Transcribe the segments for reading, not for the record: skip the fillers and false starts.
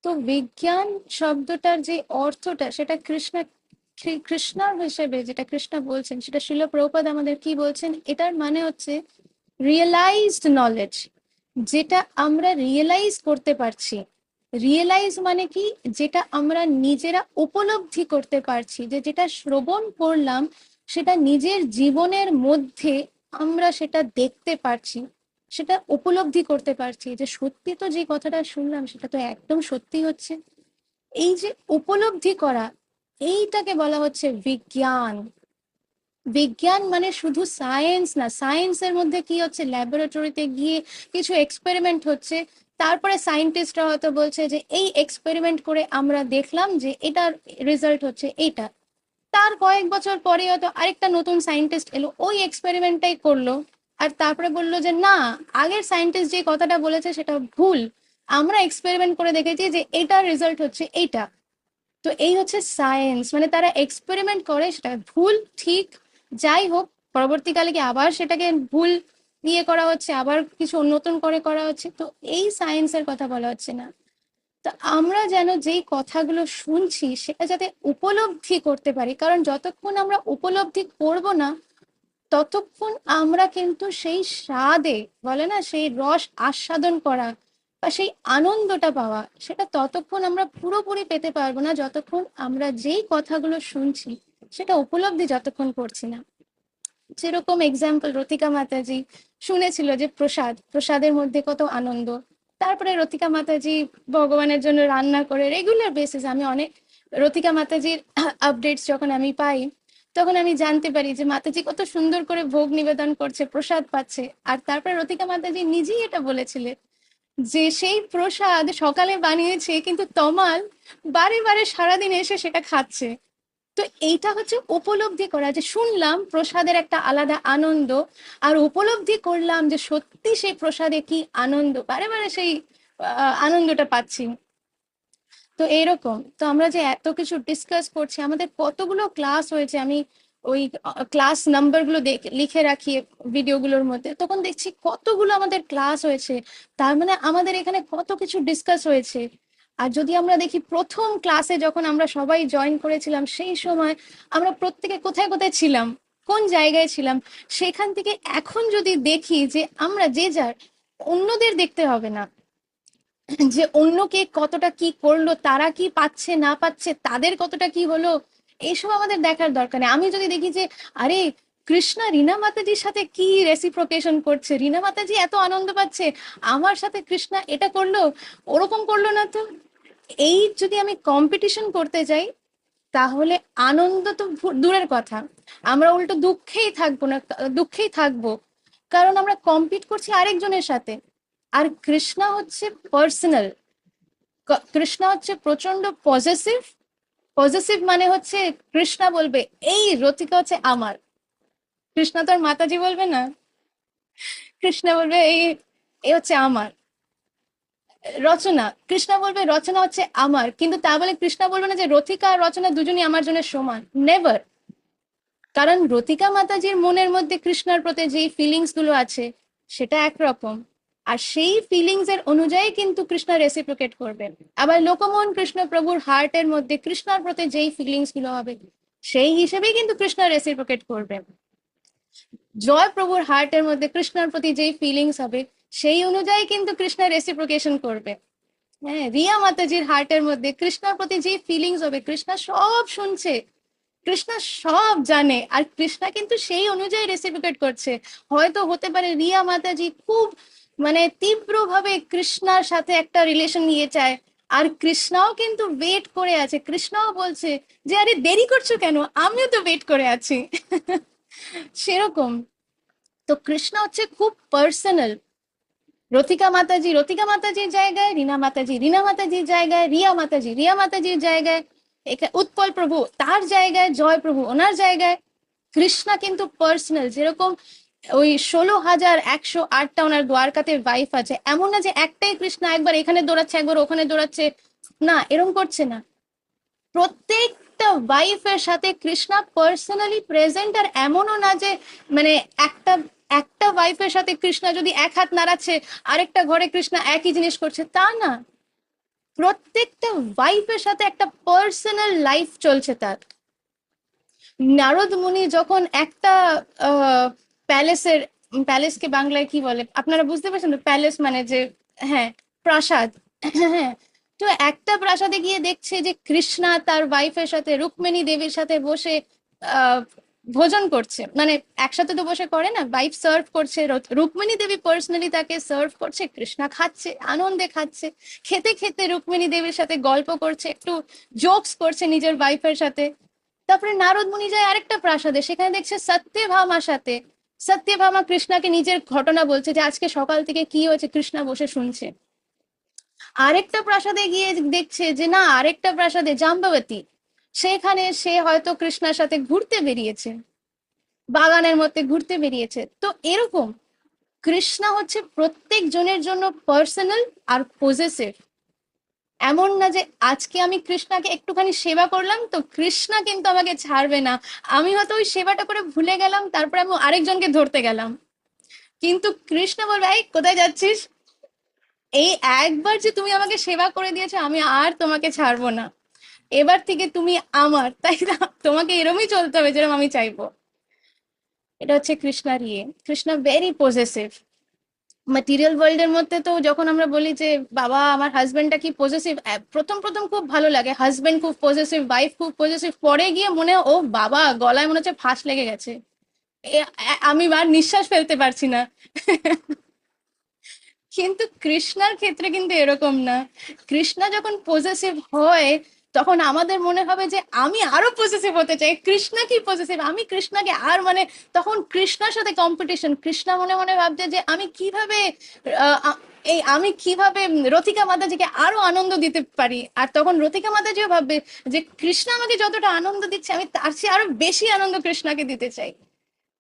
তো বিজ্ঞান শব্দটার যে অর্থটা সেটা কৃষ্ণার হিসেবে যেটা কৃষ্ণ বলছেন সেটা শিল প্রভুপাদ আমাদের কি বলছেন, এটার মানে হচ্ছে রিয়েলাইজড নলেজ, যেটা আমরা রিয়েলাইজ করতে পারছি। রিয়েলাইজ মানে কি, যেটা আমরা নিজেরা উপলব্ধি করতে পারছি, যে যেটা শ্রবণ করলাম সেটা নিজের জীবনের মধ্যে আমরা সেটা দেখতে পারছি, সেটা উপলব্ধি করতে পারছি যে সত্যি তো যে কথাটা শুনলাম সেটা তো একদম সত্যি হচ্ছে। এই যে উপলব্ধি করা, এইটাকে বলা হচ্ছে বিজ্ঞান। বিজ্ঞান মানে শুধু সায়েন্স না, সায়েন্সের মধ্যে কি হচ্ছে, ল্যাবরেটরিতে গিয়ে কিছু এক্সপেরিমেন্ট হচ্ছে, তারপরে সায়েন্টিস্টরা হয়তো বলছে যে এই এক্সপেরিমেন্ট করে আমরা দেখলাম যে এটার রেজাল্ট হচ্ছে এইটা। তার কয়েক বছর পরে হয়তো আরেকটা নতুন সায়েন্টিস্ট এলো, ওই এক্সপেরিমেন্টটাই করলো, আর তারপরে বললো যে না, আগের সায়েন্টিস্ট যে কথাটা বলেছে সেটা ভুল, আমরা এক্সপেরিমেন্ট করে দেখেছি যে এটার রেজাল্ট হচ্ছে এইটা। তো এই হচ্ছে সায়েন্স, মানে তারা এক্সপেরিমেন্ট করে, সেটা ভুল ঠিক যাই হোক, পরবর্তীকালে কি আবার সেটাকে ভুল নিয়ে করা হচ্ছে, আবার কিছু নতুন করে করা হচ্ছে, তো এই সায়েন্সের কথা বলা হচ্ছে না। তো আমরা যেন যেই কথাগুলো শুনছি সেটা যাতে উপলব্ধি করতে পারি, কারণ যতক্ষণ আমরা উপলব্ধি করব না ততক্ষণ আমরা কিন্তু সেই স্বাদে, বলে না সেই রস আস্বাদন করা বা সেই আনন্দটা পাওয়া, সেটা ততক্ষণ আমরা পুরোপুরি পেতে পারবো না যতক্ষণ আমরা যেই কথাগুলো শুনছি সেটা উপলব্ধি যতক্ষণ করছি না। যেরকম এক্সাম্পল, রথিকা মাতাজি শুনেছিল যে প্রসাদ, প্রসাদের মধ্যে কত আনন্দ, তারপরে রথিকা মাতাজি ভগবানের জন্য রান্না করে রেগুলার বেসিস, আমি অনেক রথিকা মাতাজির আপডেটস যখন আমি পাই তখন আমি জানতে পারি যে মাতাজি কত সুন্দর করে ভোগ নিবেদন করছে, প্রসাদ পাচ্ছে। আর তারপরে রথিকা মাতাজি নিজেই এটা বলেছিলেন যে সেই প্রসাদ সকালে বানিয়েছে কিন্তু তমাল বারে বারে সারাদিন এসে সেটা খাচ্ছে। তো এইটা হচ্ছে উপলব্ধি করা, যে শুনলাম প্রসাদের একটা আলাদা আনন্দ, আর উপলব্ধি করলাম যে সত্যি সেই প্রসাদে কি আনন্দ, বারে বারে সেই আনন্দটা পাচ্ছি। তো এরকম তো আমরা যে এত কিছু ডিসকাস করছি, আমাদের কতগুলো ক্লাস হয়েছে, আমি ওই ক্লাস নাম্বারগুলো লিখে রাখি ভিডিওগুলোর মধ্যে, তখন দেখছি কতগুলো আমাদের ক্লাস হয়েছে, তার মানে আমাদের এখানে কত কিছু ডিসকাস হয়েছে। আর যদি আমরা দেখি প্রথম ক্লাসে যখন আমরা সবাই জয়েন করেছিলাম সেই সময় আমরা প্রত্যেকে কোথায় কোথায় ছিলাম, কোন জায়গায় ছিলাম, সেখান থেকে এখন যদি দেখি যে আমরা যে যার, অন্যদের দেখতে হবে না যে অন্য কে কতটা কি করলো, তারা কি পাচ্ছে না পাচ্ছে, তাদের কতটা কি হলো, এইসব আমাদের দেখার দরকার নেই। আমি যদি দেখি যে আরে কৃষ্ণা রিনা মাতাজির সাথে কি রেসিপ্রোকেশন করছে, রিনা মাতাজি এত আনন্দ পাচ্ছে, আমার সাথে কৃষ্ণা এটা করলো, ওরকম করলো না তো, এই যদি আমি কম্পিটিশন করতে যাই তাহলে আনন্দ তো দূরের কথা, আমরা উল্টো দুঃখেই থাকবো না, দুঃখেই থাকবো, কারণ আমরা কম্পিট করছি আরেকজনের সাথে। আর কৃষ্ণা হচ্ছে পার্সোনাল, কৃষ্ণা হচ্ছে প্রচন্ড পজেসিভ। পজেসিভ মানে হচ্ছে কৃষ্ণা বলবে এই রথিকা হচ্ছে আমার, কৃষ্ণা তো আর মাতাজি বলবে না, কৃষ্ণা বলবে এই এ হচ্ছে আমার। রচনা, কৃষ্ণা বলবে রচনা হচ্ছে আমার, কিন্তু তা বলে কৃষ্ণা বলবে না যে রথিকা আর রচনা দুজনই আমার জন্য সমান, নেভার। কারণ রথিকা মাতাজির মনের মধ্যে কৃষ্ণার প্রতি যেই ফিলিংস গুলো আছে সেটা একরকম, আর সেই ফিলিংস এর অনুযায়ী কিন্তু কৃষ্ণ রেসিপ্রোকেট করবে। আবার লোকমোহন কৃষ্ণ প্রভুর হার্টের মধ্যে কৃষ্ণার প্রতি যেই ফিলিংস গুলো হবে সেই হিসেবেই কিন্তু কৃষ্ণ রেসিপ্রোকেট করবে। জয় প্রভুর হার্টের মধ্যে কৃষ্ণার প্রতি যেই ফিলিংস হবে সেই অনুযায়ী কিন্তু কৃষ্ণ রেসিপ্রোকেশন করবে। হ্যাঁ, রিয়া মাতাজির হার্টের মধ্যে কৃষ্ণার প্রতি যে ফিলিংস হবে, কৃষ্ণা সব শুনছে, কৃষ্ণা সব জানে, আর কৃষ্ণা কিন্তু সেই অনুযায়ী রেসিপ্রোকেট করছে। হয়তো হতে পারে রিয়া মাতাজি খুব মানে তীব্রভাবে কৃষ্ণার সাথে একটা রিলেশন নিয়ে চায়, আর কৃষ্ণাও কিন্তু ওয়েট করে আছে, কৃষ্ণাও বলছে যে আরে দেরি করছো কেন, আমিও তো ওয়েট করে আছি। সেরকম। তো কৃষ্ণ হচ্ছে খুব পার্সোনাল। রথিকা মাতাজির জায়গায় রিনা মাতাজি, রিনা মাতাজির জায়গায় রিয়া মাতাজির জায়গায় উৎপল প্রভু, তার জায়গায় জয় প্রভু ওনার জায়গায়। কৃষ্ণা কিন্তু পার্সোনাল, যেরকম ওই 16,108টা ওনার দ্বারকাতে ওয়াইফ আছে, এমন না যে একটাই কৃষ্ণা একবার এখানে দৌড়াচ্ছে একবার ওখানে দৌড়াচ্ছে, না এরকম করছে না। প্রত্যেকটা ওয়াইফের সাথে কৃষ্ণা পার্সোনালি প্রেজেন্ট, আর এমনও না যে মানে একটা একটা ওয়াইফের সাথে কৃষ্ণা যদি এক হাত নাড়াচ্ছে আরেকটা ঘরে কৃষ্ণা একই জিনিস করছে, তা না। প্রত্যেকটা ওয়াইফের সাথে একটা পার্সোনাল লাইফ চলছে তার। নারদ মুনি যখন একটা প্যালেসের, প্যালেসকে বাংলায় কি বলে আপনারা বুঝতে পারছেন তো? প্যালেস মানে যে, হ্যাঁ, প্রাসাদ। হ্যাঁ, তো একটা প্রাসাদে গিয়ে দেখছে যে কৃষ্ণা তার ওয়াইফের সাথে, রুক্মিণী দেবীর সাথে বসে আহ ভোজন করছে। মানে একসাথে তো বসে করে না, ওয়াইফ সার্ভ করছে, রুক্মিণী দেবী পার্সোনালি তাকে সার্ভ করছে, কৃষ্ণা খাচ্ছে, আনন্দে খাচ্ছে। খেতে খেতে রুক্মিণী দেবীর সাথে গল্প করছে, একটু জোকস করছে নিজের ওয়াইফের সাথে। তারপরে নারদ মুনি যায় আরেকটা প্রাসাদে, সেখানে দেখছে সত্যভামার সাথে, সত্যভামা কৃষ্ণাকে নিজের ঘটনা বলছে যে আজকে সকাল থেকে কি হয়েছে, কৃষ্ণা বসে শুনছে। আরেকটা প্রাসাদে গিয়ে দেখছে যে না, আরেকটা প্রাসাদে জাম্ববতী, সেখানে সে হয়তো কৃষ্ণার সাথে ঘুরতে বেরিয়েছে, বাগানের মধ্যে ঘুরতে বেরিয়েছে। তো এরকম কৃষ্ণা হচ্ছে প্রত্যেক জনের জন্য পার্সোনাল আর পজেসিভ। এমন না যে আজকে আমি কৃষ্ণাকে একটুখানি সেবা করলাম তো কৃষ্ণা কিন্তু আমাকে ছাড়বে না, আমি হয়তো ওই সেবাটা করে ভুলে গেলাম, তারপরে আমি আরেকজনকে ধরতে গেলাম, কিন্তু কৃষ্ণ বলবে এই কোথায় যাচ্ছিস, এই একবার যে তুমি আমাকে সেবা করে দিয়েছো আমি আর তোমাকে ছাড়বো না, এবার থেকে তুমি আমার, তাই না? তোমাকে এরমই চলতে হবে যেরকম আমি চাইবো। এটা হচ্ছে কৃষ্ণার ইয়ে। Krishna very possessive. Material world এর মধ্যে তো যখন আমরা বলি যে বাবা আমার হাজবেন্ডটা কি পজেসিভ, প্রথম প্রথম খুব ভালো লাগে, হাজবেন্ড খুব পজেসিভ, ওয়াইফ খুব পজেসিভ, পরে গিয়ে মনে ও বাবা গলায় মনে হচ্ছে ফাঁস লেগে গেছে, আমি আর নিঃশ্বাস ফেলতে পারছি না। কিন্তু কৃষ্ণার ক্ষেত্রে কিন্তু এরকম না। কৃষ্ণা যখন পজেসিভ হয় তখন আমাদের মনে হবে যে আমি আরো পজেসিভ হতে চাই, কৃষ্ণা কি পজেসিভ, আমি কৃষ্ণাকে আর মানে, তখন কৃষ্ণার সাথে কম্পিটিশন, কৃষ্ণা মনে মনে ভাবছে যে আমি কিভাবে আহ, আ- এই আমি কিভাবে রথিকা মাতাজিকে আরো আনন্দ দিতে পারি, আর তখন রথিকা মাতাজিও ভাববে যে কৃষ্ণা আমাকে যতটা আনন্দ দিচ্ছে আমি তার চেয়ে আরো বেশি আনন্দ কৃষ্ণাকে দিতে চাই।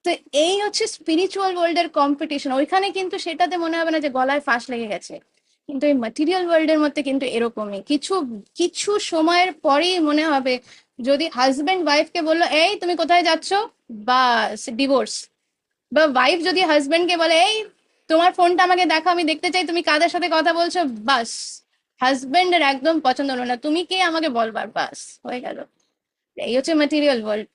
তো এই হচ্ছে স্পিরিচুয়াল ওয়ার্ল্ড এর কম্পিটিশন, ওইখানে কিন্তু সেটাতে মনে হবে না যে গলায় ফাঁস লেগে গেছে। কিন্তু এই ম্যাটেরিয়াল ওয়ার্ল্ড এর মধ্যে কিন্তু এরকমই কিছু কিছু সময়ের পরেই মনে হবে, যদি হাজবেন্ড ওয়াইফকে বললো এই তুমি কোথায় যাচ্ছ, বাস ডিভোর্স। বা ওয়াইফ যদি হাজবেন্ডকে বলে এই তোমার ফোনটা আমাকে দেখো আমি দেখতে চাই তুমি কাদের সাথে কথা বলছো, বাস হাজবেন্ডের একদম পছন্দ হলো না, তুমি কে আমাকে বলবার, বাস হয়ে গেল। এই হচ্ছে ম্যাটেরিয়াল ওয়ার্ল্ড।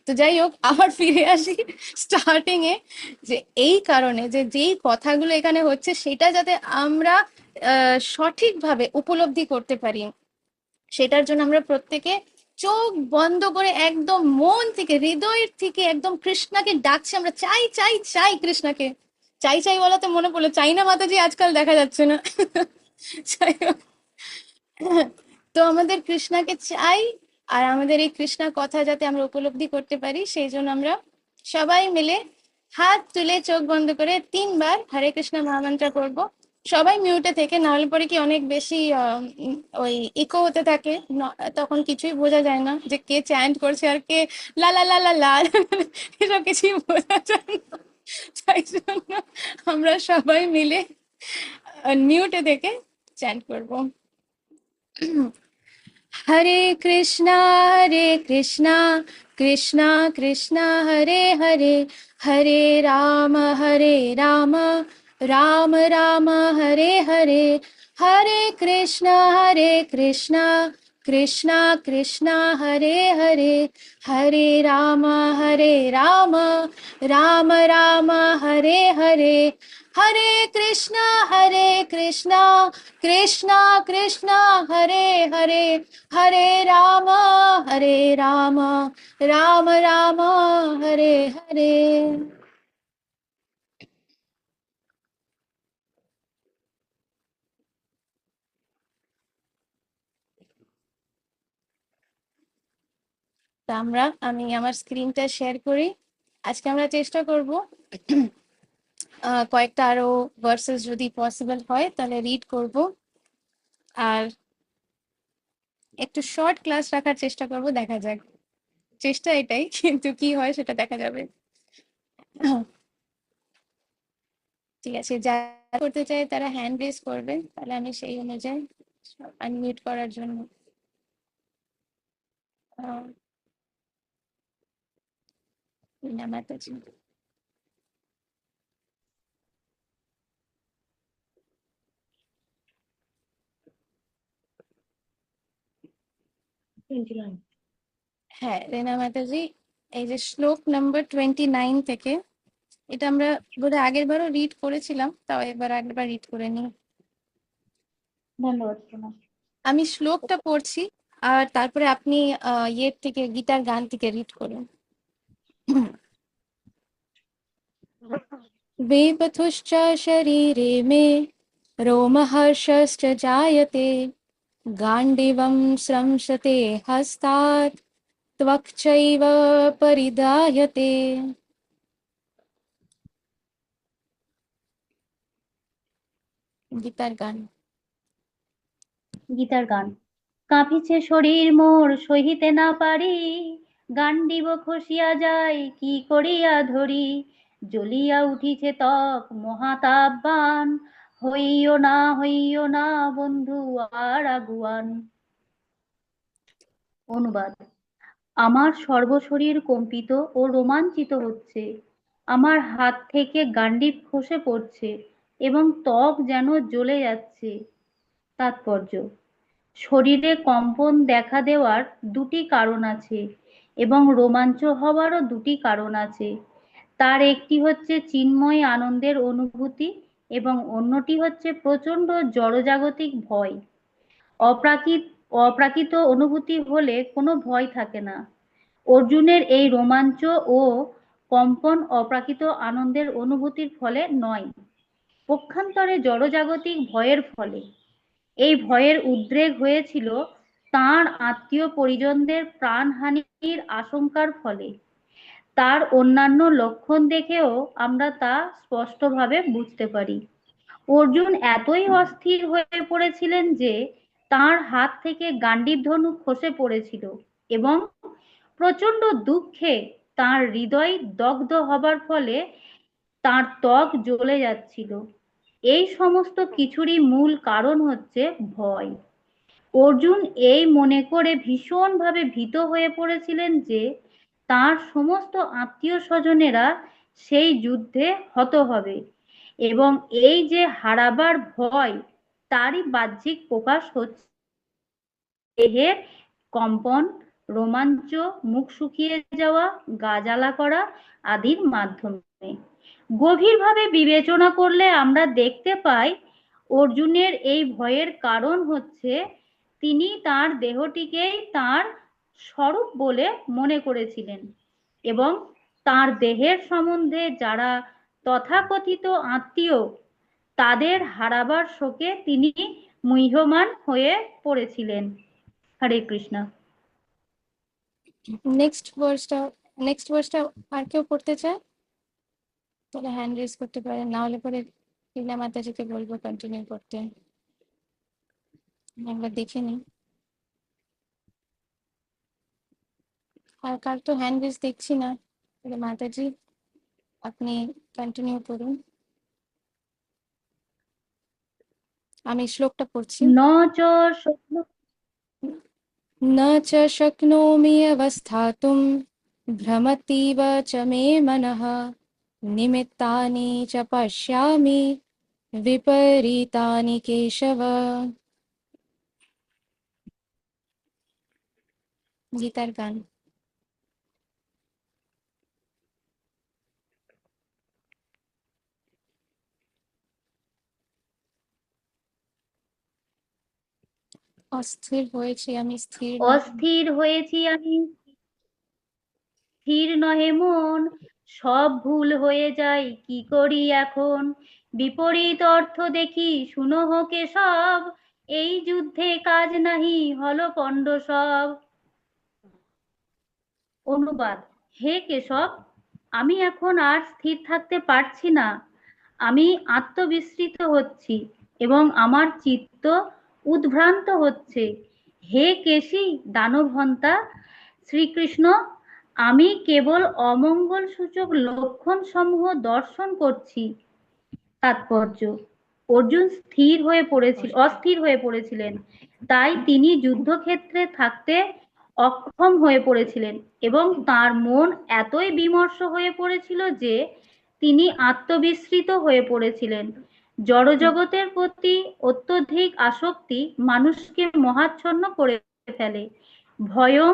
তো যাই হোক আবার ফিরে আসি স্টার্টিং এ, যে এই কারণে যে যেই কথাগুলো এখানে হচ্ছে সেটা যাতে আমরা সঠিকভাবে উপলব্ধি করতে পারি, সেটার জন্য আমরা প্রত্যেকে চোখ বন্ধ করে একদম মন থেকে হৃদয়ের থেকে একদম কৃষ্ণাকে ডাকছি, আমরা চাই চাই চাই কৃষ্ণাকে। চাই চাই বলাতে মনে পড়লো চাই না মাতাজি আজকাল দেখা যাচ্ছে না। যাই হোক, তো আমাদের কৃষ্ণাকে চাই, আর আমাদের এই কৃষ্ণার কথা যাতে আমরা উপলব্ধি করতে পারি সেই জন্য আমরা সবাই মিলে হাত তুলে চোখ বন্ধ করে 3 বার হরে কৃষ্ণ মহামন্ত্র করব। সবাই মিউটে থেকে, নাহলে পরে কি অনেক বেশি ওই ইকো হতে থাকে, তখন কিছুই বোঝা যায় না যে কে চ্যান্ট করছে আর কে লা লা লা লা লা, এসব কিছুই বোঝা যায় না। তাই জন্য আমরা সবাই মিলে মিউটে থেকে চ্যান্ট করবো। हरे कृष्णा कृष्णा कृष्णा हरे हरे, हरे राम राम राम हरे हरे, हरे कृष्णा कृष्णा कृष्णा हरे हरे, हरे राम राम राम हरे हरे, हरे कृष्णा कृष्णा कृष्णा हरे हरे, हरे राम राम राम हरे हरे। তা আমি আমার স্ক্রিনটা শেয়ার করি। আজকে আমরা চেষ্টা করব কয়েকটা আরো ভার্সেস যদি পসিবল হয় তাহলে রিড করব, আর একটু শর্ট ক্লাস রাখার চেষ্টা করব, দেখা যাক। চেষ্টা এটাই, কিন্তু কি হয় সেটা দেখা যাবে। ঠিক আছে, যারা করতে চায় তারা হ্যান্ড রেজ করবে, তাহলে আমি সেই অনুযায়ী আনমিউট করার জন্য আহ, মাতাজি। হ্যাঁ রেনা মাতাজি, এই যে শ্লোক নাম্বার 29 থেকে, এটা আমরা বোধহয় আগের বারও রিড করেছিলাম, তাও এবার একবার রিড করে নিই। ধন্যবাদ। আমি শ্লোকটা পড়ছি আর তারপরে আপনি ইয়ের থেকে, গীতার গান থেকে রিড করুন। वेपथुश्च शरीरे मे रोमहर्षश्च जायते गाण्डिवं स्रंसते हस्तात् त्वक्चैव परिधायते। গীতার গান। গীতার গান। কাঁপিছে শরীর মোর সহিতে না পারি, গান্ডিব খসিয়া যায় কি করিয়া ধরি, জ্বলিয়া উঠিছে ত্বক মহাতাপবান, হইও না বন্ধু আর আগুয়ান। অনুবাদ। আমার সর্বশরীর কম্পিত ও রোমাঞ্চিত হচ্ছে, আমার হাত থেকে গান্ডিব খসে পড়ছে এবং ত্বক যেন জ্বলে যাচ্ছে। তাৎপর্য: শরীরে কম্পন দেখা দেওয়ার দুটি কারণ আছে এবং রোমাঞ্চ হওয়ারও দুটি কারণ আছে। তার একটি হচ্ছে চিন্ময় আনন্দের অনুভূতি এবং অন্যটি হচ্ছে প্রচন্ড জড়জাগতিক ভয়। অপ্রাকৃত অনুভূতি হলে কোনো ভয় থাকে না। অর্জুনের এই রোমাঞ্চ ও কম্পন অপ্রাকৃত আনন্দের অনুভূতির ফলে নয়, পক্ষান্তরে জড়জাগতিক ভয়ের ফলে। এই ভয়ের উদ্রেক হয়েছিল তাঁর আত্মীয় পরিজনদের প্রাণহানির আশঙ্কার ফলে। তার অন্যান্য লক্ষণ দেখেও আমরা তা স্পষ্টভাবে বুঝতে পারি। অর্জুন এতই অস্থির হয়ে পড়েছিলেন যে তাঁর হাত থেকে গান্ডীব ধনুক খসে পড়েছিল এবং প্রচন্ড দুঃখে তাঁর হৃদয় দগ্ধ হবার ফলে তাঁর ত্বক জ্বলে যাচ্ছিল। এই সমস্ত কিছুরই মূল কারণ হচ্ছে ভয়। অর্জুন এই মনে করে ভীষণভাবে ভীত হয়ে পড়েছিলেন যে তাঁর সমস্ত আত্মীয় স্বজনেরা সেই যুদ্ধে হত হবে এবং এই যে হারাবার ভয়, তারই বাহ্যিক প্রকাশ হচ্ছে দেহের কম্পন, রোমাঞ্চ, মুখ শুকিয়ে যাওয়া, গা জ্বালা করা আদির মাধ্যমে। গভীরভাবে বিবেচনা করলে আমরা দেখতে পাই অর্জুনের এই ভয়ের কারণ হচ্ছে তিনি তার দেহটিকেই তার স্বরূপ বলে মনে করেছিলেন এবং তার দেহের সম্বন্ধে যারা তথাকথিত আত্মীয়, তাদের হারাবার শোকে তিনি মুহ্যমান হয়ে পড়েছিলেন। হরে কৃষ্ণ। নেক্সট ভার্সটা আর কেউ পড়তে চায় তাহলে হ্যান্ড রেজ করতে পারেন, না হলে পরে লীলা মাতাজিকে বলবো কন্টিনিউ করতে। একবার দেখে নিই। আর কার তো হ্যান্ড রেজ দেখছি না, তাহলে মাতাজি আপনি কন্টিনিউ করুন। আমি শ্লোকটা পড়ছি। ন চ न च शक्नोमि अवस्थातुं भ्रमतीव च मे मनः निमित्तानि च पश्यामि विपरीतानि केशव। গীতার গান। অস্থির হয়েছি আমি, স্থির নয়। অস্থির হয়েছি আমি, স্থির নহে মন, সব ভুল হয়ে যায় কি করি এখন, বিপরীত অর্থ দেখি শুনহ কেশব, এই যুদ্ধে কাজ নাহি হল পণ্ড সব। অনুবাদ। হে কেশব, আমি এখন আর স্থির থাকতে পারছি না, আমি আত্মবিস্মৃত হচ্ছি এবং আমার চিত্ত উদ্ভ্রান্ত হচ্ছে। হে কেশী দানবহন্তা শ্রীকৃষ্ণ, আমি কেবল অমঙ্গল সূচক লক্ষণ সমূহ দর্শন করছি। তাৎপর্য: অর্জুন অস্থির হয়ে পড়েছিলেন, তাই তিনি যুদ্ধক্ষেত্রে থাকতে অক্ষম হয়ে পড়েছিলেন এবং তার মন এতই বিমর্ষ হয়ে পড়েছিল যে তিনি আত্মবিস্মৃত হয়ে পড়েছিলেন। জড়জগতের প্রতি অত্যধিক আসক্তি মানুষকে মহাচ্ছন্ন করে ফেলে ভয়ং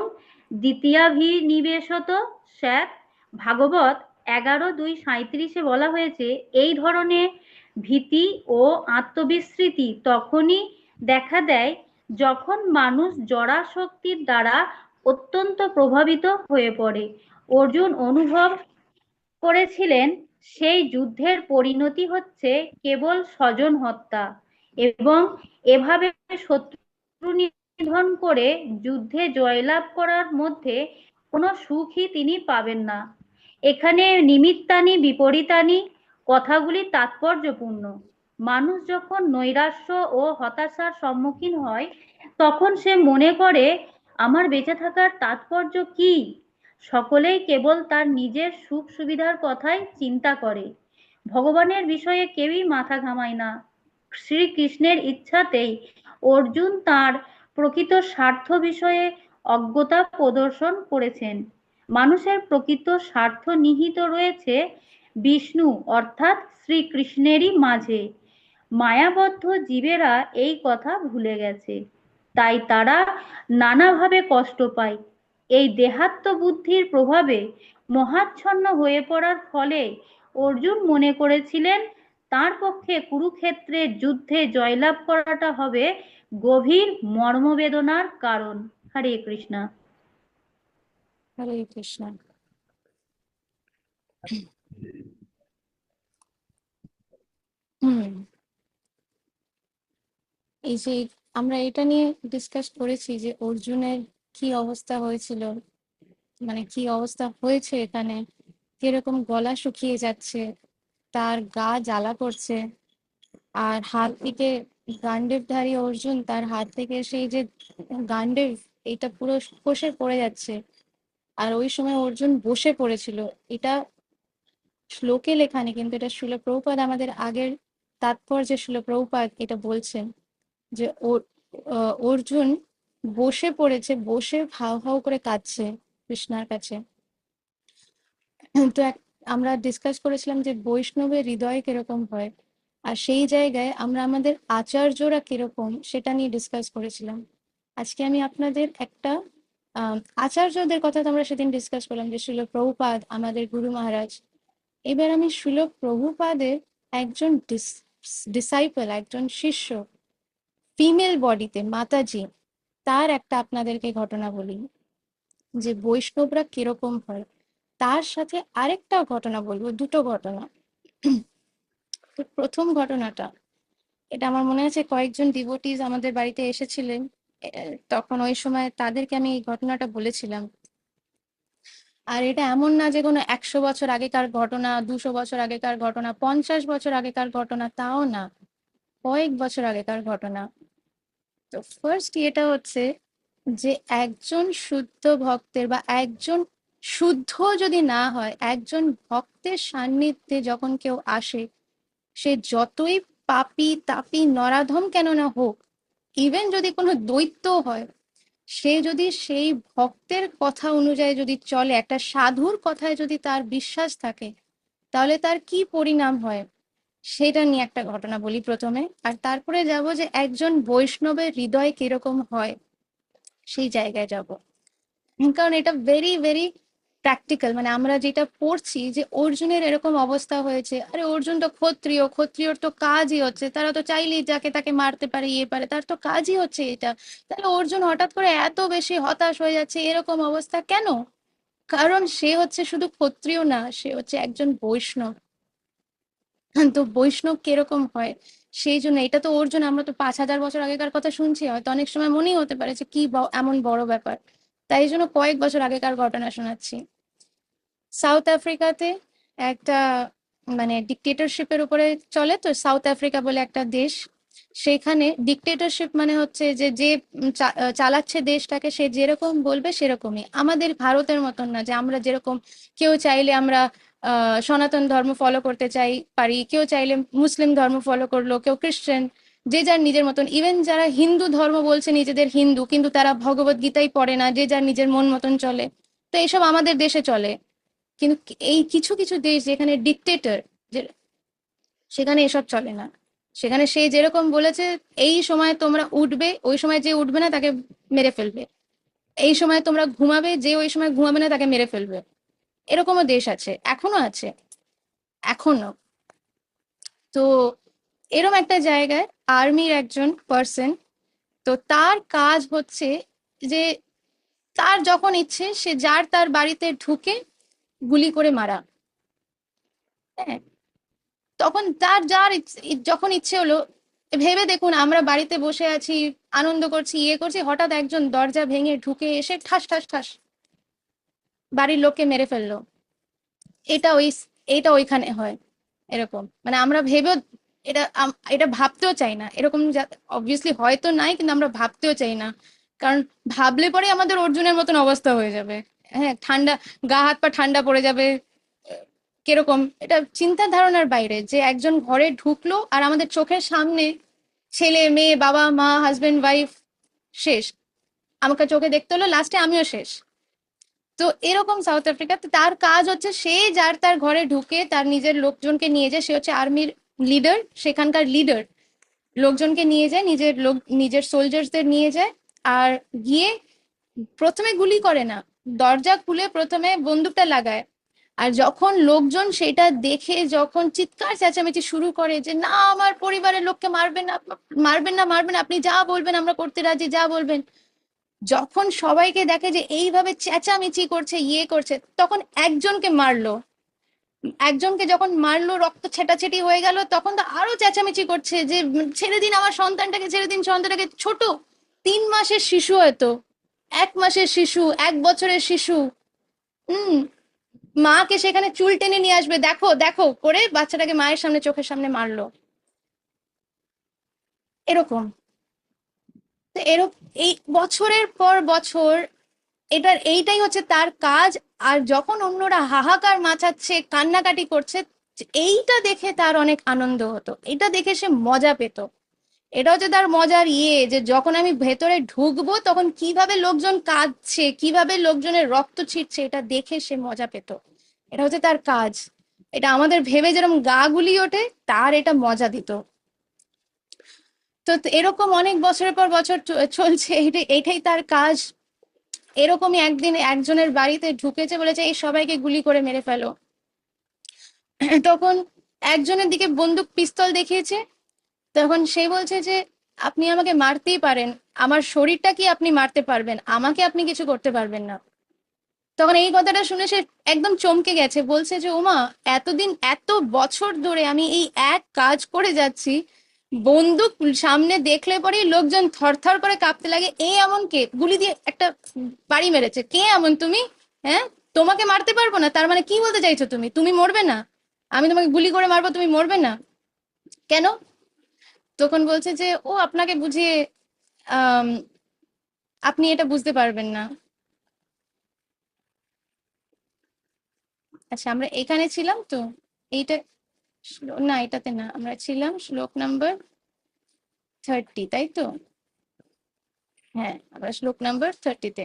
দ্বিতীয়াভিনিবেশত স্যাৎ। ভাগবত 11:2-37 বলা হয়েছে, এই ধরনের ভীতি ও আত্মবিস্মৃতি তখনই দেখা দেয় যখন মানুষ জড়াশক্তির দ্বারা অত্যন্ত প্রভাবিত হয়ে পড়ে। অর্জুন অনুভব করেছিলেন সেই যুদ্ধের পরিণতি হচ্ছে কেবল স্বজন হত্যা, এবং এভাবে শত্রু নিধন করে যুদ্ধে জয়লাভ করার মধ্যে কোনো সুখই তিনি পাবেন না। এখানে নিমিত্তানি বিপরীতানি কথাগুলি তাৎপর্যপূর্ণ। মানুষ যখন নৈরাশ্য ও হতাশার সম্মুখীন হয়, তখন সে মনে করে, আমার বেঁচে থাকার তাৎপর্য কি? সকলেই কেবল তার নিজের সুখ সুবিধার কথাই চিন্তা করে, ভগবানের বিষয়ে কেউই মাথা ঘামায় না। শ্রীকৃষ্ণের ইচ্ছাতেই অর্জুন তার প্রকৃত স্বার্থ বিষয়ে অজ্ঞতা প্রদর্শন করেছেন। মানুষের প্রকৃত স্বার্থ নিহিত রয়েছে বিষ্ণু অর্থাৎ শ্রীকৃষ্ণেরই মাঝে। মায়াবদ্ধ জীবেরা এই কথা ভুলে গেছে, তাই তারা নানাভাবে কষ্ট পায়। এই দেহাত্ম বুদ্ধির প্রভাবে মোহাচ্ছন্ন হয়ে পড়ার ফলে অর্জুন মনে করেছিলেন তার পক্ষে কুরুক্ষেত্রের যুদ্ধে জয়লাভ করাটা হবে গভীর মর্মবেদনার কারণ। হরে কৃষ্ণ। হরে কৃষ্ণ। হুম, এই যে আমরা এটা নিয়ে ডিসকাস করেছি যে অর্জুনের কি অবস্থা হয়েছিল, মানে কি অবস্থা হয়েছে এখানে, কিরকম গলা শুকিয়ে যাচ্ছে, তার গা জ্বালা করছে, আর হাত থেকে গান্ডীবধারী অর্জুন তার হাত থেকে সেই যে গান্ডীব এটা পুরো খসে পড়ে যাচ্ছে, আর ওই সময় অর্জুন বসে পড়েছিল। এটা শ্লোকে লেখা নেই, কিন্তু এটা শিল প্রভুপাদ আমাদের আগের তাৎপর্যে শিল প্রভুপাদ এটা বলছেন যে অর্জুন বসে পড়েছে, বসে হাউ হাউ করে কাঁদছে কৃষ্ণার কাছে। তো আমরা ডিসকাস করেছিলাম যে বৈষ্ণবের হৃদয় কিরকম হয়, আর সেই জায়গায় আমরা আমাদের আচার্যরা কিরকম সেটা নিয়ে ডিসকাস করেছিলাম। আজকে আমি আপনাদের একটা আচার্যদের কথা তো আমরা সেদিন ডিসকাস করলাম যে শিল প্রভুপাদ আমাদের গুরু মহারাজ। এবার আমি শিল প্রভুপাদের একজন ডিসাইপল, একজন শিষ্য, ফিমেল বডিতে মাতাজি, তার একটা আপনাদেরকে ঘটনা বলি যে বৈষ্ণবরা কিরকম হয়। তার সাথে আরেকটা ঘটনা বলবো, দুটো ঘটনা। তো প্রথম ঘটনাটা, এটা আমার মনে আছে কয়েকজন ডিভোটিস আমাদের বাড়িতে এসেছিলেন, তখন ওই সময় তাদেরকে আমি এই ঘটনাটা বলেছিলাম। আর এটা এমন না যে কোনো 100 বছর আগেকার ঘটনা, 200 বছর আগেকার ঘটনা, 50 বছর আগেকার ঘটনা, তাও না, কয়েক বছর আগেকার ঘটনা। তো ফার্স্ট এটা হচ্ছে যে একজন শুদ্ধ ভক্তের বা একজন শুদ্ধ যদি না হয়, একজন ভক্তের সান্নিধ্যে যখন কেউ আসে, সে যতই পাপী তাপী নরাধম কেন না হোক, ইভেন যদি কোনো দৈত্য হয়, সে যদি সেই ভক্তের কথা অনুযায়ী যদি চলে, একটা সাধুর কথায় যদি তার বিশ্বাস থাকে, তাহলে তার কি পরিণাম হয় সেটা নিয়ে একটা ঘটনা বলি প্রথমে, আর তারপরে যাব যে একজন বৈষ্ণবের হৃদয় কিরকম হয় সেই জায়গায় যাব। কারণ এটা ভেরি ভেরি প্র্যাকটিক্যাল, মানে আমরা যেটা পড়ছি যে অর্জুনের এরকম অবস্থা হয়েছে, আরে অর্জুন তো ক্ষত্রিয়, ক্ষত্রিয়র তো কাজই হচ্ছে, তারা তো চাইলেই যাকে তাকে মারতে পারে, ইয়ে পারে, তার তো কাজই হচ্ছে এটা। তাহলে অর্জুন হঠাৎ করে এত বেশি হতাশ হয়ে যাচ্ছে, এরকম অবস্থা কেন? কারণ সে হচ্ছে শুধু ক্ষত্রিয় না, সে হচ্ছে একজন বৈষ্ণব। তো বৈষ্ণব কিরকম হয়, সেই জন্য এটা তো অর্জুন, আমরা তো 5,000 বছর আগেকার কথা শুনছি, হয়তো অনেক সময় মনেই হতে পারে যে কি এমন বড় ব্যাপার। তাই জন্য কয়েক বছর আগেকার ঘটনা শোনাচ্ছি। সাউথ আফ্রিকাতে একটা মানে ডিকটেটরশিপের উপরে চলে, তো সাউথ আফ্রিকা বলে একটা দেশ, সেখানে ডিকটেটরশিপ মানে হচ্ছে যে যে চালাচ্ছে দেশটাকে, সে যেরকম বলবে সেরকমই। আমাদের ভারতের মতন না যে আমরা যেরকম কেউ চাইলে আমরা সনাতন ধর্ম ফলো করতে চাই পারি, কেউ চাইলে মুসলিম ধর্ম ফলো করলো, কেউ খ্রিস্টান, যে যার নিজের মতন। ইভেন যারা হিন্দু ধর্ম বলছে নিজেদের হিন্দু, কিন্তু তারা ভগবত গীতাই পড়ে না, যে যার নিজের মন মতন চলে। তো এইসব আমাদের দেশে চলে, কিন্তু এই কিছু কিছু দেশ যেখানে ডিকটেটর, যে সেখানে এসব চলে না। সেখানে সে যেরকম বলেছে এই সময় তোমরা উঠবে, ওই সময় যে উঠবে না তাকে মেরে ফেলবে। এই সময় তোমরা ঘুমাবে, যে ওই সময় ঘুমাবে না তাকে মেরে ফেলবে। এরকমও দেশ আছে, এখনো আছে, এখনো। তো এরম একটা জায়গায় আর্মির একজন পার্সন, তো তার কাজ হচ্ছে যে তার যখন ইচ্ছে সে যার তার বাড়িতে ঢুকে গুলি করে মারা। হ্যাঁ, তখন তার যার যখন ইচ্ছে হলো, ভেবে দেখুন আমরা বাড়িতে বসে আছি, আনন্দ করছি, ইয়ে করছি, হঠাৎ একজন দরজা ভেঙে ঢুকে এসে ঠাস ঠাস ঠাস বাড়ির লোককে মেরে ফেললো। এটা ওই এটা ওইখানে হয়। এরকম মানে আমরা ভেবেও এটা ভাবতেও চাই না, এরকম অবভিয়াসলি হয়তো নাই, কিন্তু আমরা ভাবতেও চাই না, কারণ ভাবলে পরে আমাদের অর্জুনের মতন অবস্থা হয়ে যাবে। হ্যাঁ, ঠান্ডা, গা হাত পা ঠান্ডা পড়ে যাবে। কিরকম এটা চিন্তা ধারণার বাইরে যে একজন ঘরে ঢুকলো আর আমাদের চোখের সামনে ছেলে মেয়ে বাবা মা হাজবেন্ড ওয়াইফ শেষ, আমাকে চোখে দেখতে হলো, লাস্টে আমিও শেষ। তো এরকম সাউথ আফ্রিকাতে তার কাজ হচ্ছে সে যার তার ঘরে ঢুকে তার নিজের লোকজনকে নিয়ে যায়, সে হচ্ছে আর্মির লিডার, সেখানকার লিডার, লোকজনকে নিয়ে যায়, নিজের সোলজার্সদের নিয়ে যায়, আর গিয়ে প্রথমে গুলি করে না, দরজা খুলে প্রথমে বন্দুকটা লাগায়। আর যখন লোকজন সেটা দেখে যখন চিৎকার চেঁচামেচি শুরু করে যে না আমার পরিবারের লোককে মারবেন না, মারবেন না, মারবেন না, আপনি যা বলবেন আমরা করতে রাজি, যা বলবেন, যখন সবাইকে দেখে যে এইভাবে চেঁচামেচি করছে ইয়ে করছে, তখন একজনকে মারলো, একজনকে যখন মারলো রক্ত ছেটাছেটি হয়ে গেল, তখন তো আরো চেঁচামেচি করছে যে ছেড়ে দিন আমার সন্তানটাকে, ছেড়ে দিন সন্তানটাকে, ছোট 3 মাসের শিশু, হয়তো 1 মাসের শিশু, 1 বছরের শিশু। হুম, মাকে সেখানে চুল টেনে নিয়ে আসবে, দেখো দেখো করে বাচ্চাটাকে মায়ের সামনে চোখের সামনে মারলো। এরকম, তো এরকম এই বছরের পর বছর এইটাই হচ্ছে তার কাজ। আর যখন অন্যরা হাহাকার মাচাচ্ছে কান্নাকাটি করছে, এইটা দেখে তার অনেক আনন্দ হতো, এটা দেখে সে মজা পেত। এটা হচ্ছে তার মজার ইয়ে, যে যখন আমি ভেতরে ঢুকবো তখন কিভাবে লোকজন কাঁদছে, কিভাবে লোকজনের রক্ত ছিটছে, এটা দেখে সে মজা পেত। এটা হচ্ছে তার কাজ। এটা আমাদের ভেবে যেরকম গা গুলি ওঠে, তার এটা মজা দিত। তো এরকম অনেক বছরের পর বছর চলছে, এইটাই তার কাজ। এরকমই একদিন একজনের বাড়িতে ঢুকেছে, বলেছে এই সবাইকে গুলি করে মেরে ফেলো। তখন একজনের দিকে বন্দুক পিস্তল দেখিয়েছে, তখন সে বলছে যে আপনি আমাকে মারতেই পারেন, আমার শরীরটা কি আপনি মারতে পারবেন, আমাকে আপনি কিছু করতে পারবেন না। তখন এই কথাটা শুনে সে একদম চমকে গেছে, বলছে যে ওমা, এতদিন এত বছর ধরে আমি এই এক কাজ করে যাচ্ছি, বন্দুক সামনে দেখলে পরেই লোকজন থরথর করে কাঁপতে লাগে, এই এমন কে গুলি দিয়ে একটা বাড়ি মেরেছে, কে এমন তুমি? হ্যাঁ, তোমাকে মারতে পারবো না তার মানে কি বলতে চাইছো তুমি? তুমি মরবে না, আমি তোমাকে গুলি করে মারবো, তুমি মরবে না কেন? তখন বলছে যে ও আপনাকে বুঝিয়ে আহ আপনি এটা বুঝতে পারবেন না। আচ্ছা, আমরা এখানে ছিলাম তো, এইটা না, এটাতে না, আমরা ছিলাম শ্লোক নাম্বার 30, তাই তো? হ্যাঁ, আমরা শ্লোক নাম্বার 30-তে,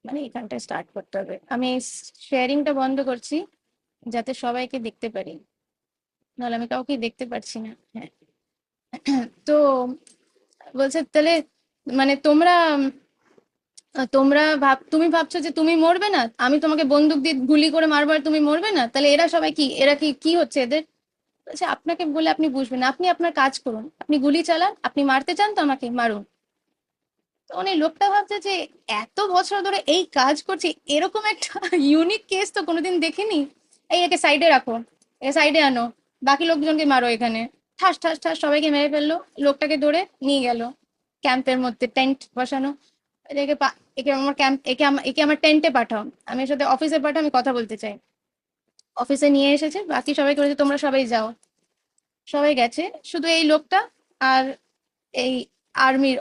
মানে এখানটায় স্টার্ট করতে হবে। আমি শেয়ারিংটা বন্ধ করছি যাতে সবাইকে দেখতে পারি, নাহলে আমি কাউকে দেখতে পারছি না। হ্যাঁ, তো বলছে তাহলে মানে তোমরা তোমরা তুমি ভাবছো যে তুমি মরবে না, আমি তোমাকে বন্দুক দিয়ে গুলি করে মারবো আর তুমি মরবে না, তাহলে এরা সবাই কি, এরা কি কি হচ্ছে এদের? বলছে আপনাকে বলে আপনি বুঝবেন না, আপনি আপনার কাজ করুন, আপনি গুলি চালান, আপনি মারতে চান তো আমাকে মারুন। তখন এই লোকটা ভাবছে যে এত বছর ধরে এই কাজ করছি, এরকম একটা ইউনিক কেস তো কোনোদিন দেখিনি। এই একে সাইডে রাখো, এ সাইডে আনো, বাকি লোকজনকে মারো এখানে। ঠাস ঠাস ঠাস সবাইকে মেরে ফেললো, লোকটাকে ধরে নিয়ে গেল ক্যাম্পের মধ্যে, টেন্ট বসানো। একে একে আমার ক্যাম্প, একে আমার টেন্টে পাঠাও, আমি এর সাথে অফিসে পাঠাও, আমি কথা বলতে চাই। অফিসে নিয়ে এসেছে, বাকি সবাইকে বলেছে তোমরা সবাই যাও। সবাই গেছে, শুধু এই লোকটা আর এই আর্মির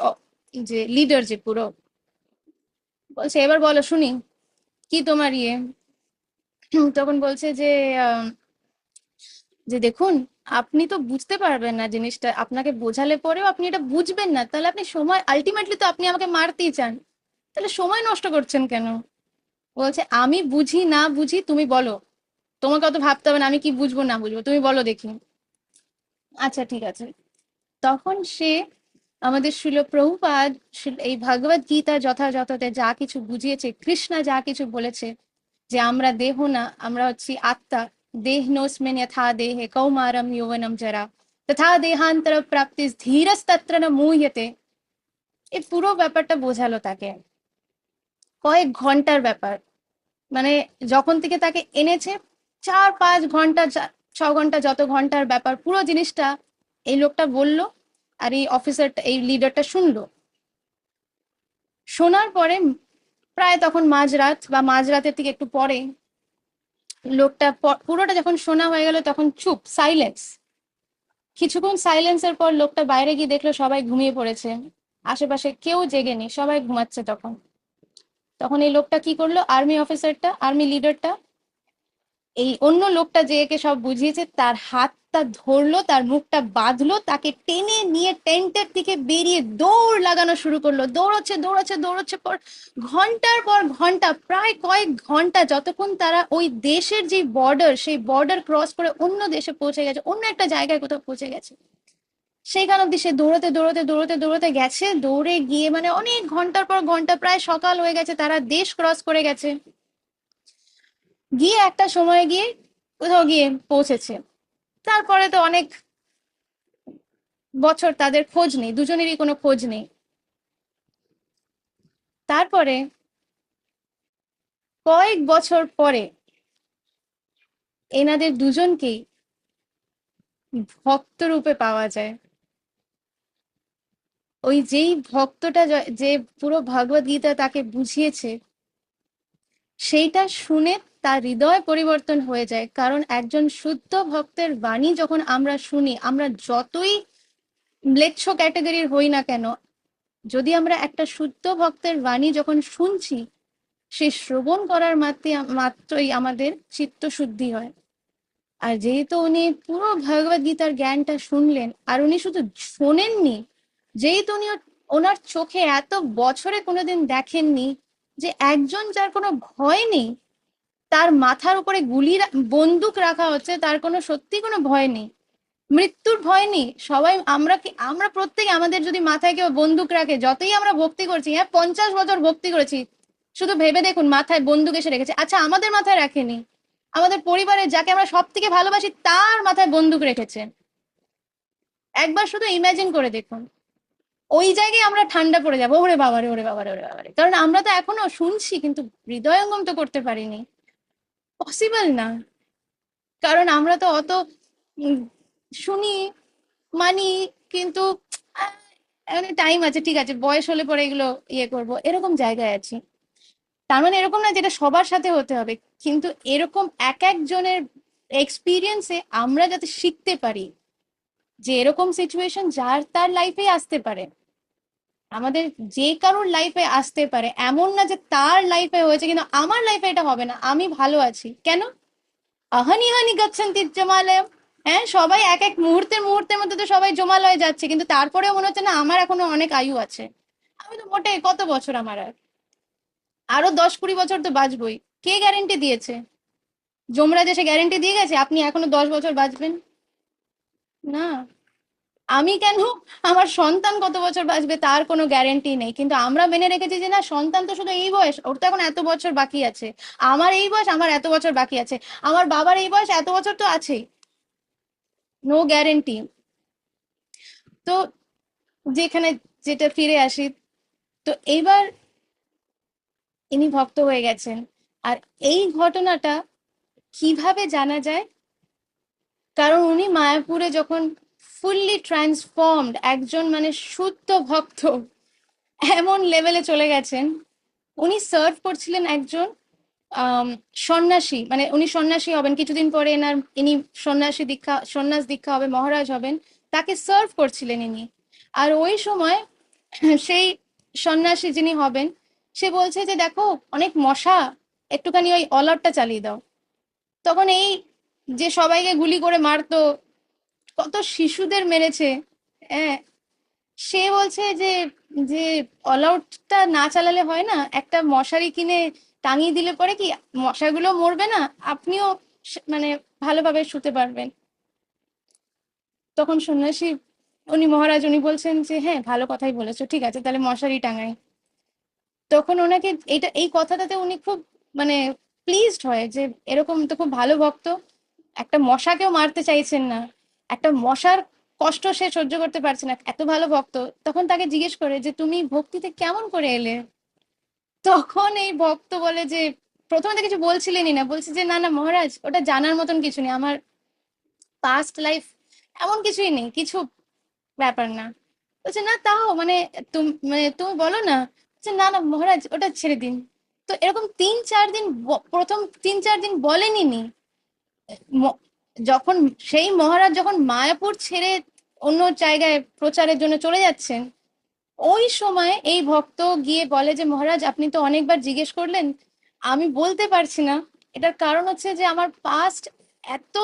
যে লিডার, যে পুরো, বলছে এবার বলো শুনি কি তোমার ইয়ে। তখন বলছে যে যে দেখুন, আপনি তো বুঝতে পারবেন না জিনিসটা, আপনাকে বোঝালে পরেও আপনি এটা বুঝবেন না, তাহলে আপনি সময়, আলটিমেটলি তো আপনি আমাকে মারতেই চান, তাহলে সময় নষ্ট করছেন কেন? বলছে আমি বুঝি না বুঝি তুমি বলো, তোমাকে অত ভাবতে হবে না আমি কি বুঝবো না বুঝবো, তুমি বলো দেখি। আচ্ছা ঠিক আছে। তখন সে আমাদের শিল প্রভুপাদ এই ভগবত গীতা যথাযথতে যা কিছু বুঝিয়েছে, কৃষ্ণা যা কিছু বলেছে, যে আমরা দেহ না, আমরা হচ্ছি আত্মা, দেহনোস্মিন যথা দেহে কৌমারম যৌবনম জরা তথা দেহান্তর প্রাপ্তি ধীরস্তত্র ন মুহ্যতে, এই পুরো ব্যাপারটা বোঝালো তাকে। কয়েক ঘন্টার ব্যাপার, মানে যখন থেকে তাকে এনেছে 4-5 ঘন্টা 6 ঘন্টা যত ঘন্টার ব্যাপার, পুরো জিনিসটা এই লোকটা বলল। আর এই অফিসারটা, এই লিডারটা শুনলো। শোনার পরে প্রায় তখন মাঝরাত বা মাঝরাতের থেকে একটু পরে লোকটা পুরোটা যখন শোনা হয়ে গেল তখন চুপ, সাইলেন্স। কিছুক্ষণ সাইলেন্সের পর লোকটা বাইরে গিয়ে দেখলো সবাই ঘুমিয়ে পড়েছে, আশেপাশে কেউ জেগে নেই, সবাই ঘুমাচ্ছে। তখন তখন এই লোকটা কি করলো, আর্মি অফিসারটা, আর্মি লিডারটা, এই অন্য লোকটা যে একে সব বুঝিয়েছে তার হাতটা ধরলো, তার মুখটা বাঁধলো, তাকে টেনে নিয়ে টেন্টের দিকে বেরিয়ে দৌড় লাগানো শুরু করলো। দৌড়চ্ছে দৌড়চ্ছে দৌড়চ্ছে, ঘন্টার পর ঘন্টা, প্রায় কয়েক ঘন্টা, যতক্ষণ তারা ওই দেশের যে বর্ডার, সেই বর্ডার ক্রস করে অন্য দেশে পৌঁছে গেছে, অন্য একটা জায়গায় কোথাও পৌঁছে গেছে। সেইখান অব্দি সে দৌড়তে দৌড়তে দৌড়তে দৌড়তে গেছে। দৌড়ে গিয়ে মানে অনেক ঘন্টার পর ঘন্টা, প্রায় সকাল হয়ে গেছে, তারা দেশ ক্রস করে গেছে। গিয়ে একটা সময় গিয়ে কোথাও গিয়ে পৌঁছেছে। তারপরে তো অনেক বছর তাদের খোঁজ নেই, দুজনেরই কোনো খোঁজ নেই। তারপরে কয়েক বছর পরে এনাদের দুজনকেই ভক্ত রূপে পাওয়া যায়। ওই যেই ভক্তটা যে পুরো ভগবত গীতা তাকে বুঝিয়েছে, সেইটা শুনে তার হৃদয় পরিবর্তন হয়ে যায়। কারণ একজন শুদ্ধ ভক্তের বাণী যখন আমরা শুনি, আমরা যতই ম্লেচ্ছ ক্যাটাগরির হই না কেন, যদি আমরা একটা শুদ্ধ ভক্তের বাণী যখন শুনছি, সে শ্রবণ করার মাত্রই আমাদের চিত্ত শুদ্ধি হয়। আর যেহেতু উনি পুরো ভগবত গীতার জ্ঞানটা শুনলেন, আর উনি শুধু শোনেননি, যেহেতু উনি ওনার চোখে এত বছরে কোনোদিন দেখেননি যে একজন যার কোনো ভয় নেই, তার মাথার উপরে বন্দুক রাখা হচ্ছে, তার কোনো সত্যি কোনো ভয় নেই, মৃত্যুর ভয় নেই। সবাই আমরা প্রত্যেকে, আমাদের যদি মাথায় কেউ বন্দুক রাখে, যতই আমরা ভক্তি করছি, হ্যাঁ 50 বছর ভক্তি করেছি, শুধু ভেবে দেখুন মাথায় বন্দুক এসে রেখেছে। আচ্ছা, আমাদের মাথায় রাখেনি, আমাদের পরিবারের যাকে আমরা সব থেকে ভালোবাসি তার মাথায় বন্দুক রেখেছে। একবার শুধু ইমাজিন করে দেখুন, ওই জায়গায় আমরা ঠান্ডা পড়ে যাবো, ওরে বাবারে ওরে বাবারে ওরে বাবারে। কারণ আমরা তো এখনো শুনছি কিন্তু হৃদয়ঙ্গম তো করতে পারিনি, পসিবল না। কারণ আমরা তো অত উম, শুনি, মানি, কিন্তু মানে টাইম আছে, ঠিক আছে, বয়স হলে পরে এগুলো ইয়ে করব, এরকম জায়গায় আছি। তার মানে এরকম না যেটা সবার সাথে হতে হবে, কিন্তু এরকম এক একজনের এক্সপিরিয়েন্সে আমরা যাতে শিখতে পারি যে এরকম সিচুয়েশন যার তার লাইফে আসতে পারে, আমাদের যে কারোর লাইফে আসতে পারে। এমন না যে তার লাইফে হয়েছে কিন্তু আমার লাইফে এটা হবে না, আমি ভালো আছি কেন? আহানি হানি গচ্ছন্তি জমালয়ম। হ্যাঁ, সবাই এক এক মুহূর্তের মুহূর্তের মধ্যে তো সবাই জমালয়ে যাচ্ছে, কিন্তু তারপরেও মনে হচ্ছে না আমার এখনো অনেক আয়ু আছে। আমি তো মোটে কত বছর আমার, আর আরো 10-20 বছর তো বাঁচবই। কে গ্যারেন্টি দিয়েছে? যমরাজ এসে গ্যারেন্টি দিয়ে গেছে আপনি এখনো 10 বছর বাঁচবেন? না। আমি কেন, আমার সন্তান কত বছর বাঁচবে তার কোনো গ্যারেন্টি নেই, কিন্তু আমরা মেনে রেখেছি যে না, সন্তান তো শুধু এই বয়স, ওর তো এখন এত বছর বাকি আছে, আমার এই বয়স, আমার এত বছর বাকি আছে, আমার বাবার এই বয়স, এত বছর তো আছেই, নো গ্যারেন্টি। তো যেখানে, যেটা ফিরে আসি, তো এইবার ইনি ভক্ত হয়ে গেছেন। আর এই ঘটনাটা কিভাবে জানা যায়? কারণ উনি মায়াপুরে যখন ফুললি ট্রান্সফর্মড একজন মানে শুদ্ধ ভক্ত, এমন লেভেলে চলে গেছেন, উনি সার্ভ করছিলেন একজন সন্ন্যাসী, মানে উনি সন্ন্যাসী হবেন কিছুদিন পরে, ইনি সন্ন্যাস দীক্ষা হবে, মহারাজ হবেন, তাকে সার্ভ করছিলেন ইনি। আর ওই সময় সেই সন্ন্যাসী যিনি হবেন, সে বলছে যে দেখো অনেক মশা, একটুখানি ওই অলআউটটা চালিয়ে দাও। তখন এই যে সবাইকে গুলি করে মারতো, কত শিশুদের মেরেছে, হ্যাঁ, সে বলছে যে যে অল আউটটা না চালালে হয় না, একটা মশারি কিনে টাঙিয়ে দিলে পরে কি মশাগুলো মরবে না, আপনিও মানে ভালোভাবে শুতে পারবেন। তখন সন্ন্যাসী উনি মহারাজ উনি বলছেন যে হ্যাঁ ভালো কথাই বলেছো, ঠিক আছে তাহলে মশারি টাঙাই। তখন ওনাকে এটা এই কথাটাতে উনি খুব মানে প্লিজড হয় যে এরকম তো খুব ভালো ভক্ত, একটা মশাকেও মারতে চাইছেন না, একটা মশার কষ্ট সে সহ্য করতে পারছে না, এত ভালো ভক্ত। তখন তাকে জিজ্ঞেস করে যে তুমি ভক্তিতে কেমন করে এলে? তখন এই ভক্ত বলে যে প্রথমে তো কিছু বলছিলেনই না, বলছে যে না না মহারাজ ওটা জানার মতন কিছু নেই, আমার পাস্ট লাইফ এমন কিছুই নেই, কিছু ব্যাপার না। বলছে না তাও মানে তুমি বলো না। বলছে না না মহারাজ ওটা ছেড়ে দিন। তো এরকম 3-4 দিন প্রথম 3-4 দিন বলেনি নি। ম- যখন সেই মহারাজ যখন মায়াপুর ছেড়ে অন্য জায়গায় প্রচারের জন্য চলে যাচ্ছেন, ওই সময় এই ভক্ত গিয়ে বলে যে মহারাজ আপনি তো অনেকবার জিজ্ঞেস করলেন, আমি বলতে পারছি না। এটার কারণ হচ্ছে যে আমার পাস্ট এত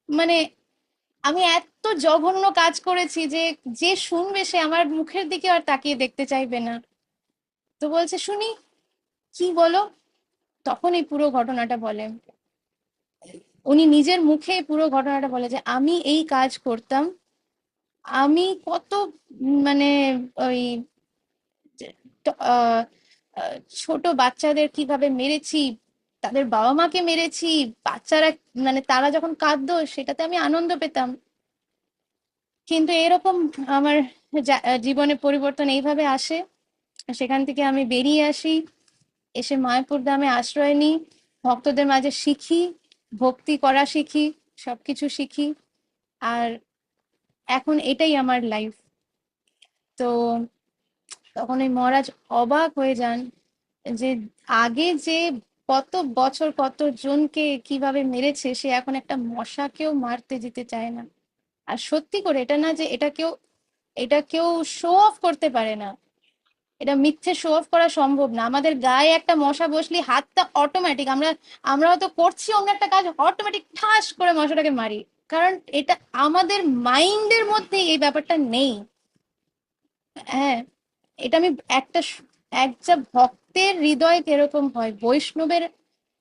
মানে আমি এত জঘন্য কাজ করেছি যে যে শুনবে সে আমার মুখের দিকে আর তাকিয়ে দেখতে চাইবে না। তো বলছে শুনি কি বলো। তখন এই পুরো ঘটনাটা বলে, উনি নিজের মুখে পুরো ঘটনাটা বলে যে আমি এই কাজ করতাম, আমি কত মানে ওই আহ, আহ, ছোট বাচ্চাদের কিভাবে মেরেছি, তাদের বাবা মাকে মেরেছি, বাচ্চারা মানে তারা যখন কাঁদতো সেটাতে আমি আনন্দ পেতাম। কিন্তু এরকম আমার জীবনে পরিবর্তন এইভাবে আসে। সেখান থেকে আমি বেরিয়ে আসি, এসে মায়াপুর ধামে আশ্রয় নিই, ভক্তদের মাঝে শিখি, ভক্তি করা শিখি, সবকিছু শিখি। আর এখন এটাই আমার লাইফ। তো তখন ওই মহারাজ অবাক হয়ে যান যে আগে যে কত বছর কত জনকে কিভাবে মেরেছে, সে এখন একটা মশাকেও মারতে যেতে চায় না। আর সত্যি করে এটা না যে এটা কেউ শো অফ করতে পারে না, এটা মিথ্যে শো অফ করা সম্ভব না। আমাদের গায়ে একটা মশা বসলি হাতটা অটোমেটিক আমরা হয়তো করছি অন্য একটা কাজ, অটোমেটিক ঠাস করে মশাটাকে মারি, কারণ এটা আমাদের মাইন্ডের মধ্যে এই ব্যাপারটা নেই। হ্যাঁ, এটা আমি একটা ভক্তের হৃদয় কিরকম হয়, বৈষ্ণবের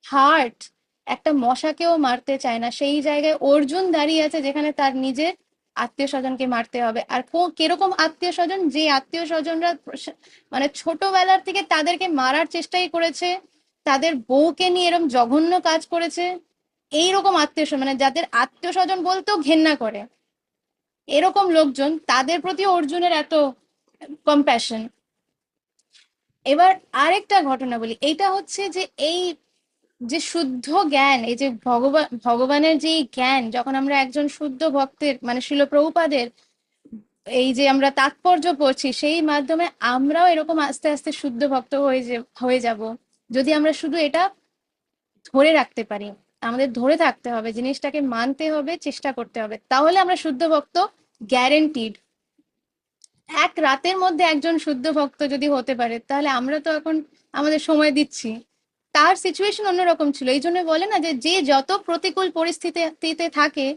হার্ট একটা মশাকেও মারতে চায় না, সেই জায়গায় অর্জুন দাঁড়িয়ে আছে যেখানে তার নিজের আত্মীয় স্বজনকে মারতে হবে। আর কিরকম আত্মীয় স্বজন, যে আত্মীয় স্বজনরা মানে ছোটবেলার থেকে তাদেরকে মারার চেষ্টাই করেছে, তাদের বউকে নিয়ে এরকম জঘন্য কাজ করেছে, এইরকম আত্মীয় স্বজন মানে যাদের আত্মীয় স্বজন বলতেও ঘেন্না করে, এরকম লোকজন তাদের প্রতি অর্জুনের এত কম্প্যাশন। এবার আরেকটা ঘটনা বলি, এইটা হচ্ছে যে এই যে শুদ্ধ জ্ঞান, এই যে ভগবানের যে জ্ঞান যখন আমরা একজন শুদ্ধ ভক্তের মানে শিল প্রভুপাদের এই যে আমরা তাৎপর্য পড়ছি সেই মাধ্যমে আমরাও এরকম আস্তে আস্তে শুদ্ধ ভক্ত হয়ে যাব, যদি আমরা শুধু এটা ধরে রাখতে পারি। আমাদের ধরে থাকতে হবে, জিনিসটাকে মানতে হবে, চেষ্টা করতে হবে, তাহলে আমরা শুদ্ধ ভক্ত গ্যারেন্টিড। এক রাতের মধ্যে একজন শুদ্ধ ভক্ত যদি হতে পারে তাহলে আমরা তো এখন আমাদের সময় দিচ্ছি। তার সিচুয়েশন অন্যরকম ছিল, এই জন্য বলে না যে যে যত প্রতিকূল পরিস্থিতিতে থাকে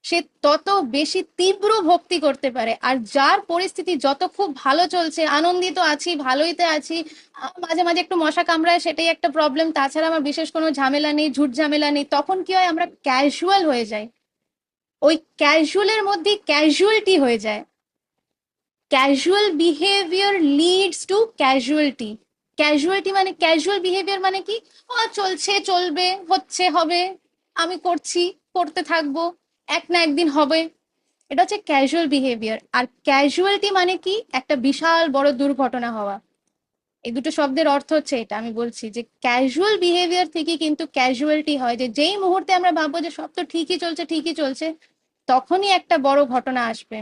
সে তত বেশি তীব্র ভক্তি করতে পারে। আর যার পরিস্থিতি যত খুব ভালো চলছে, আনন্দিত আছি, ভালোইতে আছি, মাঝে মাঝে একটু মশা কামড়ায় সেটাই একটা প্রবলেম, তাছাড়া আমার বিশেষ কোনো ঝামেলা নেই, ঝুট ঝামেলা নেই, তখন কি হয় আমরা ক্যাজুয়াল হয়ে যাই, ওই ক্যাজুয়ালের মধ্যে ক্যাজুয়ালিটি হয়ে যায়। Casual behaviour leads to casualty. Casualty মানে ক্যাজুয়াল বিহেভিয়ার মানে কি, চলছে চলবে হচ্ছে হবে, আমি করছি করতে থাকবো, এক না একদিন হবে, এটা হচ্ছে ক্যাজুয়াল বিহেভিয়ার। আর ক্যাজুয়ালিটি মানে কি, একটা বিশাল বড় দুর্ঘটনা হওয়া। এই দুটো শব্দের অর্থ হচ্ছে এটা, আমি বলছি যে ক্যাজুয়াল বিহেভিয়ার থেকে কিন্তু ক্যাজুয়ালিটি হয়, যে যেই মুহূর্তে আমরা ভাববো যে সব তো ঠিকই চলছে তখনই একটা বড় ঘটনা আসবে।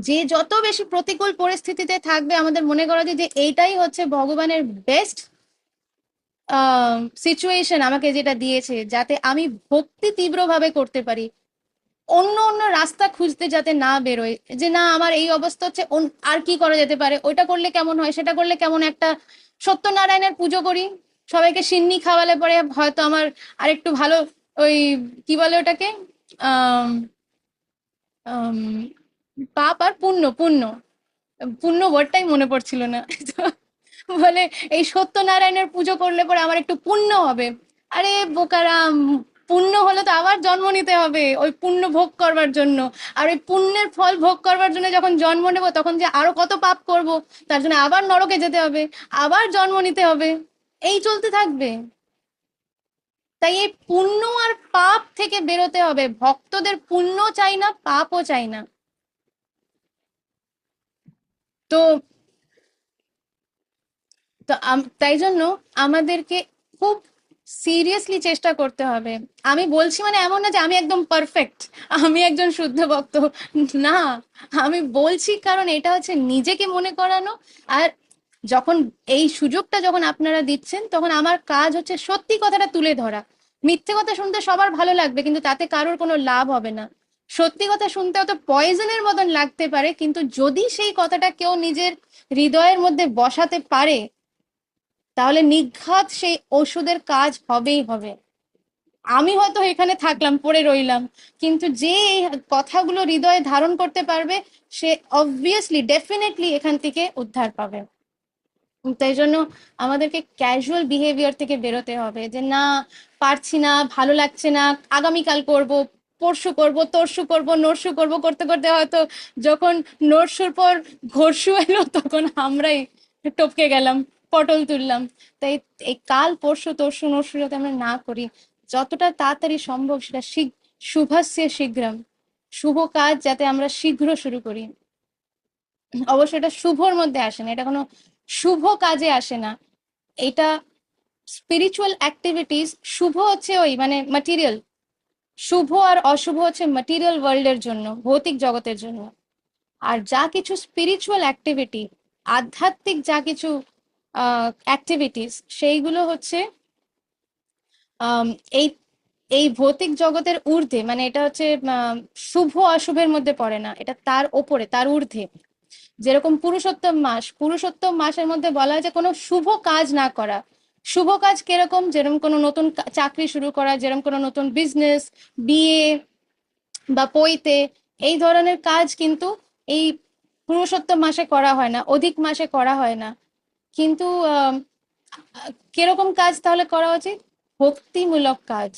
যে যত বেশি প্রতিকূল পরিস্থিতিতে থাকবে আমাদের মনে করা যায় যে এইটাই হচ্ছে ভগবানের বেস্ট সিচুয়েশন আমাকে যেটা দিয়েছে, যাতে আমি ভক্তি তীব্রভাবে করতে পারি, অন্য অন্য রাস্তা খুঁজতে যাতে না বেরোয়, যে না আমার এই অবস্থা হচ্ছে আর কি করা যেতে পারে, ওইটা করলে কেমন হয়, সেটা করলে কেমন, একটা সত্যনারায়ণের পুজো করি, সবাইকে সিন্নি খাওয়ালে পরে হয়তো আমার আরেকটু ভালো ওই কি বলে ওটাকে আহ পাপ আর পুণ্য পুণ্য পুণ্য ওয়ার্ডটাই মনে পড়ছিল না। তো বলে এই সত্যনারায়ণের পুজো করলে পরে আমার একটু পুণ্য হবে। আরে বোকারাম, পুণ্য হলে তো আবার জন্ম নিতে হবে ওই পুণ্য ভোগ করবার জন্য। আর ওই পুণ্যের ফল ভোগ করবার জন্য যখন জন্ম নেব, তখন যে আরো কত পাপ করব, তার জন্য আবার নরকে যেতে হবে, আবার জন্ম নিতে হবে, এই চলতে থাকবে। তাই এই পুণ্য আর পাপ থেকে বেরোতে হবে। ভক্তদের পুণ্য চাই না, পাপও চাই না। তো তো তাই জন্য আমাদেরকে খুব সিরিয়াসলি চেষ্টা করতে হবে। আমি বলছি মানে এমন না যে আমি একদম পারফেক্ট, আমি একজন শুদ্ধ ভক্ত, না। আমি বলছি কারণ এটা হচ্ছে নিজেকে মনে করানো। আর যখন এই সুযোগটা যখন আপনারা দিচ্ছেন, তখন আমার কাজ হচ্ছে সত্যি কথাটা তুলে ধরা। মিথ্যে কথা শুনতে সবার ভালো লাগবে, কিন্তু তাতে কারোর কোনো লাভ হবে না। সত্যি কথা শুনতে অত পয়জনের মতন লাগতে পারে, কিন্তু যদি সেই কথাটা কেউ নিজের হৃদয়ের মধ্যে বসাতে পারে, তাহলে নিঘাত সেই ওষুধের কাজ হবেই হবে। আমি হয়তো এখানে থাকলাম, পড়ে রইলাম, কিন্তু যে এই কথাগুলো হৃদয়ে ধারণ করতে পারবে, সে অবভিয়াসলি ডেফিনেটলি এখান থেকে উদ্ধার পাবে। তাই জন্য আমাদেরকে ক্যাজুয়াল বিহেভিয়ার থেকে বেরোতে হবে, যে না পারছি না, ভালো লাগছে না, আগামীকাল করব, পরশু করব, তরশু করব, নরশু করব, করতে করতে হয়তো যখন নরশুর পর ঘরশু এলো, তখন আমরাই টপকে গেলাম, পটল তুললাম। তাই এই কাল পরশু তরশু নরশু যাতে আমরা না করি, যতটা তাড়াতাড়ি সম্ভব সেটা শুভাস্য শীঘ্রম, শুভ কাজ যাতে আমরা শীঘ্র শুরু করি। অবশ্যই এটা শুভর মধ্যে আসে না, এটা কোনো শুভ কাজে আসে না, এটা স্পিরিচুয়াল অ্যাক্টিভিটিস। শুভ হচ্ছে ওই মানে ম্যাটেরিয়াল, শুভ আর অশুভ হচ্ছে ম্যাটেরিয়াল ওয়ার্ল্ডের জন্য, ভৌতিক জগতের জন্য। আর যা কিছু স্পিরিচুয়াল অ্যাক্টিভিটি, আধ্যাত্মিক যা কিছু অ্যাক্টিভিটিস, সেইগুলো হচ্ছে আম, এই এই ভৌতিক জগতের ঊর্ধ্বে, মানে এটা হচ্ছে শুভ অশুভের মধ্যে পড়ে না, এটা তার ওপরে, তার ঊর্ধ্বে। যেরকম পুরুষোত্তম মাসের মধ্যে বলা হয় যে কোনো শুভ কাজ না করা। শুভ কাজ কিরকম? যেরকম কোনো নতুন চাকরি শুরু করা, যেরকম কোনো নতুন বিজনেস, বিয়ে বা পৈতে, এই ধরনের কাজ কিন্তু এই পুরুষোত্তম মাসে করা হয় না, অধিক মাসে করা হয় না। কিন্তু কিরকম কাজ তাহলে করা উচিত? ভক্তিমূলক কাজ।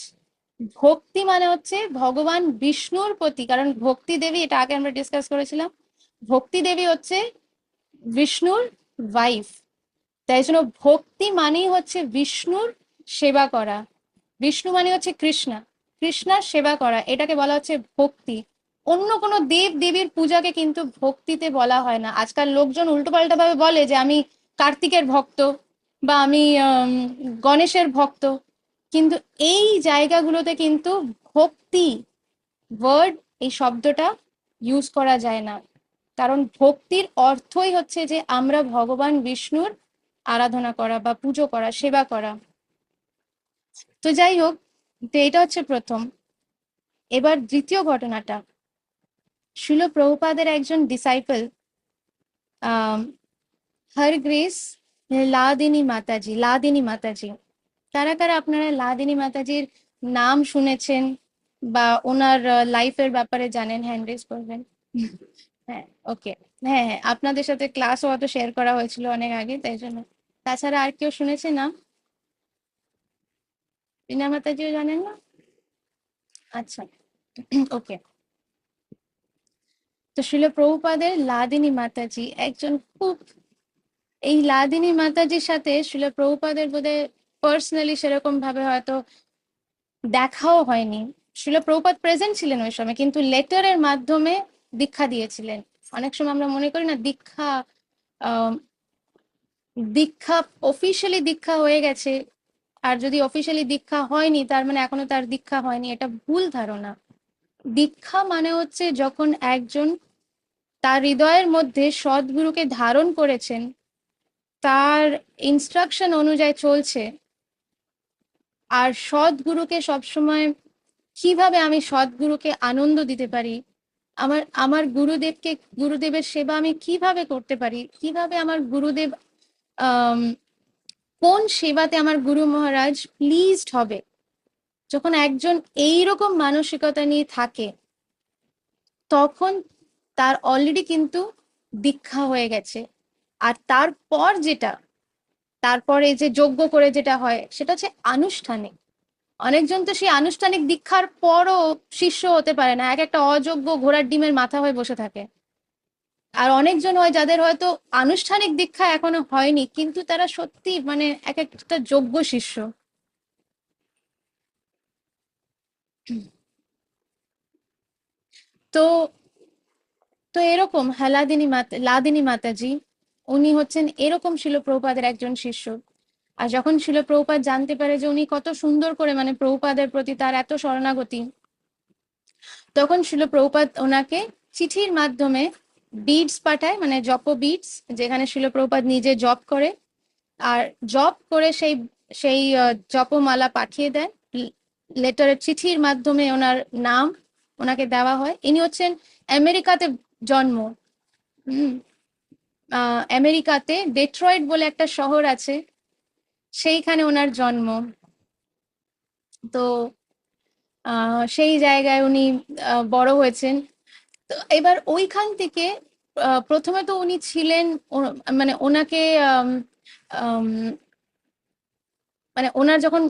ভক্তি মানে হচ্ছে ভগবান বিষ্ণুর প্রতি, কারণ ভক্তি দেবী, এটা আগে আমরা ডিসকাস করেছিলাম, ভক্তি দেবী হচ্ছে বিষ্ণুর ওয়াইফ। তাই জন্য ভক্তি মানেই হচ্ছে বিষ্ণুর সেবা করা। বিষ্ণু মানে হচ্ছে কৃষ্ণা, কৃষ্ণার সেবা করা, এটাকে বলা হচ্ছে ভক্তি। অন্য কোনো দেব দেবীর পূজাকে কিন্তু ভক্তিতে বলা হয় না। আজকাল লোকজন উল্টোপাল্টা ভাবে বলে যে আমি কার্তিকের ভক্ত, বা আমি গণেশের ভক্ত, কিন্তু এই জায়গাগুলোতে কিন্তু ভক্তি ওয়ার্ড, এই শব্দটা ইউজ করা যায় না। কারণ ভক্তির অর্থই হচ্ছে যে আমরা ভগবান বিষ্ণুর আরাধনা করা বা পুজো করা, সেবা করা। তো যাই হোক, তো এটা হচ্ছে প্রথম। এবার দ্বিতীয় ঘটনাটা, শিল প্রভুপাদের একজন ডিসাইপল আহ হর গ্রেস লাদিনী মাতাজি। কারা কারা আপনারা লাদিনী মাতাজির নাম শুনেছেন বা ওনার লাইফের ব্যাপারে জানেন? হ্যান্ড রেজ করবেন। হ্যাঁ, ওকে। হ্যাঁ হ্যাঁ, আপনাদের সাথে ক্লাসও হয়তো শেয়ার করা হয়েছিল অনেক আগে, তাই জন্য। তাছাড়া আর কেউ শুনেছে না? বিনা মাতাজিও জানেন না? আচ্ছা, ওকে। তো শিল প্রভুপাদের লাদিনী মাতাজি একজন খুব, এই লাদিনী মাতাজির সাথে শিল প্রভুপাদের বোধহয় পার্সোনালি সেরকম ভাবে হয়তো দেখাও হয়নি। শিল প্রভুপাদ প্রেজেন্ট ছিলেন ওই সময়, কিন্তু লেটারের মাধ্যমে দীক্ষা দিয়েছিলেন। অনেক সময় আমরা মনে করি না দীক্ষা, আহ দীক্ষা অফিসিয়ালি দীক্ষা হয়ে গেছে, আর যদি অফিসিয়ালি দীক্ষা হয়নি তার মানে এখনো তার দীক্ষা হয়নি, এটা ভুল ধারণা। দীক্ষা মানে হচ্ছে যখন একজন তার হৃদয়ের মধ্যে সদ্গুরুকে ধারণ করেছেন, তার ইনস্ট্রাকশন অনুযায়ী চলছে। আর সদ্গুরুকে সবসময়, কিভাবে আমি সদ্গুরুকে আনন্দ দিতে পারি, আমার আমার গুরুদেবকে, গুরুদেবের সেবা আমি কিভাবে করতে পারি, কিভাবে আমার গুরুদেব আহ কোন সেবাতে আমার গুরু মহারাজ প্লিজড হবে, যখন একজন এইরকম মানসিকতা নিয়ে থাকে, তখন তার অলরেডি কিন্তু দীক্ষা হয়ে গেছে। আর তারপর যেটা, তারপরে যে যজ্ঞ করে যেটা হয়, সেটা হচ্ছে আনুষ্ঠানিক। অনেকজন তো সেই আনুষ্ঠানিক দীক্ষার পরও শিষ্য হতে পারে না, এক একটা অযোগ্য ঘোড়ার ডিমের মাথা হয়ে বসে থাকে। আর অনেকজন হয় যাদের হয়তো আনুষ্ঠানিক দীক্ষা এখনো হয়নি, কিন্তু তারা সত্যি মানে এক একটা যোগ্য শিষ্য। তো তো এরকম লাদিনী মাতাজি, উনি হচ্ছেন এরকম শিল প্রভুপাদের একজন শিষ্য। আর যখন শিল প্রভুপাদ জানতে পারে যে উনি কত সুন্দর করে মানে প্রভুপাদের প্রতি তার এত শরণাগতি, তখন শিল প্রভুপাদ ওনাকে চিঠির মাধ্যমে বিডস পাঠায়, মানে জপ বিডস, যেখানে শিল প্রভুপাদ নিজে জপ করে, আর জপ করে সেই সেই জপমালা পাঠিয়ে দেন। লেটারের চিঠির মাধ্যমে ওনার নাম ওনাকে দেওয়া হয়। ইনি হচ্ছেন আমেরিকাতে জন্ম। হুম। আমেরিকাতে ডেট্রয়েট বলে একটা শহর আছে, সেইখানে ওনার জন্ম। তো সেই জায়গায় উনি বড় হয়েছেন। তো এবার ওইখান থেকে প্রথমে তো উনি ছিলেন মানে ওনাকে মানে ওনার যখন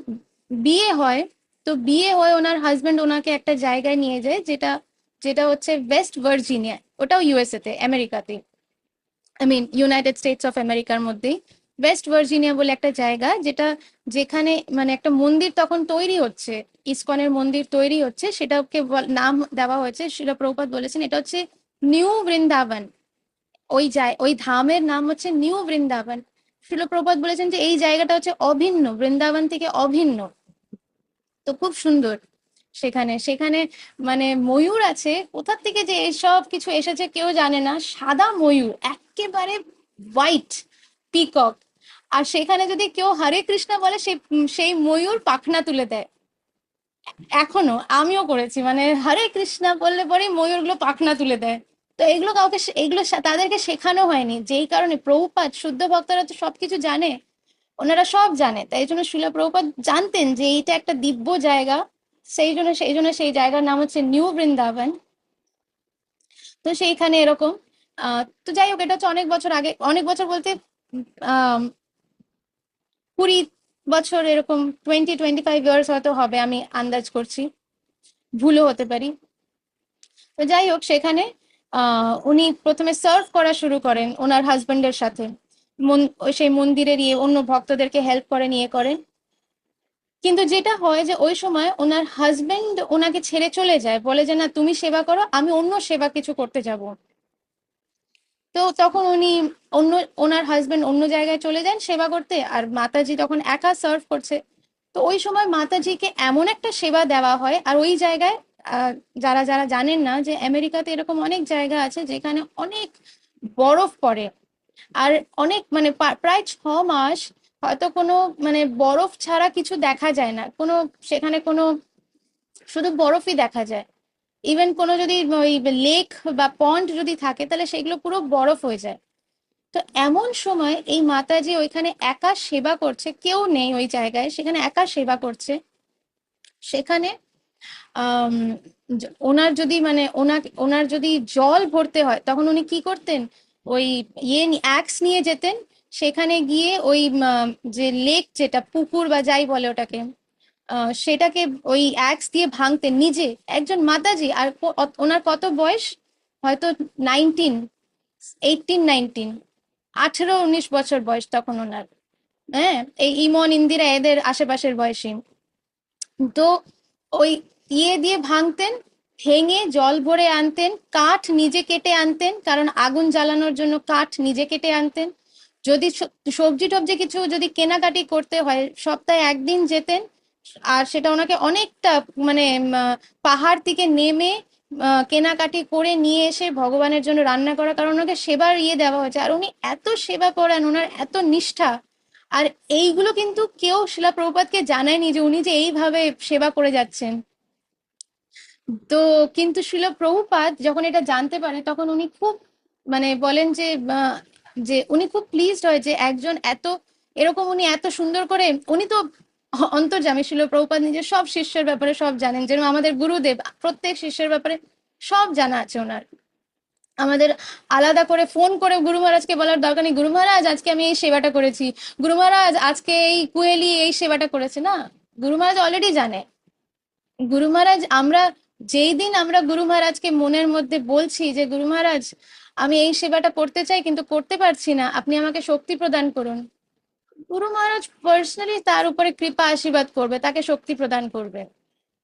বিয়ে হয়, তো বিয়ে হয়ে ওনার হাজবেন্ড ওনাকে একটা জায়গায় নিয়ে যায়, যেটা যেটা হচ্ছে ওয়েস্ট ভার্জিনিয়া, ওটাও ইউএসএ তে, আমেরিকাতে, I mean United States of আমেরিকার মধ্যেই ওয়েস্ট ভার্জিনিয়া বলে একটা জায়গা, যেটা যেখানে মানে একটা মন্দির তখন তৈরি হচ্ছে, ইসকনের মন্দির তৈরি হচ্ছে, সেটাকে নাম দেওয়া হয়েছে, শিল প্রভুপাদ বলেছেন এটা হচ্ছে নিউ বৃন্দাবন। ওই ধামের নাম হচ্ছে নিউ বৃন্দাবন। শিল প্রভুপাদ বলেছেন যে এই জায়গাটা হচ্ছে অভিন্ন, বৃন্দাবন থেকে অভিন্ন। তো খুব সুন্দর। সেখানে সেখানে মানে ময়ূর আছে, কোথা থেকে যে এসব কিছু এসেছে কেউ জানে না, সাদা ময়ূর একেবারে হোয়াইট পিকক। আর সেখানে যদি কেউ হরে কৃষ্ণ বলে, সেই ময়ূর পাখনা তুলে দেয়। এখনো আমিও করেছি, মানে হরে কৃষ্ণ বললে পরেই ময়ূরগুলো পাখনা তুলে দেয়। তো এগুলো কাউকে এগুলো তাদেরকে শেখানো হয়নি, যেই কারণে প্রভুপাদ শুদ্ধ ভক্তরা তো সবকিছু জানে, ওনারা সব জানে, তাই জন্য শিল প্রভুপাদ জানতেন যে এইটা একটা দিব্য জায়গা। সেই জন্য সেই জায়গার নাম হচ্ছে নিউ বৃন্দাবন। তো সেইখানে এরকম তো যাই হোক, এটা হচ্ছে অনেক বছর আগে, অনেক বছর বলতে আহ 20 বছর এরকম, 25 ইয়ার্স হয়তো হবে, আমি আন্দাজ করছি, ভুলও হতে পারি। তো যাই হোক, সেখানে উনি প্রথমে সার্ভ করা শুরু করেন ওনার হাজবেন্ডের সাথে, সেই মন্দিরের ইয়ে অন্য ভক্তদেরকে হেল্প করেন, ইয়ে করেন। কিন্তু যেটা হয় যে ওই সময় ওনার হাজবেন্ড ওনাকে ছেড়ে চলে যায়, বলে যে না তুমি সেবা করো, আমি অন্য সেবা কিছু করতে যাব। তো তখন উনি অন্য ওনার হাজবেন্ড অন্য জায়গায় চলে যান সেবা করতে, আর মাতাজি তখন একা সার্ভ করছে। তো ওই সময় মাতাজিকে এমন একটা সেবা দেওয়া হয়, আর ওই জায়গায় যারা যারা জানেন না যে আমেরিকাতে এরকম অনেক জায়গা আছে যেখানে অনেক বরফ পড়ে, আর অনেক মানে প্রায় 6 মাস হয়তো কোনো মানে বরফ ছাড়া কিছু দেখা যায় না, কোনো সেখানে কোনো শুধু বরফই দেখা যায়। ইভেন কোনো যদি ওই লেক বা পন্ড যদি থাকে, তাহলে সেগুলো পুরো বরফ হয়ে যায়। তো এমন সময় এই মাতাজি ওইখানে একা সেবা করছে, কেউ নেই ওই জায়গায়, সেখানে একা সেবা করছে। সেখানে আম, ওনার যদি মানে ওনার যদি জল ভরতে হয়, তখন উনি কি করতেন, ওই অ্যাক্স নিয়ে যেতেন, সেখানে গিয়ে ওই যে লেক, যেটা পুকুর বা যাই বলে ওটাকে, সেটাকে ওই অ্যাক্স দিয়ে ভাঙতেন নিজে, একজন মাতাজি। আর ওনার কত বয়স, হয়তো 19, 18, 19, 18-19 বছর বয়স তখন ওনার। হ্যাঁ, এই ইমন ইন্দিরা এদের আশেপাশের বয়সী। তো ওই দিয়ে ভাঙতেন, ভেঙে জল ভরে আনতেন, কাঠ নিজে কেটে আনতেন, কারণ আগুন জ্বালানোর জন্য কাঠ নিজে কেটে আনতেন। যদি সবজি টবজি কিছু যদি কেনাকাটি করতে হয়, সপ্তাহে একদিন যেতেন। আর সেটা ওনাকে অনেকটা মানে পাহাড় থেকে নেমে কেনাকাটি করে নিয়ে এসে ভগবানের জন্য রান্না করা, কারণ ওনাকে সেবার দেওয়া হয়েছে, আর উনি এত সেবা করেন, ওনার এত নিষ্ঠা। আর এইগুলো কিন্তু কেউ শিলা প্রভুপাদকে জানায়নি যে উনি যে এইভাবে সেবা করে যাচ্ছেন। তো কিন্তু শিল প্রভুপাদ যখন এটা জানতে পারে, তখন উনি খুব মানে বলেন যে যে উনি খুব প্লিজড হয় যে একজন এত এরকম, উনি এত সুন্দর করে, উনি তো অন্তর্যামী, শিল প্রভুপাদ নিজের সব শিষ্যের ব্যাপারে সব জানেন, যেরকম আমাদের গুরুদেব প্রত্যেক শিষ্যের ব্যাপারে সব জানা আছে ওনার। আমাদের আলাদা করে ফোন করে গুরু মহারাজকে বলার দরকার নেই, গুরু মহারাজ আজকে আমি এই সেবাটা করেছি, গুরু মহারাজ আজকে এই কুয়েলি এই সেবাটা করেছে, না। গুরু মহারাজ অলরেডি জানে। গুরু মহারাজ, আমরা যেই দিন আমরা গুরু মহারাজকে মনের মধ্যে বলছি যে গুরু মহারাজ আমি এই সেবাটা করতে চাই কিন্তু করতে পারছি না, আপনি আমাকে শক্তি প্রদান করুন, গুরু মহারাজ পার্সোনালি তার উপরে কৃপা আশীর্বাদ করবে, তাকে শক্তি প্রদান করবে।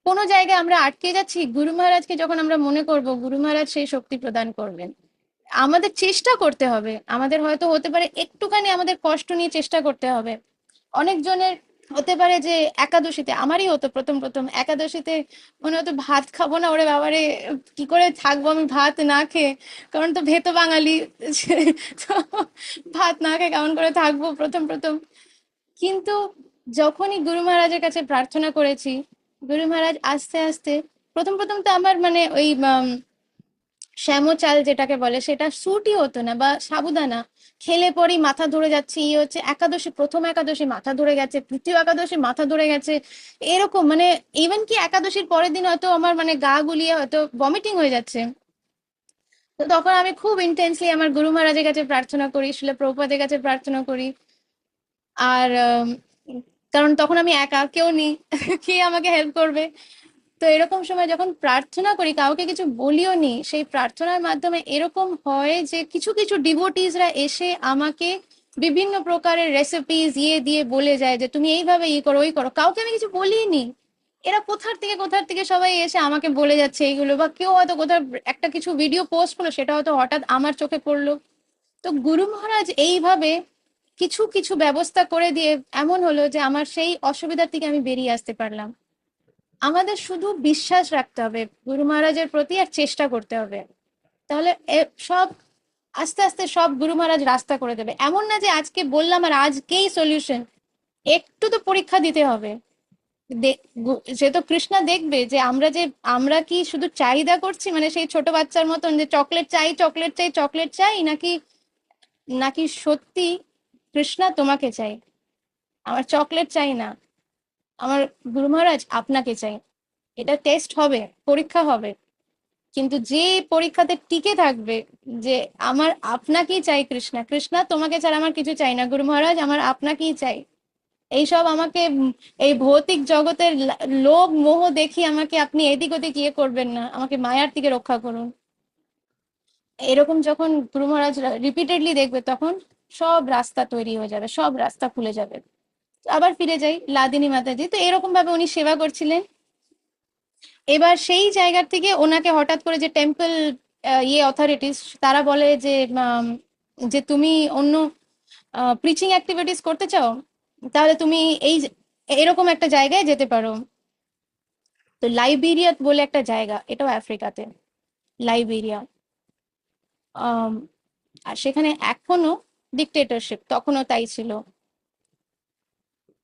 কোনো জায়গায় আমরা আটকে যাচ্ছি, গুরু মহারাজকে যখন আমরা মনে করব, গুরু মহারাজ সেই শক্তি প্রদান করবেন। আমাদের চেষ্টা করতে হবে, আমাদের হয়তো হতে পারে একটুখানি আমাদের কষ্ট নিয়ে চেষ্টা করতে হবে। অনেকজনের হতে পারে যে একাদশীতে, আমারই হতো প্রথম প্রথম একাদশীতে মনে হতো ভাত খাবো না, ওরে বাবারে কি করে থাকবো আমি ভাত না খেয়ে, কারণ তো ভেতো বাঙালি, তো ভাত না খেয়ে কেমন করে থাকবো প্রথম প্রথম। কিন্তু যখনই গুরু মহারাজের কাছে প্রার্থনা করেছি, গুরু মহারাজ আস্তে আস্তে, প্রথম প্রথম তো আমার মানে ওই শ্যামো চাল যেটাকে বলে সেটা স্যুটই হতো না, বা সাবুদানা খেলে পরেই মাথা ধরে যাচ্ছে, ইয়ে হচ্ছে, একাদশী প্রথম একাদশী মাথা ধরে গেছে, তৃতীয় একাদশী মাথা ধরে গেছে, এরকম মানে ইভেন কি একাদশীর পরের দিন হয়তো আমার মানে গা গুলিয়ে হয়তো ভমিটিং হয়ে যাচ্ছে। তো তখন আমি খুব ইন্টেন্সলি আমার গুরু মহারাজের কাছে প্রার্থনা করি, শিল প্রভুপাদের কাছে প্রার্থনা করি। আর কারণ তখন আমি একা, কেউ নেই কে আমাকে হেল্প করবে। তো এরকম সময় যখন প্রার্থনা করি, কাউকে কিছু বলিও নি, সেই প্রার্থনার মাধ্যমে এরকম হয় যে কিছু কিছু ডিভোটিসরা এসে আমাকে বিভিন্ন প্রকারের রেসিপিস ইয়ে দিয়ে বলে যায় যে তুমি এইভাবে ই করো ওই করো, কাউকে আমি কিছু বলিনি, এরা কোথার থেকে সবাই এসে আমাকে বলে যাচ্ছে এইগুলো। বা কেউ হয়তো কোথাও একটা কিছু ভিডিও পোস্ট করলো, সেটা হয়তো হঠাৎ আমার চোখে পড়লো। তো গুরু মহারাজ এইভাবে কিছু কিছু ব্যবস্থা করে দিয়ে এমন হলো যে আমার সেই অসুবিধার থেকে আমি বেরিয়ে আসতে পারলাম। আমাদের শুধু বিশ্বাস রাখতে হবে গুরু মহারাজের প্রতি, আর চেষ্টা করতে হবে, তাহলে সব আস্তে আস্তে সব গুরু মহারাজ রাস্তা করে দেবে। এমন না যে আজকে বললাম আর আজকেই সলিউশন, একটু তো পরীক্ষা দিতে হবে। সে তো কৃষ্ণা দেখবে যে আমরা কি শুধু চাহিদা করছি, মানে সেই ছোট বাচ্চার মতন যে চকলেট চাই চকলেট চাই চকলেট চাই, নাকি নাকি সত্যি কৃষ্ণা তোমাকে চাই, আমার চকলেট চাই না, আমার গুরু মহারাজ আপনাকে চাই। এটা টেস্ট হবে, পরীক্ষা হবে, কিন্তু যে পরীক্ষাতে টিকে থাকবে যে আমার আপনাকেই চাই কৃষ্ণা, কৃষ্ণা তোমাকে ছাড়া আমার কিছু চাই না, গুরু মহারাজ আমার আপনাকেই চাই, এইসব আমাকে এই ভৌতিক জগতের লোভ মোহ দেখি আমাকে আপনি এদিক ওদিক ইয়ে করবেন না, আমাকে মায়ার থেকে রক্ষা করুন, এরকম যখন গুরু মহারাজ রিপিটেডলি দেখবে, তখন সব রাস্তা তৈরি হয়ে যাবে, সব রাস্তা খুলে যাবে। আবার ফিরে যাই লাদিনী মাতাজি, তো এরকম ভাবে উনি সেবা করছিলেন। এবার সেই জায়গা থেকে ওনাকে হঠাৎ করে যে টেম্পল ইয়ে অথরিটিস তারা বলে যে যে তুমি অন্য প্রিচিং অ্যাক্টিভিটিস করতে চাও, তাহলে তুমি এই এরকম একটা জায়গায় যেতে পারো। তো লাইবেরিয়া বলে একটা জায়গা, এটাও আফ্রিকাতে, লাইবেরিয়া। আম, আর সেখানে এখনো ডিক্টেটরশিপ, তখনও তাই ছিল।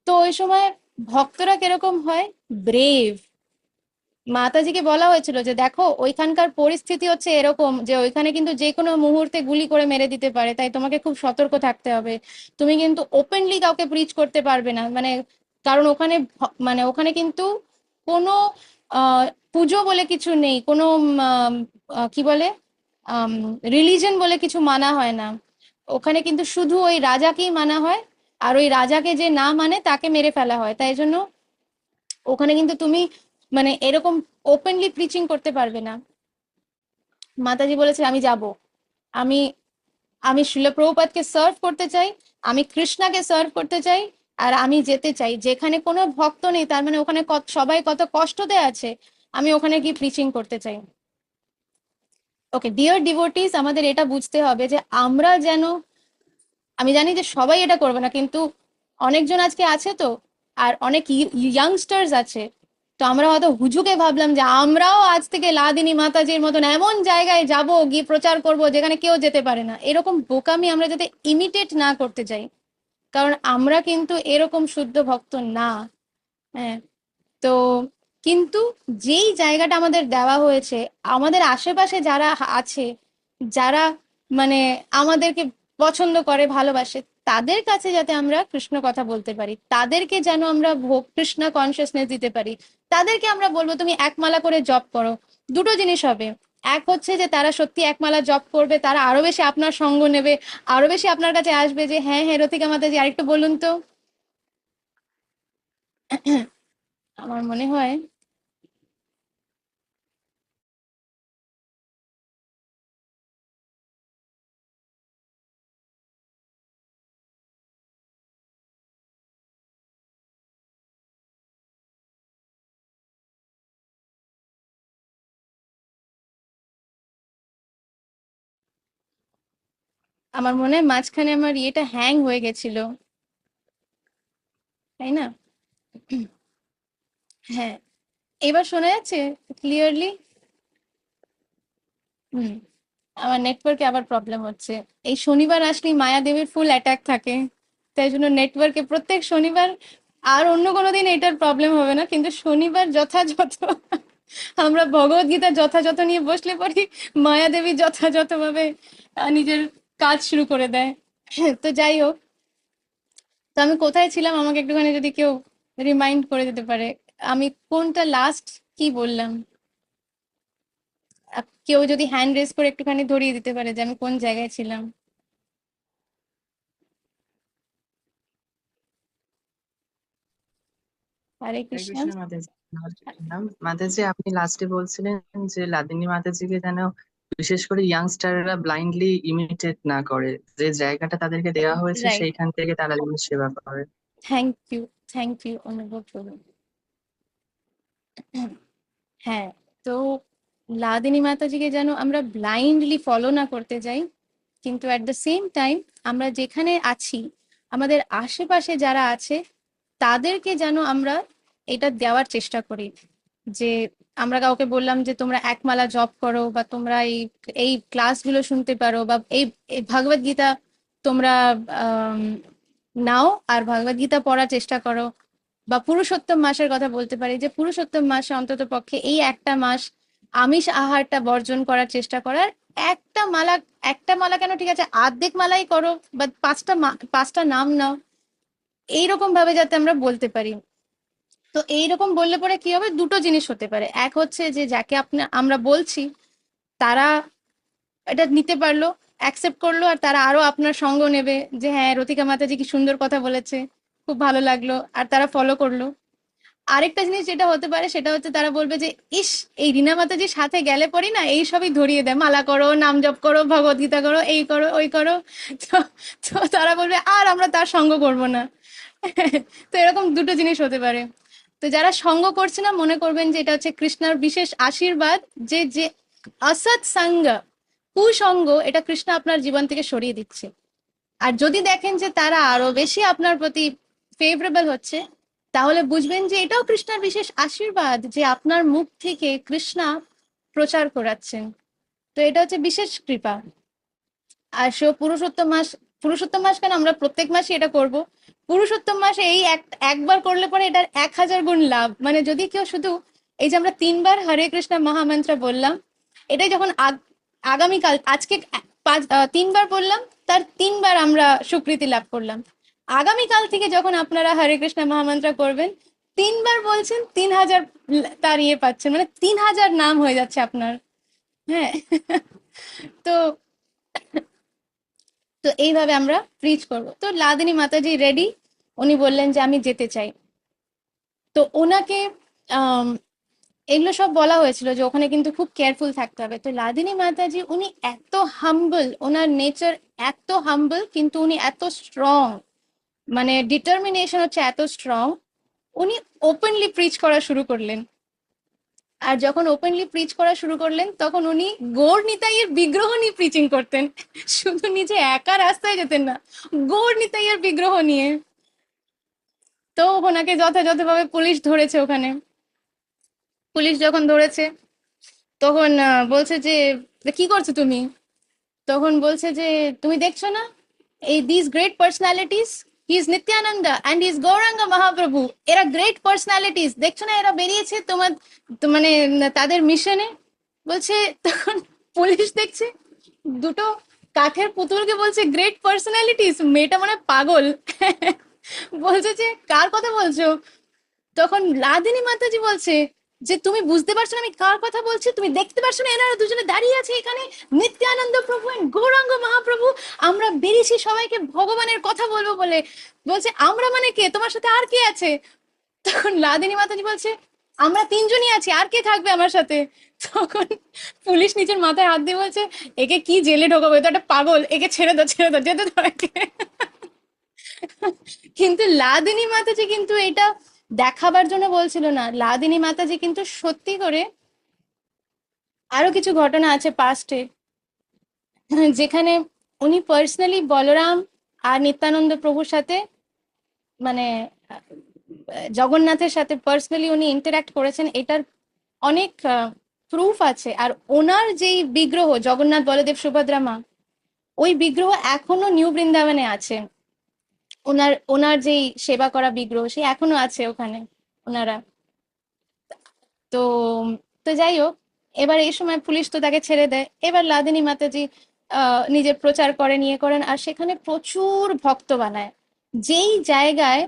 তো ওই সময় ভক্তরা কিরকম হয়, ব্রেভ। মাতাজিকে বলা হয়েছিল যে দেখো ওইখানকার পরিস্থিতি হচ্ছে এরকম যে ওইখানে কিন্তু যে কোনো মুহূর্তে গুলি করে মেরে দিতে পারে, তাই তোমাকে খুব সতর্ক থাকতে হবে, তুমি কিন্তু ওপেনলি কাউকে প্রিচ করতে পারবে না, মানে কারণ ওখানে মানে ওখানে কিন্তু কোনো আহ পুজো বলে কিছু নেই, কোনো কি বলে রিলিজন বলে কিছু মানা হয় না, ওখানে কিন্তু শুধু ওই রাজাকেই মানা হয়, আর ওই রাজাকে যে না মানে তাকে মেরে ফেলা হয়, তাই জন্য ওখানে কিন্তু তুমি মানে এরকম ওপেনলি প্রিচিং করতে পারবে না। মাতাজি বলেছে আমি যাব, আমি আমি শিল প্রভুপাদকে সার্ভ করতে চাই, আমি কৃষ্ণাকে সার্ভ করতে চাই, আর আমি যেতে চাই যেখানে কোনো ভক্ত নেই, তার মানে ওখানে সবাই কত কষ্টতে আছে, আমি ওখানে গিয়ে প্রিচিং করতে চাই। ওকে ডিয়ার ডিভোটিস, আমাদের এটা বুঝতে হবে যে আমরা যেন, আমি জানি যে সবাই এটা করবে না, কিন্তু অনেকজন আজকে আছে তো, আর অনেক ইয়াংস্টার্স আছে, তো আমরা হয়তো হুজুকে ভাবলাম যে আমরাও আজ থেকে লাদিনী মাতাজির মতন এমন জায়গায় যাব, গিয়ে প্রচার করব যেখানে কেউ যেতে পারে না, এরকম বোকামি আমরা যাতে ইমিটেট না করতে যাই, কারণ আমরা কিন্তু এরকম শুদ্ধ ভক্ত না। হ্যাঁ, তো কিন্তু যেই জায়গাটা আমাদের দেওয়া হয়েছে, আমাদের আশেপাশে যারা আছে, যারা মানে আমাদেরকে পছন্দ করে ভালোবাসে, তাদের কাছে যাতে আমরা কৃষ্ণ কথা বলতে পারি, তাদেরকে যেন আমরা কৃষ্ণ কনসিয়াসনেস দিতে পারি, তাদেরকে আমরা বলবো তুমি একমালা করে জপ করো। দুটো জিনিস হবে, এক হচ্ছে যে তারা সত্যি একমালা জপ করবে, তারা আরো বেশি আপনার সঙ্গ নেবে, আরো বেশি আপনার কাছে আসবে যে হ্যাঁ হ্যাঁ রথিকা মাতাজি আরেকটু বলুন তো। আমার মনে হয় আমার মনে হয় মাঝখানে আমার ইয়েটা হ্যাং হয়ে গেছিল, তাই না? হ্যাঁ, এবার শোনা যাচ্ছে ক্লিয়ারলি? হুম। আমার নেটওয়ার্কে আবার প্রবলেম হচ্ছে। এই শনিবার আসলেই মায়াদেবীর ফুল অ্যাটাক থাকে, তাই জন্য নেটওয়ার্কে প্রত্যেক শনিবার। আর অন্য কোনো দিন এটার প্রবলেম হবে না, কিন্তু শনিবার যথাযথ আমরা ভগবত গীতা যথাযথ নিয়ে বসলে পরে মায়াদেবী যথাযথভাবে নিজের কাজ শুরু করে দেয়। তো যাই হোক, তো আমি কোথায় ছিলাম আমাকে একটুখানি যদি কেউ রিমাইন্ড করে দিতে পারে। আমি কোনটা লাস্ট কি বললাম? কেউ যদি হ্যান্ড রেজ করে একটুখানি ধরিয়ে দিতে পারে যে আমি কোন জায়গায় ছিলাম। হরে হরে কৃষ্ণ। কৃষ্ণ মাতাজি। মাতাজি, আপনি লাস্টে বলছিলেন যে লাদিনী মাতাজিকে যেন বিশেষ করে ইয়াংস্টাররা ব্লাইন্ডলি ইমিটেট না করে, যে জায়গাটা তাদেরকে দেওয়া হয়েছে রাইট। সেইখান থেকে তারা যেন সেবা করে। থ্যাংক ইউ, থ্যাংক ইউ, অনুভব করুন। হ্যাঁ, তো লাদিনী মাতাজিকে যেন আমরা ব্লাইন্ডলি ফলো না করতে যাই, কিন্তু অ্যাট দ্য সেম টাইম আমরা যেখানে আছি, আমাদের আশেপাশে যারা আছে, তাদেরকে যেন আমরা এটা দেওয়ার চেষ্টা করি। যে আমরা কাউকে বললাম যে তোমরা একমালা জপ করো, বা তোমরা এই এই ক্লাসগুলো শুনতে পারো, বা এই ভগবদ গীতা তোমরা আম, নাও আর ভগবদ গীতা পড়ার চেষ্টা করো। বা পুরুষোত্তম মাসের কথা বলতে পারি, যে পুরুষোত্তম মাসে অন্তত পক্ষে এই একটা মাস আমিষ আহারটা বর্জন করার চেষ্টা করার। একটা মালা, একটা মালা কেন, ঠিক আছে অর্ধেক মালাই করো, বা পাঁচটা নাম নাও, এইরকম ভাবে যাতে আমরা বলতে পারি। তো এইরকম বললে পরে কি হবে, দুটো জিনিস হতে পারে। এক হচ্ছে যে যাকে আমরা বলছি তারা এটা নিতে পারলো, অ্যাকসেপ্ট করলো, আর তারা আরো আপনার সঙ্গ নেবে, যে হ্যাঁ রতিকা মাতাজি কি সুন্দর কথা বলেছে, খুব ভালো লাগলো, আর তারা ফলো করলো। আরেকটা জিনিস যেটা হতে পারে সেটা হচ্ছে তারা বলবে যে ইস, এই রিনা মাতাজির সাথে গেলে পরেই না এই সবই ধরিয়ে দেয়, মালা করো, নাম জপ করো, ভগবত গীতা করো, এই করো ওই করো। তো তো তারা বলবে আর আমরা তার সঙ্গ করবো না। তো এরকম দুটো জিনিস হতে পারে। তো যারা সঙ্গ করছে না, মনে করবেন যে এটা হচ্ছে কৃষ্ণার বিশেষ আশীর্বাদ, যে যে অসৎ সঙ্গ, কুসঙ্গ, এটা কৃষ্ণ আপনার জীবন থেকে সরিয়ে দিচ্ছে। আর যদি দেখেন যে তারা আরো বেশি আপনার প্রতি ফেভারেবল হচ্ছে, তাহলে বুঝবেন যে এটাও কৃষ্ণার বিশেষ আশীর্বাদ, যে আপনার মুখ থেকে কৃষ্ণা প্রচার করাচ্ছেন। তো এটা হচ্ছে বিশেষ কৃপা। আর সেও পুরুষোত্তম মাস, পুরুষোত্তম মাস কেন, আমরা প্রত্যেক মাসই এটা করব। পুরুষোত্তম মাসে এই একবার করলে পরে এটার 1000 গুণ লাভ। মানে যদি কেউ শুধু এই যে আমরা 3বার হরে কৃষ্ণ মহামন্ত্র বললাম, এটাই যখন আগামীকাল, আজকে 3বার বললাম, তার 3বার আমরা স্বীকৃতি লাভ করলাম। আগামীকাল থেকে যখন আপনারা হরে কৃষ্ণ মহামন্ত্র করবেন, 3বার বলছেন, 3000 তার ইয়ে পাচ্ছেন, মানে 3000 নাম হয়ে যাচ্ছে আপনার। হ্যাঁ। তো তো এইভাবে আমরা প্রিচ করব। তো লাদিনী মাতাজি রেডি, উনি বললেন যে আমি যেতে চাই। তো ওনাকে আম, এগুলো সব বলা হয়েছিল যে ওখানে কিন্তু খুব কেয়ারফুল থাকতে হবে। তো লাদিনী মাতাজি উনি এত হাম্বল, ওনার নেচার এত হাম্বল, কিন্তু উনি এত স্ট্রং, মানে ডিটারমিনেশন হচ্ছে এত স্ট্রং। উনি ওপেনলি প্রিচ করা শুরু করলেন। আর যখন ওপেনলি প্রিচ করা শুরু করলেন, তখন উনি গৌর নিতাইয়ের বিগ্রহ নিয়ে প্রিচিং করতেন। শুধু নিজে একা রাস্তায় যেতেন না, গৌর নিতাইয়ের বিগ্রহ নিয়ে। তো ওনাকে যথাযথভাবে পুলিশ ধরেছে ওখানে। পুলিশ যখন ধরেছে, তখন বলছে যে কি করছো তুমি? তখন বলছে যে তুমি দেখছো না, এই this great personalities, he is Nityananda and is Gauranga Mahaprabhu, এরা গ্রেট পার্সোনালিটিস, দেখছো না এরা বেরিয়েছে তোমার, মানে তাদের মিশনে। বলছে, তখন পুলিশ দেখছে দুটো কাঠের পুতুলকে বলছে গ্রেট পার্সোনালিটিস, মেয়েটা মানে পাগল। বলছে যে কার কথা বলছো? তখন লাদিনী মাতাজি বলছে যে তুমি বুঝতে পারছো না আমি কার কথা বলছি? তুমি দেখতে পারছো না এনারা দুজনে দাঁড়িয়ে আছে এখানে, নিত্যানন্দ প্রভু and গৌরাঙ্গ মহাপ্রভু। আমরা বেরিয়েছি সবাইকে ভগবানের কথা বলবো বলে। বলছে আমরা মানে কে, তোমার সাথে আর কে আছে? তখন লাদেনী মাতাজি বলছে, আমরা তিনজনই আছি, আর কে থাকবে আমার সাথে? তখন পুলিশ নিচের মাথায় হাত দিয়ে বলছে, একে কি জেলে ঢোকাবো, এ তো একটা পাগল, একে ছেড়ে দাও, ছেড়ে দাও, যেতে দাও একে। কিন্তু লাদেনী মাতাজি কিন্তু এটা দেখাবার জন্য বলছিল না, লাদেনী মাতাজি কিন্তু সত্যি করে আরো কিছু ঘটনা আছে পাস্টে, যেখানে উনি পার্সোনালি বলরাম আর নিত্যানন্দ প্রভুর সাথে, মানে জগন্নাথের সাথে পার্সোনালি উনি ইন্টারঅ্যাক্ট করেছেন, এটার অনেক প্রুফ আছে। আর ওনার যেই বিগ্রহ জগন্নাথ বলদেব সুভদ্রা মা, ওই বিগ্রহ এখনো নিউ বৃন্দাবনে আছে। ওনার ওনার যেই সেবা করা বিগ্রহ সে এখনো আছে ওখানে ওনারা। তো তো যাই হোক, এবার এই সময় পুলিশ তো তাকে ছেড়ে দেয়। এবার লাদেনী মাতাজি নিজের প্রচার করেন, ইয়ে করেন, আর সেখানে প্রচুর ভক্ত বানায়। যেই জায়গায়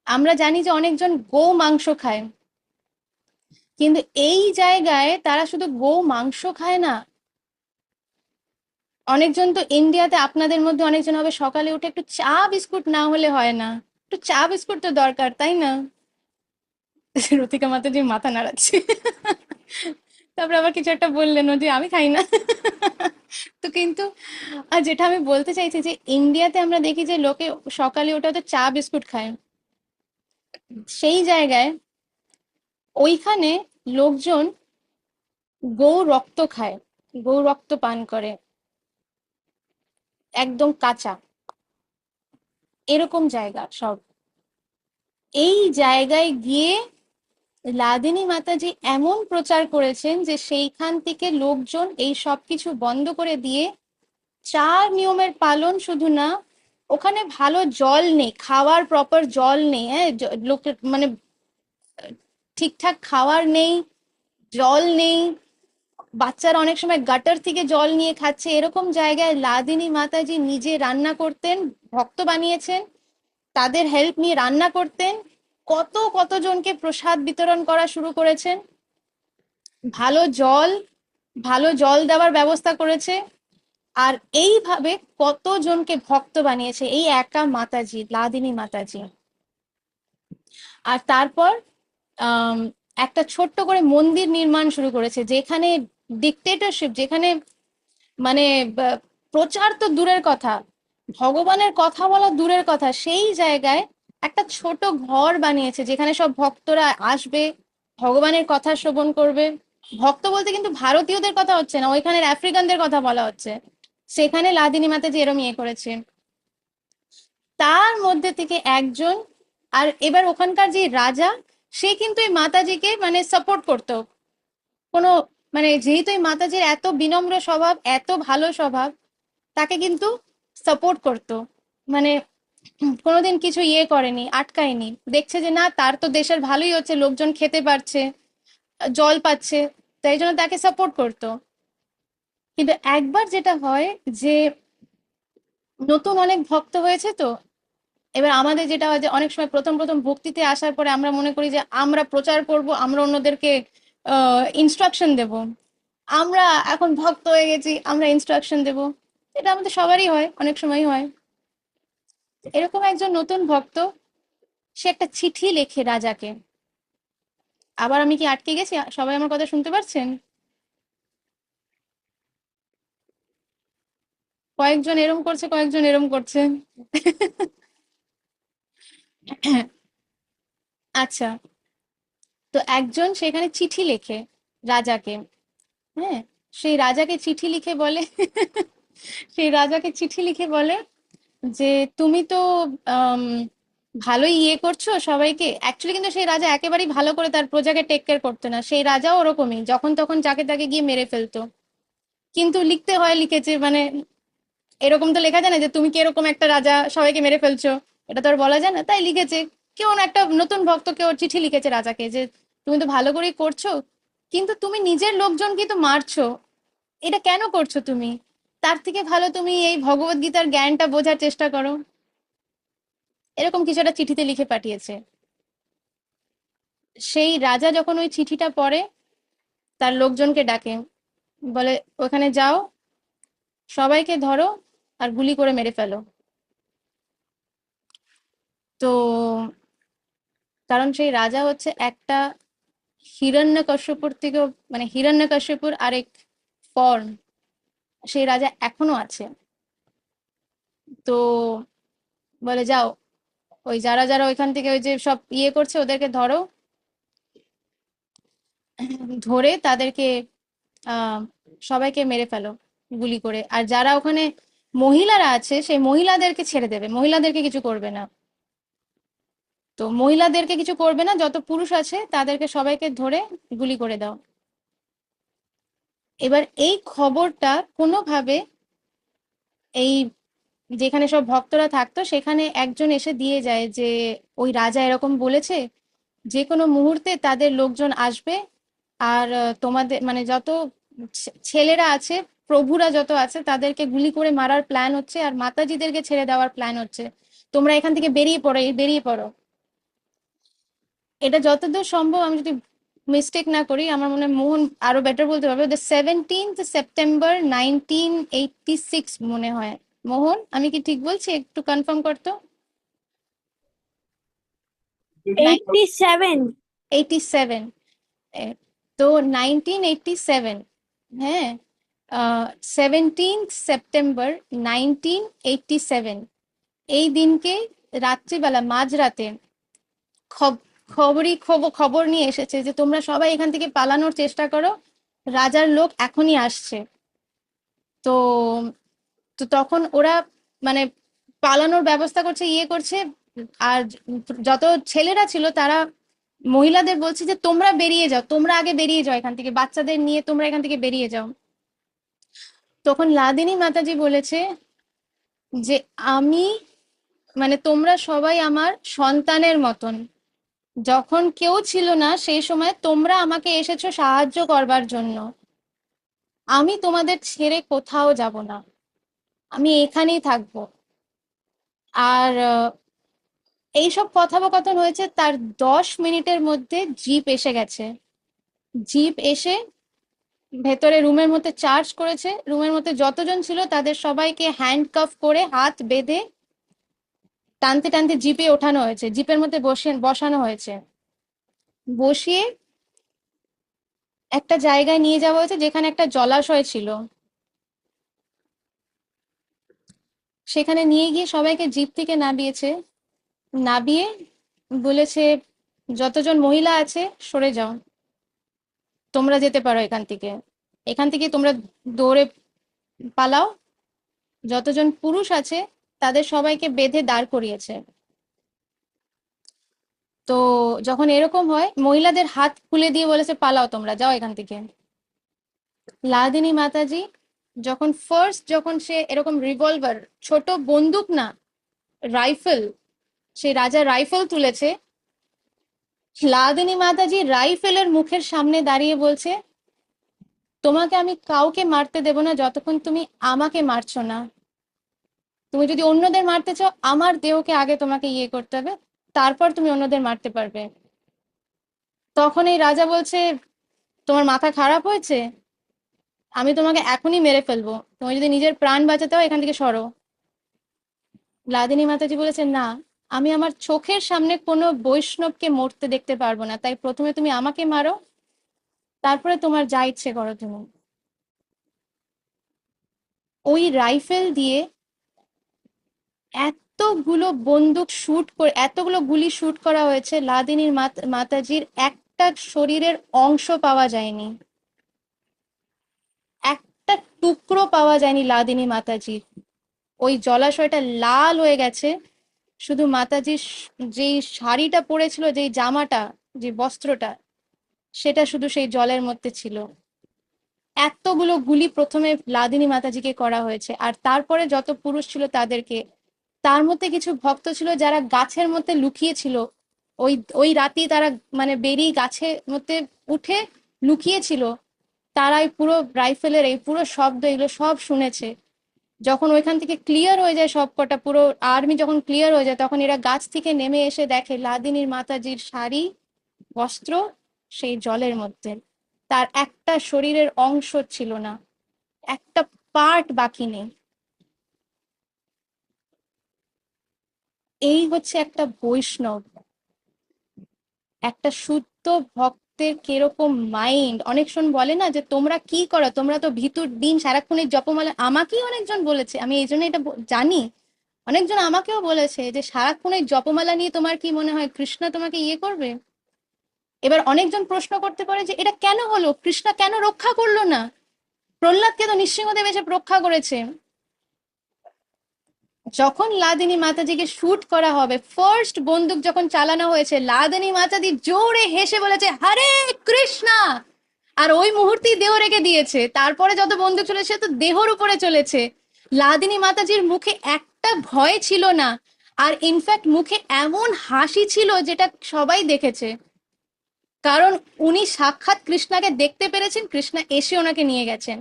আমরা জানি যে অনেকজন গো মাংস খায়, কিন্তু এই জায়গায় তারা শুধু গো মাংস খায় না, অনেকজন তো ইন্ডিয়াতে আপনাদের মধ্যে অনেকজন হবে সকালে উঠে একটু চা বিস্কুট না হলে হয় না, একটু চা বিস্কুট তো দরকার, তাই না? রতিকা মাতাজি মাথা নাড়াচ্ছে। তারপরে আবার কিছু একটা বললেন ও যে আমি খাই না। তো কিন্তু আর যেটা আমি বলতে চাইছি যে ইন্ডিয়াতে আমরা দেখি যে লোকে সকালে ওঠে তো চা বিস্কুট খায়, সেই জায়গায় ওইখানে লোকজন গৌ রক্ত খায়, গৌ রক্ত পান করে একদম কাঁচা, এরকম জায়গা সব। এই জায়গায় গিয়ে লাদেনী মাতাজি এমন প্রচার করেছেন যে সেইখান থেকে লোকজন এই সব কিছু বন্ধ করে দিয়ে, চার নিয়মের পালন শুধু না, ওখানে ভালো জল নেই, খাওয়ার প্রপার জল নেই, হ্যাঁ, লোকের মানে ঠিকঠাক খাওয়ার নেই, জল নেই, বাচ্চারা অনেক সময় গাটার থেকে জল নিয়ে খাচ্ছে, এরকম জায়গায় লাদেনী মাতাজি নিজে রান্না করতেন, ভক্ত বানিয়েছেন, তাদের হেল্প নিয়ে রান্না করতেন, কত কতজনকে প্রসাদ বিতরণ করা শুরু করেছেন, ভালো জল, ভালো জল দেওয়ার ব্যবস্থা করেছে। আর এইভাবে কতজনকে ভক্ত বানিয়েছে এই একা মাতাজি, লাদিনী মাতাজি। আর তারপর আম, একটা ছোট্ট করে মন্দির নির্মাণ শুরু করেছে, যেখানে ডিক্টেটরশিপ, যেখানে মানে প্রচার তো দূরের কথা, ভগবানের কথা বলা দূরের কথা, সেই জায়গায় একটা ছোট ঘর বানিয়েছে যেখানে সব ভক্তরা আসবে, ভগবানের কথা শ্রবণ করবে। ভক্ত বলতে কিন্তু ভারতীয়দের কথা হচ্ছে না, ওইখানের আফ্রিকানদের কথা বলা হচ্ছে। সেখানে লাদিনী মাতাজি এরম ইয়ে করেছে, তার মধ্যে থেকে একজন। আর এবার ওখানকার যে রাজা, সে কিন্তু এই মাতাজিকে মানে সাপোর্ট করতো, কোনো মানে যেহেতু এই মাতাজির এত বিনম্র স্বভাব, এত ভালো স্বভাব, তাকে কিন্তু সাপোর্ট করতো, মানে কোনোদিন কিছু ইয়ে করেনি, আটকায়নি, দেখছে যে না তার তো দেশের ভালোই হচ্ছে, লোকজন খেতে পারছে, জল পাচ্ছে, তাই জন্য তাকে সাপোর্ট করতো। কিন্তু একবার যেটা হয় যে নতুন অনেক ভক্ত হয়েছে তো, এবার আমাদের যেটা হয় যে অনেক সময় প্রথম প্রথম ভক্তিতে আসার পরে আমরা মনে করি যে আমরা প্রচার করব, আমরা অন্যদেরকে ইনস্ট্রাকশন দেব, আমরা এখন ভক্ত হয়ে গেছি, আমরা ইনস্ট্রাকশন দেব। এটা আমাদের সবারই হয়, অনেক সময় হয়। এরকম একজন নতুন ভক্ত, সে একটা চিঠি লেখে রাজাকে। আবার আমি কি আটকে গেছি? সবাই আমার কথা শুনতে পাচ্ছেন? কয়েকজন এরম করছে, কয়েকজন এরম করছে। আচ্ছা, তো একজন সেখানে চিঠি লেখে রাজাকে। হ্যাঁ, সেই রাজাকে চিঠি লিখে বলে, সেই রাজাকে চিঠি লিখে বলে যে তুমি তো আম, ভালোই ইয়ে করছো সবাইকে। অ্যাকচুয়ালি কিন্তু সেই রাজা একেবারেই ভালো করে তার প্রজাকে টেক কেয়ার করতো না, সেই রাজাও ওরকমই, যখন তখন যাকে তাকে গিয়ে মেরে ফেলতো। কিন্তু লিখতে হয়, লিখেছে মানে, এরকম তো লেখা যায় না যে তুমি কি এরকম একটা রাজা সবাইকে মেরে ফেলছো, এটা তো আর বলা যায় না, তাই লিখেছে। কেউ না, একটা নতুন ভক্ত কেউ চিঠি লিখেছে রাজাকে যে তুমি তো ভালো করেই করছো, কিন্তু তুমি নিজের লোকজনকে তো মারছো, এটা কেন করছো তুমি? তার থেকে ভালো তুমি এই ভগবত গীতার জ্ঞানটা বোঝার চেষ্টা করো। এরকম কিছু একটা চিঠিতে লিখে পাঠিয়েছে। সেই রাজা যখন ওই চিঠিটা পড়ে, তার লোকজনকে ডাকে, বলে ওখানে যাও, সবাইকে ধরো আর গুলি করে মেরে ফেলো। তো কারণ সেই রাজা হচ্ছে একটা হিরণ্যকশ্যপুর থেকেও, মানে হিরণ্যকশ্যপুর আরেক ফর্ম, সেই রাজা এখনো আছে। তো বলে যাও, ওই যারা যারা ওইখান থেকে ওই যে সব ইয়ে করছে ওদেরকে ধরো, ধরে তাদেরকে আহ সবাইকে মেরে ফেলো গুলি করে। আর যারা ওখানে মহিলারা আছে সেই মহিলাদেরকে ছেড়ে দেবে, মহিলাদেরকে কিছু করবে না। তো মহিলাদেরকে কিছু করবে না, যত পুরুষ আছে তাদেরকে সবাইকে ধরে গুলি করে দাও। এবার এই খবরটা কোনোভাবে এই যেখানে সব ভক্তরা থাকতো সেখানে একজন এসে দিয়ে যায় যে ওই রাজা এরকম বলেছে, যে কোনো মুহূর্তে তাদের লোকজন আসবে। আর তোমাদের মানে যত ছেলেরা আছে, প্রভুরা যত আছে তাদেরকে গুলি করে মারার প্ল্যান হচ্ছে, আর মাতাজিদেরকে ছেড়ে দেওয়ার প্ল্যান হচ্ছে। তোমরা এখান থেকে বেরিয়ে পড়ো, বেরিয়ে পড়ো। এটা যতদূর সম্ভব, আমি যদি মিস্টেক না করি, আমার মনে হয় মোহন আরো বেটার বলতে পারবে, দ্য 17 সেপ্টেম্বর 1986 মনে হয়। মোহন, আমি কি ঠিক বলছি? একটু কনফার্ম করতো। 87। 87। তো 1987, হ্যাঁ, 17 সেপ্টেম্বর 1987 এই দিনকে রাত্রিবেলা মাঝরাতে খবর নিয়ে এসেছে যে তোমরা সবাই এখান থেকে পালানোর চেষ্টা করো, রাজার লোক এখনই আসছে। তো তো তখন ওরা মানে পালানোর ব্যবস্থা করছে, ইয়ে করছে। আর যত ছেলেরা ছিল তারা মহিলাদের বলছে যে তোমরা বেরিয়ে যাও, তোমরা আগে বেরিয়ে যাও এখান থেকে, বাচ্চাদের নিয়ে তোমরা এখান থেকে বেরিয়ে যাও। তখন লাদিনী মাতাজি বলেছে যে আমি মানে তোমরা সবাই আমার সন্তানের মতন, যখন কেউ ছিল না সেই সময় তোমরা আমাকে এসেছো সাহায্য করবার জন্য, আমি তোমাদের ছেড়ে কোথাও যাব না, আমি এখানেই থাকবো। আর এইসব কথোপকথন হয়েছে, তার 10 মিনিটের মধ্যে জিপ এসে গেছে। জিপ এসে ভেতরে রুমের মধ্যে চার্জ করেছে, রুমের মধ্যে যতজন ছিল তাদের সবাইকে হ্যান্ডকাফ করে হাত বেঁধে টানতে টানতে জিপে ওঠানো হয়েছে, জিপের মধ্যে বসানো হয়েছে, বসিয়ে একটা জায়গায় নিয়ে যাওয়া হয়েছে যেখানে একটা জলাশয় ছিল। সেখানে নিয়ে গিয়ে সবাইকে জিপ থেকে নামিয়েছে, নামিয়ে বলেছে যতজন মহিলা আছে সরে যাও, তোমরা যেতে পারো এখান থেকে, এখান থেকে তোমরা দৌড়ে পালাও। যতজন পুরুষ আছে তাদের সবাইকে বেঁধে দাঁড় করিয়েছে। তো যখন এরকম হয় মহিলাদের হাত খুলে দিয়ে বলেছে পালাও, তোমরা যাও এখান থেকে। লাদিনী মাতাজি যখন সে এরকম রিভলভার, ছোট বন্দুক না, রাইফেল, সে রাজা রাইফেল তুলেছে, লাদিনী মাতাজি রাইফেলের মুখের সামনে দাঁড়িয়ে বলছে তোমাকে আমি কাউকে মারতে দেব না যতক্ষণ তুমি আমাকে মারছো না। তুমি যদি অন্যদের মারতে চাও আমার দেহকে আগে তোমাকে ইয়ে করতে হবে, তারপর তুমি অন্যদের মারতে পারবে। তখন এই রাজা বলছে তোমার মাথা খারাপ হয়েছে, আমি তোমাকে এখনই মেরে ফেলবো, তুমি যদি নিজের প্রাণ বাঁচাতে হয় এখান থেকে সরো। লাদিনী মাতাজি বলেছে না, আমি আমার চোখের সামনে কোনো বৈষ্ণবকে মরতে দেখতে পারবো না, তাই প্রথমে তুমি আমাকে মারো, তারপরে তোমার যা ইচ্ছে করো তুমি। ওই রাইফেল দিয়ে এতগুলো গুলি শুট করা হয়েছে, লাদিনীর মাতাজির একটা শরীরের অংশ পাওয়া যায়নি, একটা টুকরো পাওয়া যায়নি লাদিনী মাতাজির। ওই জলাশয়টা লাল হয়ে গেছে, শুধু মাতাজির যেই শাড়িটা পরেছিল, যেই জামাটা, যে বস্ত্রটা, সেটা শুধু সেই জলের মধ্যে ছিল। এতগুলো গুলি প্রথমে লাদিনী মাতাজিকে করা হয়েছে, আর তারপরে যত পুরুষ ছিল তাদেরকে। তার মধ্যে কিছু ভক্ত ছিল যারা গাছের মধ্যে লুকিয়ে ছিল, ওই ওই রাতেই তারা মানে বেরিয়ে গাছের মধ্যে উঠে লুকিয়ে ছিল, তারাই পুরো রাইফেলের এই পুরো শব্দ এগুলো সব শুনেছে। যখন ওইখান থেকে ক্লিয়ার হয়ে যায় সব কটা, পুরো আর্মি যখন ক্লিয়ার হয়ে যায়, তখন এরা গাছ থেকে নেমে এসে দেখে লাদিনীর মাতাজির শাড়ি, বস্ত্র সেই জলের মধ্যে, তার একটা শরীরের অংশ ছিল না, একটা পার্ট বাকি নেই। এই হচ্ছে একটা বৈষ্ণব। একটা শুদ্ধ ভক্তের কিরকম মাইন্ড। অনেকজন বলে না যে তোমরা কি করো, তোমরা তো ভিতর দিন সারাক্ষণ এই জপমালা। আমাকেই অনেকজন বলেছে, আমি এই জন্য এটা জানি, অনেকজন আমাকেও বলেছে যে সারাক্ষণ এই জপমালা নিয়ে তোমার কি মনে হয় কৃষ্ণ তোমাকে ইয়ে করবে? এবার অনেকজন প্রশ্ন করতে পারে যে এটা কেন হলো, কৃষ্ণ কেন রক্ষা করলো না? প্রহ্লাদকে তো নৃসিংহদেব এসে রক্ষা করেছে। যখন লাদিনী মাতাজিকে শুট করা হবে, ফার্স্ট বন্দুক যখন চালানো হয়েছে, লাদিনী মাতাজি জোরে হেসে বলেছে হরে কৃষ্ণা, আর ওই মুহূর্তেই দেহ রেখে দিয়েছে। তারপরে যত বন্দুক চলেছে তো দেহর উপরে চলেছে। লাদিনী মাতাজির মুখে একটা ভয় ছিল না, আর ইনফ্যাক্ট মুখে এমন হাসি ছিল যেটা সবাই দেখেছে, কারণ উনি সাক্ষাৎ কৃষ্ণাকে দেখতে পেরেছেন, কৃষ্ণ এসে ওনাকে নিয়ে গেছেন।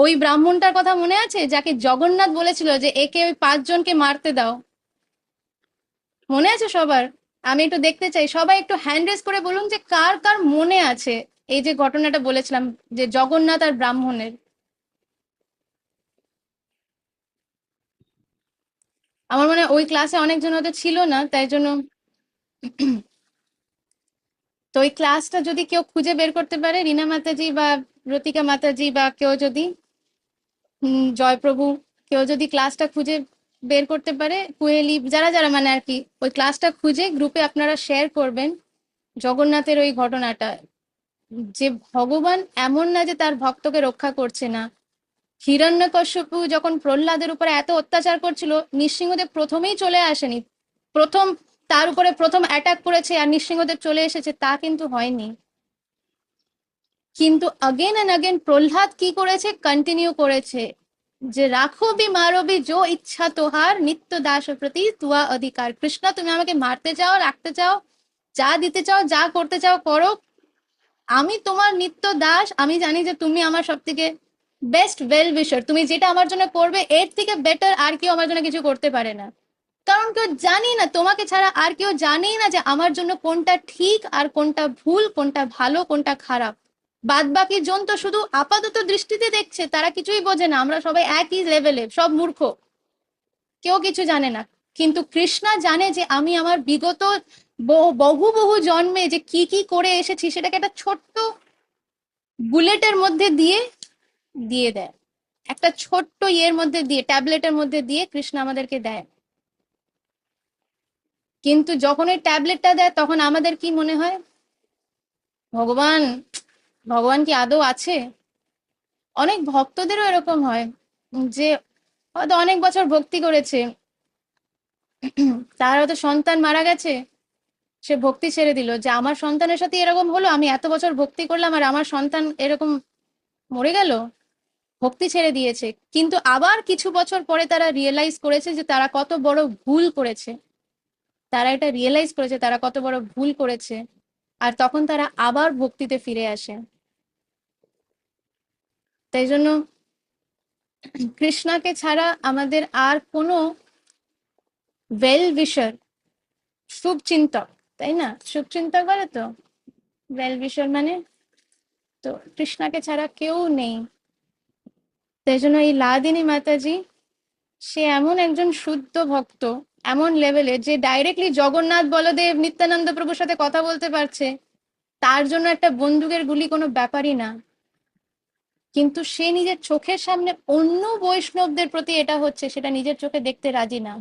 ওই ব্রাহ্মণটার কথা মনে আছে যাকে জগন্নাথ বলেছিল যে একে ওই 5 জনকে মারতে দাও? মনে আছে সবার? আমি একটু দেখতে চাই, সবাই একটু হ্যান্ড রেজ করে বলুন যে কার কার মনে আছে এই যে ঘটনাটা বলেছিলাম, যে জগন্নাথ আর ব্রাহ্মণের। আমার মনে হয় ওই ক্লাসে অনেকজন হয়তো ছিল না, তাই জন্য। তো ওই ক্লাসটা যদি কেউ খুঁজে বের করতে পারে, রিনা মাতাজি বা রতিকা মাতাজি বা কেউ যদি, জয়প্রভু, কেউ যদি ক্লাসটা খুঁজে বের করতে পারে, কুহেলি, যারা যারা মানে আর কি, ওই ক্লাসটা খুঁজে গ্রুপে আপনারা শেয়ার করবেন। জগন্নাথের ওই ঘটনাটা, যে ভগবান এমন না যে তার ভক্তকে রক্ষা করছে না। হিরণ্যকশ্যপু যখন প্রহ্লাদের উপরে এত অত্যাচার করছিল, নৃসিংহদেব প্রথমেই চলে আসেনি। প্রথম তার উপরে প্রথম অ্যাটাক করেছে আর নৃসিংহদেব চলে এসেছে, তা কিন্তু হয়নি। কিন্তু अगेन एंड अगेन প্রহ্লাদ কি করেছে, কন্টিনিউ করেছে যে রাখো বি মারো বি যো ইচ্ছা তোহার, নিত্য দাস প্রতি তুয়া অধিকার। কৃষ্ণ তুমি আমাকে মারতে চাও, রাখতে চাও, যা দিতে চাও, যা করতে চাও করো, আমি তোমার নিত্য দাস। আমি জানি যে তুমি আমার সব থেকে বেস্ট ওয়েল উইশার, তুমি যেটা আমার জন্য করবে এর থেকে বেটার আর কেউ আমার জন্য কিছু করতে পারে না। কারণ কেউ জানি না, তোমাকে ছাড়া আর কেউ জানেই না যে আমার জন্য কোনটা ঠিক আর কোনটা ভুল, কোনটা ভালো কোনটা খারাপ। বাদ বাকি জন তো শুধু আপাতত দৃষ্টিতে দেখছে, তারা কিছুই বোঝে না, আমরা সবাই একই লেভেলে, সব মূর্খ, কেউ কিছু জানে না। কিন্তু কৃষ্ণা জানে যে আমি আমার বিগত বহু বহু জন্মে যে কি কি করে এসেছি সেটাকে একটা ছোট্ট বুলেটের মধ্যে দিয়ে দিয়ে দেয়, একটা ছোট্ট ইয়ের মধ্যে দিয়ে, ট্যাবলেটের মধ্যে দিয়ে কৃষ্ণ আমাদেরকে দেয়। কিন্তু যখন ওই ট্যাবলেটটা দেয় তখন আমাদের কি মনে হয়, ভগবান, ভগবান কি আদৌ আছে? অনেক ভক্তদেরও এরকম হয় যে হয়তো অনেক বছর ভক্তি করেছে, তার হয়তো সন্তান মারা গেছে, সে ভক্তি ছেড়ে দিল, যে আমার সন্তানের সাথে এরকম হলো, আমি এত বছর ভক্তি করলাম আর আমার সন্তান এরকম মরে গেল, ভক্তি ছেড়ে দিয়েছে। কিন্তু আবার কিছু বছর পরে তারা রিয়েলাইজ করেছে যে তারা কত বড় ভুল করেছে, তারা এটা রিয়েলাইজ করেছে তারা কত বড় ভুল করেছে, আর তখন তারা আবার ভক্তিতে ফিরে আসে। তাই জন্য কৃষ্ণাকে ছাড়া আমাদের আর কোনো ওয়েল উইশার, শুভচিন্তক, তাই না? শুভচিন্তক বলে তো ওয়েল উইশার মানে, তো কৃষ্ণাকে ছাড়া কেউ নেই। তাই জন্য এই লাদিনী মাতাজি, সে এমন একজন শুদ্ধ ভক্ত, এমন লেভেলে যে ডাইরেক্টলি জগন্নাথ বলদেব নিত্যানন্দ প্রভুর সাথে কথা বলতে পারছে, তার জন্য একটা বন্দুকের গুলি কোনো ব্যাপারই না। কিন্তু সে নিজের চোখের সামনে অন্য বৈষ্ণবদের প্রতি এটা হচ্ছে, সেটা নিজের চোখে দেখতে রাজি না।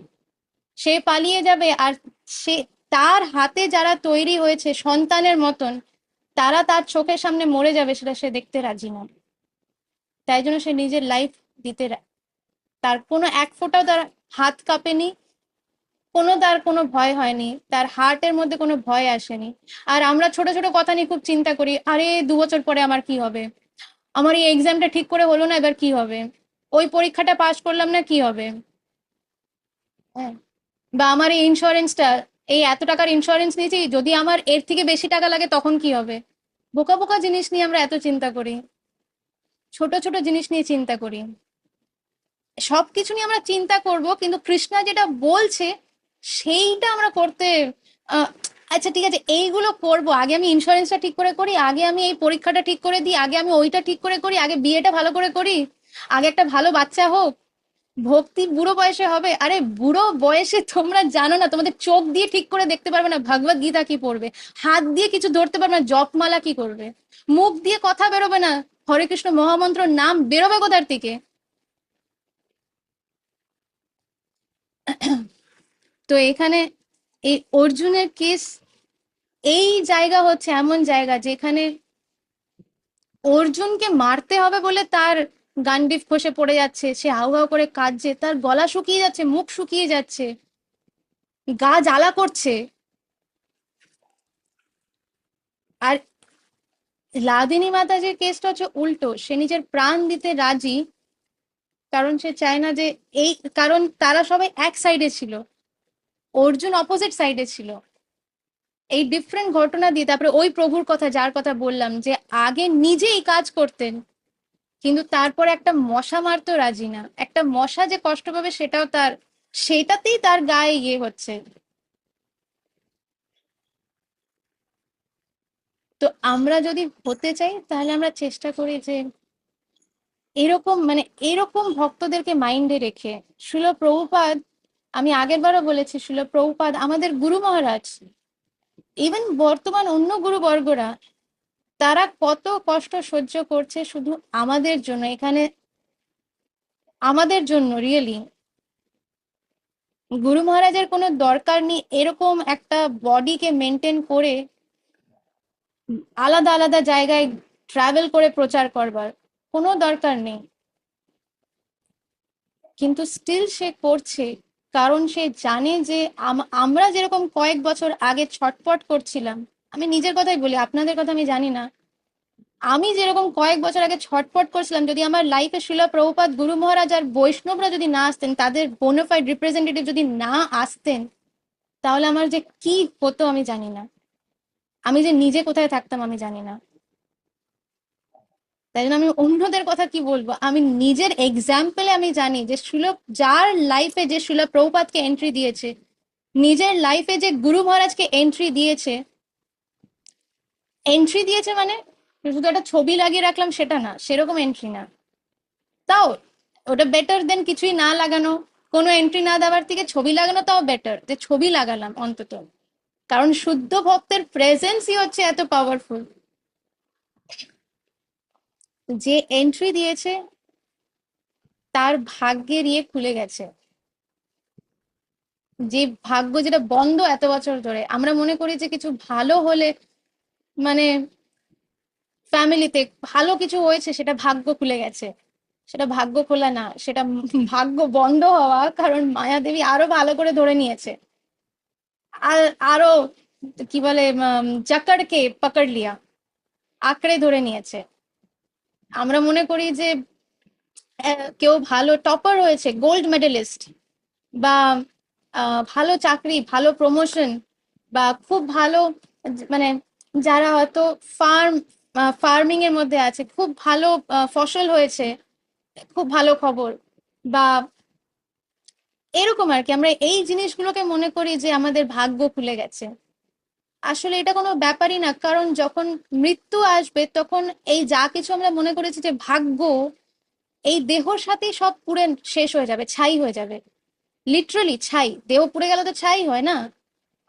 সে পালিয়ে যাবে, আর সে, তার হাতে যারা তৈরি হয়েছে সন্তানের মতন, তারা তার চোখের সামনে মরে যাবে, সেটা সে দেখতে রাজি না। তাই জন্য সে নিজের লাইফ দিতে তার কোনো এক ফোঁটাও তার হাত কাঁপেনি, তার কোনো ভয় হয়নি, তার হার্টের মধ্যে কোনো ভয় আসেনি। আর আমরা ছোট ছোট কথা নিয়ে খুব চিন্তা করি, আরে 2 বছর পরে আমার কি হবে, আমার এই এক্সামটা ঠিক করে হলো না, এবার কি হবে, ওই পরীক্ষাটা পাস করলাম না, কি হবে, হ্যাঁ, বা আমার এই ইন্স্যুরেন্সটা, এই এত টাকার ইন্স্যুরেন্স নিয়েছি, যদি আমার এর থেকে বেশি টাকা লাগে তখন কি হবে। বোকা বোকা জিনিস নিয়ে আমরা এত চিন্তা করি, ছোট ছোট জিনিস নিয়ে চিন্তা করি। সবকিছু নিয়ে আমরা চিন্তা করব, কিন্তু কৃষ্ণা যেটা বলছে সেইটা আমরা করতে, আচ্ছা ঠিক আছে এইগুলো করব, আগে আমি ইন্স্যুরেন্সটা ঠিক করে করি, আগে আমি এই পরীক্ষাটা ঠিক করে দিই, আগে আমি ওইটা ঠিক করে করি, আগে বিয়েটা ভালো করে করি, আগে একটা ভালো বাচ্চা হোক, ভক্তি বুড়ো বয়সে হবে? আরে বুড়ো বয়সে তোমরা জানো না, তোমাদের চোখ দিয়ে ঠিক করে দেখতে পারবে না ভগবত গীতা কি পড়বে, হাত দিয়ে কিছু ধরতে পারবে না জপমালা কি করবে, মুখ দিয়ে কথা বেরোবে না, হরে কৃষ্ণ মহামন্ত্র নাম বেরোবে কোথার থেকে? তো এখানে এই অর্জুনের কেস, এই জায়গা হচ্ছে এমন জায়গা যেখানে অর্জুনকে মারতে হবে বলে তার গান্ডিব খসে পড়ে যাচ্ছে, সে হাউ হাউ করে কাঁদছে, তার গলা শুকিয়ে যাচ্ছে, মুখ শুকিয়ে যাচ্ছে, গা জ্বালা করছে। আর লাদিনী মাতাজির কেসটা হচ্ছে উল্টো, সে নিজের প্রাণ দিতে রাজি, কারণ সে চায় না যে এই, কারণ তারা সবাই এক সাইডে ছিল, অর্জুন অপোজিট সাইডে ছিল। এই ডিফারেন্ট ঘটনা দিয়ে তারপরে ওই প্রভুর কথা যার কথা বললাম, যে আগে নিজেই কাজ করতেন কিন্তু তারপরে একটা মশা মারতেও রাজি না, একটা মশা যে কষ্ট পাবে সেটাও তার, সেটাতেই তার গায়ে ইয়ে হচ্ছে। তো আমরা যদি হতে চাই তাহলে আমরা চেষ্টা করি যে এরকম মানে এরকম ভক্তদেরকে মাইন্ডে রেখে, শিল প্রভুপাদ, আমি আগের বারও বলেছি, শিল প্রভুপাদ আমাদের গুরু মহারাজ, ইভেন বর্তমান অন্য গুরুবর্গরা, তারা কত কষ্ট সহ্য করছে শুধু আমাদের জন্য, এখানে আমাদের জন্য। রিয়েলি গুরু মহারাজের কোনো দরকার নেই এরকম একটা বডিকে মেনটেন করে আলাদা আলাদা জায়গায় ট্রাভেল করে প্রচার করবার, কোনো দরকার নেই। কিন্তু স্টিল সে করছে, কারণ সে জানে যে আমরা যেরকম কয়েক বছর আগে ছটপট করছিলাম, আমি নিজের কথাই বলি, আপনাদের কথা আমি জানি না, আমি যেরকম কয়েক বছর আগে ছটপট করছিলাম, যদি আমার লাইফে শিল প্রভুপাদ গুরু মহারাজ আর বৈষ্ণবরা যদি না আসতেন, তাদের বোনাফাইড রিপ্রেজেন্টেটিভ যদি না আসতেন, তাহলে আমার যে কি হতো আমি জানি না, আমি যে নিজে কোথায় থাকতাম আমি জানি না। তাই জন্য আমি অন্যদের কথা কি বলবো, আমি নিজের এক্সাম্পলে আমি জানি যে যার লাইফে যে শিল প্রভুপাদকে এন্ট্রি দিয়েছে, নিজের লাইফে যে গুরু মহারাজকে এন্ট্রি দিয়েছে, এন্ট্রি দিয়েছে মানে শুধু একটা ছবি লাগিয়ে রাখলাম সেটা না, সেরকম এন্ট্রি না, তাও ওটা বেটার দেন কিছুই না লাগানো, কোনো এন্ট্রি না দেওয়ার থেকে ছবি লাগানো তাও বেটার, যে ছবি লাগালাম অন্তত, কারণ শুদ্ধ ভক্তের প্রেজেন্সই হচ্ছে এত পাওয়ারফুল। যে এন্ট্রি দিয়েছে তার ভাগ্যের ইয়ে খুলে গেছে, যে ভাগ্য যেটা বন্ধ এত বছর ধরে, আমরা মনে করি যে কিছু ভালো হলে মানে ফ্যামিলিতে ভালো কিছু হয়েছে সেটা ভাগ্য খুলে গেছে, সেটা ভাগ্য খোলা না, সেটা ভাগ্য বন্ধ হওয়া, কারণ মায়াদেবী আরো ভালো করে ধরে নিয়েছে, আর আরো কি বলে জাকড়কে পকড় লিয়া, আঁকড়ে ধরে নিয়েছে। আমরা মনে করি যে কেউ ভালো টপার হয়েছে, গোল্ড মেডেলিস্ট, বা ভালো চাকরি, ভালো প্রমোশন, বা খুব ভালো মানে যারা হয়তো ফার্মিং এর মধ্যে আছে, খুব ভালো ফসল হয়েছে, খুব ভালো খবর, বা এরকম আর কি, আমরা এই জিনিসগুলোকে মনে করি যে আমাদের ভাগ্য খুলে গেছে। আসলে এটা কোনো ব্যাপারই না, কারণ যখন মৃত্যু আসবে তখন এই যা কিছু আমরা মনে করেছি যে ভাগ্য, এই দেহর সাথেই সব পুড়ে শেষ হয়ে যাবে, ছাই হয়ে যাবে, লিটারালি ছাই, দেহ পুড়ে গেলে তো ছাই হয় না,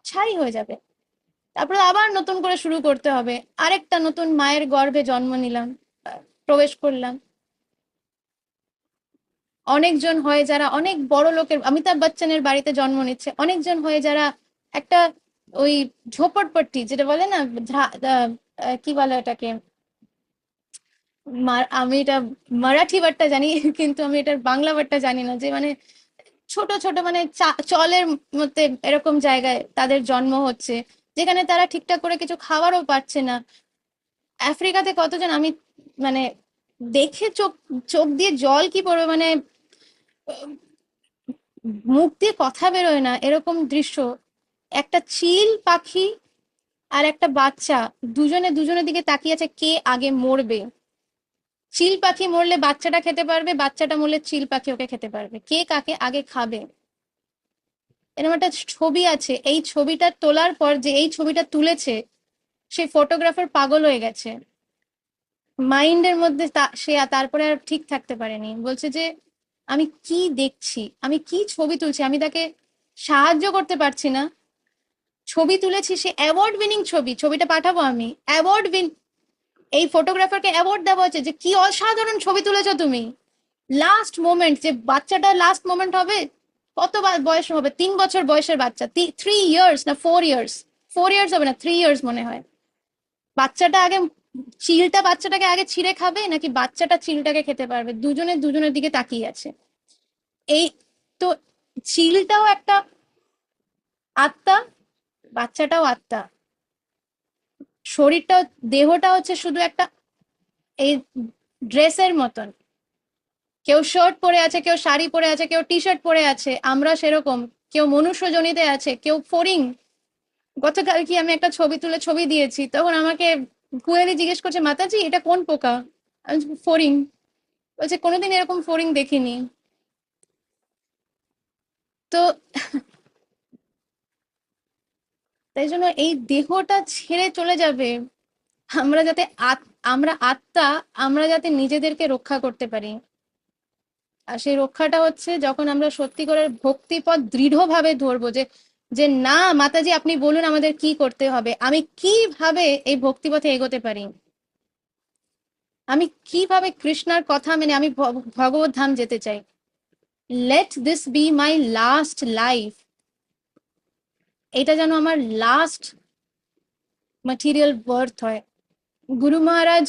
ছাই হয়ে যাবে, তারপরে আবার নতুন করে শুরু করতে হবে, আরেকটা নতুন মায়ের গর্ভে জন্ম নিলাম, প্রবেশ করলাম। অনেকজন হয় যারা অনেক বড় লোকের, অমিতাভ বচ্চনের বাড়িতে জন্ম নিচ্ছে, অনেকজন হয় যারা একটা ওই ঝোপড়পট্টি যেটা বলে না, কি বলে এটাকে, আমি এটা মারাঠি ওয়ার্ডটা জানি কিন্তু আমি এটার বাংলা ওয়ার্ডটা জানি না, যে মানে ছোট ছোট মানে চলের মধ্যে এরকম জায়গায় তাদের জন্ম হচ্ছে, যেখানে তারা ঠিকঠাক করে কিছু খাবারও পাচ্ছে না। আফ্রিকাতে কতজন, আমি মানে দেখে চোখ চোখ দিয়ে জল কি পড়বে, মানে মুখ দিয়ে কথা বেরোয় না এরকম দৃশ্য, একটা চিল পাখি আর একটা বাচ্চা দুজনে দুজনের দিকে তাকিয়ে আছে, কে আগে মরবে, চিল পাখি মরলে বাচ্চাটা খেতে পারবে, বাচ্চাটা মরলে চিল পাখি ওকে খেতে পারবে, কে কাকে আগে খাবে। এরকম একটা ছবি আছে, এই ছবিটা তোলার পর যে এই ছবিটা তুলেছে সেই ফটোগ্রাফার পাগল হয়ে গেছে, মাইন্ডের মধ্যে সে তারপরে আর ঠিক থাকতে পারেনি, বলছে যে আমি কি দেখছি, আমি কি ছবি তুলছি, আমি তাকে সাহায্য করতে পারছি না। ছবি তুলেছি, সে অ্যাওয়ার্ড উইনিং ছবি, ছবিটা পাঠাবো আমি, অ্যাওয়ার্ড উইন, এই ফটোগ্রাফারকে অ্যাওয়ার্ড দেওয়া হচ্ছে যে কি অসাধারণ ছবি তুলেছো তুমি। লাস্ট মোমেন্ট, যে বাচ্চাটা লাস্ট মোমেন্ট হবে, কত বয়স হবে, 3 বছর বয়সের বাচ্চা, 3 ইয়ার্স না 4 ইয়ার্স, 4 ইয়ার্স হবে না, 3 ইয়ার্স মনে হয়। বাচ্চাটা আগে, চিলটা বাচ্চাটাকে আগে ছিঁড়ে খাবে নাকি বাচ্চাটা চিলটাকে খেতে পারবে, দুজনে দুজনের দিকে তাকিয়ে আছে। এই তো, চিলটাও একটা আত্মা, বাচ্চাটাও আত্মা, শরীরটাও, দেহটা হচ্ছে শুধু একটা এই ড্রেসের মতন, কেউ শার্ট পরে আছে, কেউ শাড়ি পরে আছে, কেউ টি শার্ট পরে আছে, আমরা সেরকম, কেউ মনুষ্যজনিতে আছে, কেউ ফড়িং। গতকাল কি আমি একটা ছবি তুলে ছবি দিয়েছি, তখন আমাকে কুয়েলি জিজ্ঞেস করছে, মাতাজি এটা কোন পোকা? আমি বলছি, ফড়িং। বলছে কোনোদিন এরকম ফড়িং দেখিনি। তো তাই জন্য এই দেহটা ছেড়ে চলে যাবে, আমরা যাতে আমরা আত্মা, আমরা যাতে নিজেদেরকে রক্ষা করতে পারি। আর সেই রক্ষাটা হচ্ছে যখন আমরা সত্যি করে ভক্তিপথ দৃঢ়ভাবে ধরবো, যে যে না মাতাজি আপনি বলুন আমাদের কি করতে হবে, আমি কিভাবে এই ভক্তিপথে এগোতে পারি, আমি কিভাবে কৃষ্ণার কথা মেনে আমি ভগবত ধাম যেতে চাই। Let this B my last life, এটা যেন আমার লাস্ট ম্যাটেরিয়াল বার্থ হয়। গুরু মহারাজ,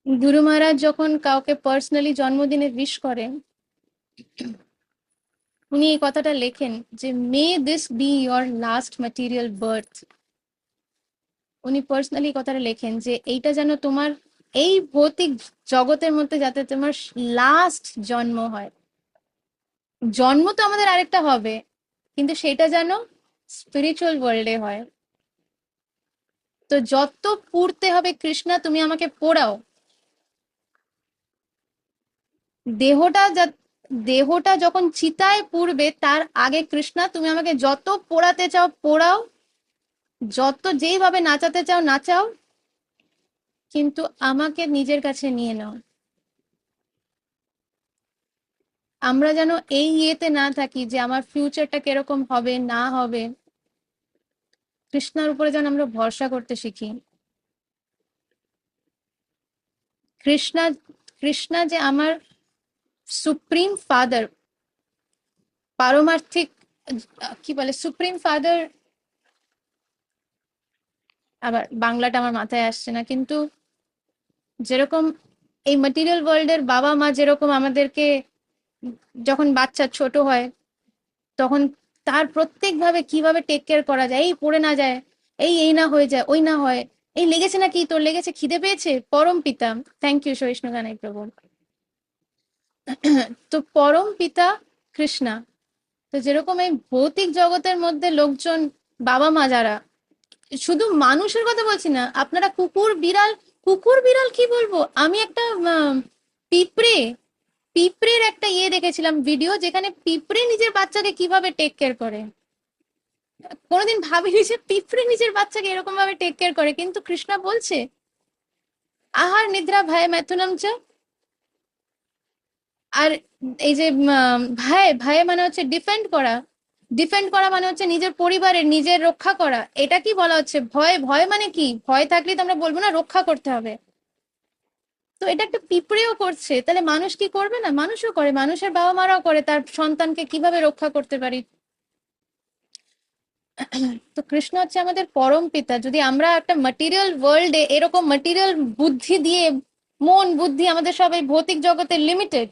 গুরু মহারাজ যখন কাউকে পার্সোনালি জন্মদিনে উইশ করেন, উনি এই কথাটা লেখেন যে মে this B your last material birth. উনি পার্সোনালি কথাটা লেখেন যে এইটা যেন তোমার এই ভৌতিক জগতের মধ্যে যাতে তোমার লাস্ট জন্ম হয়। জন্ম তো আমাদের আরেকটা হবে, কিন্তু সেটা যেন স্পিরিচুয়াল ওয়ার্ল্ডে হয়। তো যত পুড়তে হবে কৃষ্ণা তুমি আমাকে পোড়াও, দেহটা দেহটা যখন চিতায় পুড়বে তার আগে কৃষ্ণা তুমি আমাকে যত পোড়াতে চাও পোড়াও, যত যেইভাবে নাচাতে চাও নাচাও, কিন্তু আমাকে নিজের কাছে নিয়ে নাও। আমরা যেন এই ইয়েতে না থাকি যে আমার ফিউচারটা কিরকম হবে না হবে, কৃষ্ণার উপরে যেন আমরা ভরসা করতে শিখি। কৃষ্ণা, কৃষ্ণা যে আমার সুপ্রিম ফাদার, পারমার্থিক, কি বলে সুপ্রিম ফাদার, আবার বাংলাটা আমার মাথায় আসছে না, কিন্তু যেরকম এই ম্যাটেরিয়াল ওয়ার্ল্ডের বাবা মা যেরকম আমাদেরকে যখন বাচ্চা ছোট হয় তখন তার প্রত্যেকভাবে কিভাবে টেক কেয়ার করা যায়, এই পড়ে না যায়, এই না হয়ে যায়, ওই না হয়, এই লেগেছে নাকি, তোর লেগেছে, খিদে পেয়েছে, পরম পিতা, থ্যাংক ইউ সহিষ্ণু গানাই প্রভু। তো পরম পিতা কৃষ্ণা, তো যেরকম এই ভৌতিক জগতের মধ্যে লোকজন, বাবা মা যারা, শুধু মানুষের কথা বলছি না, আপনারা কুকুর বিড়াল, কুকুর বিড়াল কি বলবো, আমি একটা পিঁপড়ে, পিঁপড়ের একটা ইয়ে দেখেছিলাম ভিডিও, যেখানে পিঁপড়ে নিজের বাচ্চাকে কিভাবে টেক কেয়ার করে। কোনোদিন ভাবিনি যে পিঁপড়ে নিজের বাচ্চাকে এরকম ভাবে টেক কেয়ার করে, কিন্তু কৃষ্ণা বলছে আহার নিদ্রা ভয় ম্যাথুনম চ। আর এই যে ভয়, ভয় মানে হচ্ছে ডিফেন্ড করা, ডিফেন্ড করা মানে হচ্ছে নিজের পরিবারের, নিজের রক্ষা করা। এটা কি বলা হচ্ছে ভয়, ভয় মানে কি, ভয় থাকলে তো আমরা বলবো না রক্ষা করতে হবে। তো এটা একটা পিঁপড়েও করছে, তাহলে মানুষ কি করবে না, মানুষও করে, মানুষের বাবা মারাও করে তার সন্তানকে কিভাবে রক্ষা করতে পারি। তো কৃষ্ণ হচ্ছে আমাদের পরম পিতা। যদি আমরা একটা ম্যাটেরিয়াল ওয়ার্ল্ডে এরকম ম্যাটেরিয়াল বুদ্ধি দিয়ে, মন বুদ্ধি আমাদের সব এই ভৌতিক জগতে লিমিটেড,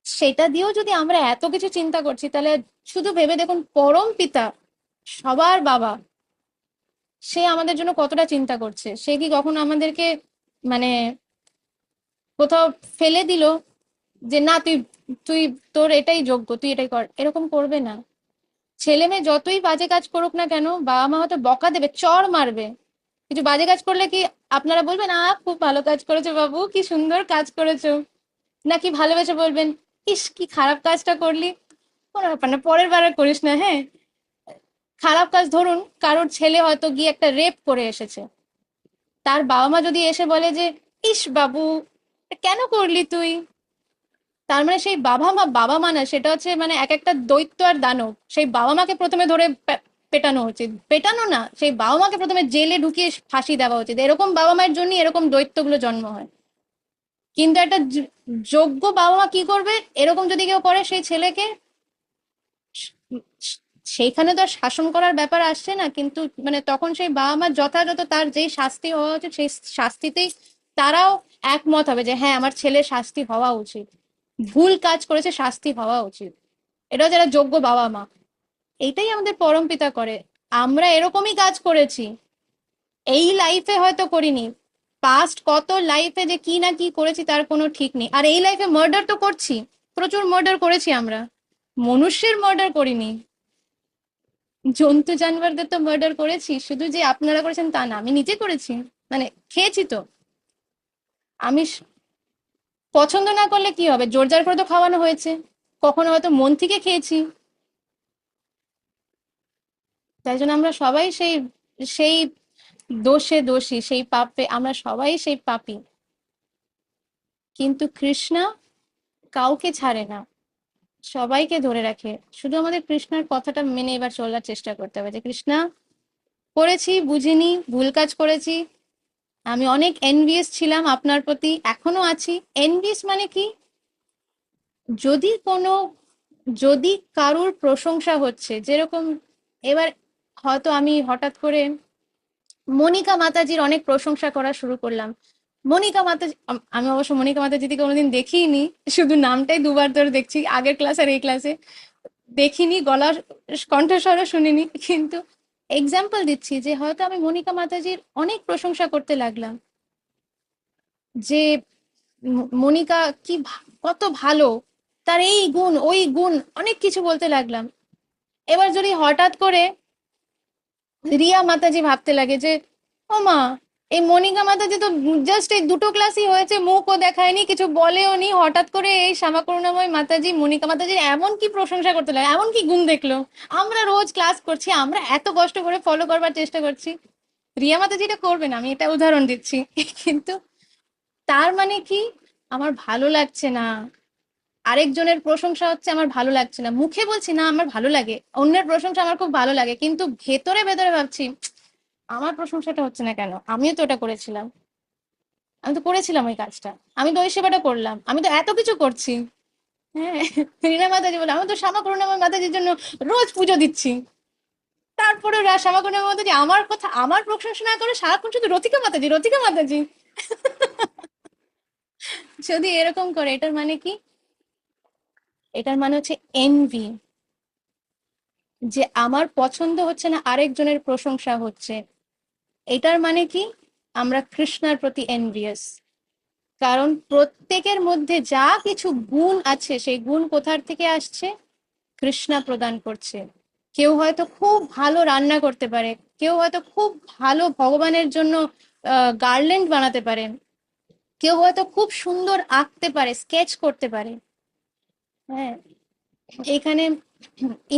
সেটা দিয়েও যদি আমরা এত কিছু চিন্তা করছি, তাহলে শুধু ভেবে দেখুন পরম পিতা, সবার বাবা, সে আমাদের জন্য কতটা চিন্তা করছে। সে কি কখনো আমাদেরকে মানে কোথাও ফেলে দিল যে না তুই তুই তোর এটাই যোগ্য, তুই এটাই কর, এরকম করবে না। ছেলে মেয়ে যতই বাজে কাজ করুক না কেন, বাবা মা হয়তো বকা দেবে, চড় মারবে, কিছু বাজে কাজ করলে কি আপনারা বলবেন খুব ভালো কাজ করেছো বাবু, কি সুন্দর কাজ করেছো, নাকি ভালোবেসে বলবেন ইস কি খারাপ কাজটা করলি, কোনো ব্যাপার না, পরের বার আর করিস না। হ্যাঁ, খারাপ কাজ, ধরুন কারোর ছেলে হয়তো গিয়ে একটা রেপ করে এসেছে, তার বাবা মা যদি এসে বলে যে ইস বাবু, কেন করলি তুই? তার মানে সেই বাবা মা না, সেটা হচ্ছে মানে এক একটা দৈত্য আর দানব। সেই বাবা মাকে প্রথমে ধরে পেটানো উচিত, পেটানো না, সেই বাবা মাকে প্রথমে জেলে ঢুকিয়ে ফাঁসি দেওয়া উচিত। এরকম বাবা মায়ের জন্য এরকম দৈত্যগুলো জন্ম হয়। কিন্তু একটা যোগ্য বাবা মা কি করবে, এরকম যদি কেউ করে সেই ছেলেকে, সেইখানে তো আর শাসন করার ব্যাপার আসছে না, কিন্তু মানে তখন সেই বাবা মা যথাযথ তার যেই শাস্তি হওয়া উচিত সেই শাস্তিতেই তারাও একমত হবে যে হ্যাঁ আমার ছেলের শাস্তি হওয়া উচিত, ভুল কাজ করেছে শাস্তি হওয়া উচিত। এটাও যারা যোগ্য বাবা মা, এইটাই আমাদের পরমপিতা করে। আমরা এরকমই কাজ করেছি, এই লাইফে হয়তো করিনি, পাস্ট কত লাইফে যে কি না কি করেছি তার কোনো ঠিক নেই। আর এই লাইফে মার্ডার তো করছি, প্রচুর মার্ডার করেছি আমরা, মনুষ্যের মার্ডার করিনি, জন্তু জানোয়ারদের তো মার্ডার করেছি। শুধু যে আপনারা করেছেন তা না, আমি নিজে করেছি, মানে খেয়েছি তো। আমি পছন্দ না করলে কি হবে, জোর জার করে তো খাওয়ানো হয়েছে, কখনো হয়তো মন থেকে খেয়েছি। তাই জন্য আমরা সবাই সেই সেই দোষে দোষী, সেই পাপে আমরা সবাই সেই পাপী। কিন্তু কৃষ্ণা কাউকে ছাড়ে না, সবাইকে ধরে রাখে। শুধু আমাদের কৃষ্ণার কথাটা মেনে এবার চলার চেষ্টা করতে হবে যে কৃষ্ণা, করেছি, বুঝিনি, ভুল কাজ করেছি, আমি অনেক এনভিয়াস ছিলাম আপনার প্রতি, এখনো আছি। এনভিয়াস মানে কি, যদি কোনো, যদি কারুর প্রশংসা হচ্ছে, যেরকম এবার হয়তো আমি হঠাৎ করে মনিকা মাতাজির অনেক প্রশংসা করা শুরু করলাম। মনিকা মাতাজি, আমি অবশ্য মনিকা মাতাজিকে কোনোদিন দেখিনি, শুধু নামটাই দুবার ধরে দেখছি, আগের ক্লাস আর এই ক্লাসে দেখিনি, গলার কণ্ঠস্বরও শুনিনি, কিন্তু এক্সাম্পল দিচ্ছি যে হয়তো আমি মনিকা মাতাজির অনেক প্রশংসা করতে লাগলাম, যে মনিকা কি কত ভালো, তার এই গুণ ওই গুণ, অনেক কিছু বলতে লাগলাম। এবার যদি হঠাৎ করে রিয়া মাতাজি ভাবতে লাগে যে ও মা, এই মনিকা মাতাজি তো জাস্ট এই দুটো ক্লাসই হয়েছে, মুখও দেখায়নি, কিছু বলেও নি, হঠাৎ করে এই শ্যামা করুণাময় মাতাজি মনিকা মাতাজির এমন কি প্রশংসা করতে লাগে, এমন কি গুণ দেখলো। আমরা রোজ ক্লাস করছি, আমরা এত কষ্ট করে ফলো করবার চেষ্টা করছি, রিয়া মাতাজি এটা করবে না, আমি এটা উদাহরণ দিচ্ছি। কিন্তু তার মানে কি, আমার ভালো লাগছে না, আরেকজনের প্রশংসা হচ্ছে আমার ভালো লাগছে না, মুখে বলছি না আমার ভালো লাগে, অন্যের প্রশংসা আমার খুব ভালো লাগে, কিন্তু ভেতরে ভেতরে ভাবছি আমার প্রশংসাটা হচ্ছে না কেন, আমিও তো ওটা করেছিলাম, আমি তো করেছিলাম ওই কাজটা, আমি তো ওই সেবাটা করলাম, আমি তো এত কিছু করছি। হ্যাঁ, রীনা মাতাজি বলে আমি তো শ্যামা করুণাময় মাতাজির জন্য রোজ পুজো দিচ্ছি, তারপরে শ্যামা করুণাময় মাতাজি আমার কথা, আমার প্রশংসা না করে সারাক্ষণ শুধু রথিকা মাতাজি রথিকা মাতাজি। যদি এরকম করে, এটার মানে কি, এটার মানে হচ্ছে এনভি, যে আমার পছন্দ হচ্ছে না আরেকজনের প্রশংসা হচ্ছে। এটার মানে কি, আমরা কৃষ্ণার প্রতি এনভিয়াস। কারণ প্রত্যেকের মধ্যে যা কিছু গুণ আছে সেই গুণ কোথার থেকে আসছে, কৃষ্ণা প্রদান করছে। কেউ হয়তো খুব ভালো রান্না করতে পারে, কেউ হয়তো খুব ভালো ভগবানের জন্য গার্ল্যান্ড বানাতে পারেন, কেউ হয়তো খুব সুন্দর আঁকতে পারে, স্কেচ করতে পারে। হ্যাঁ, এখানে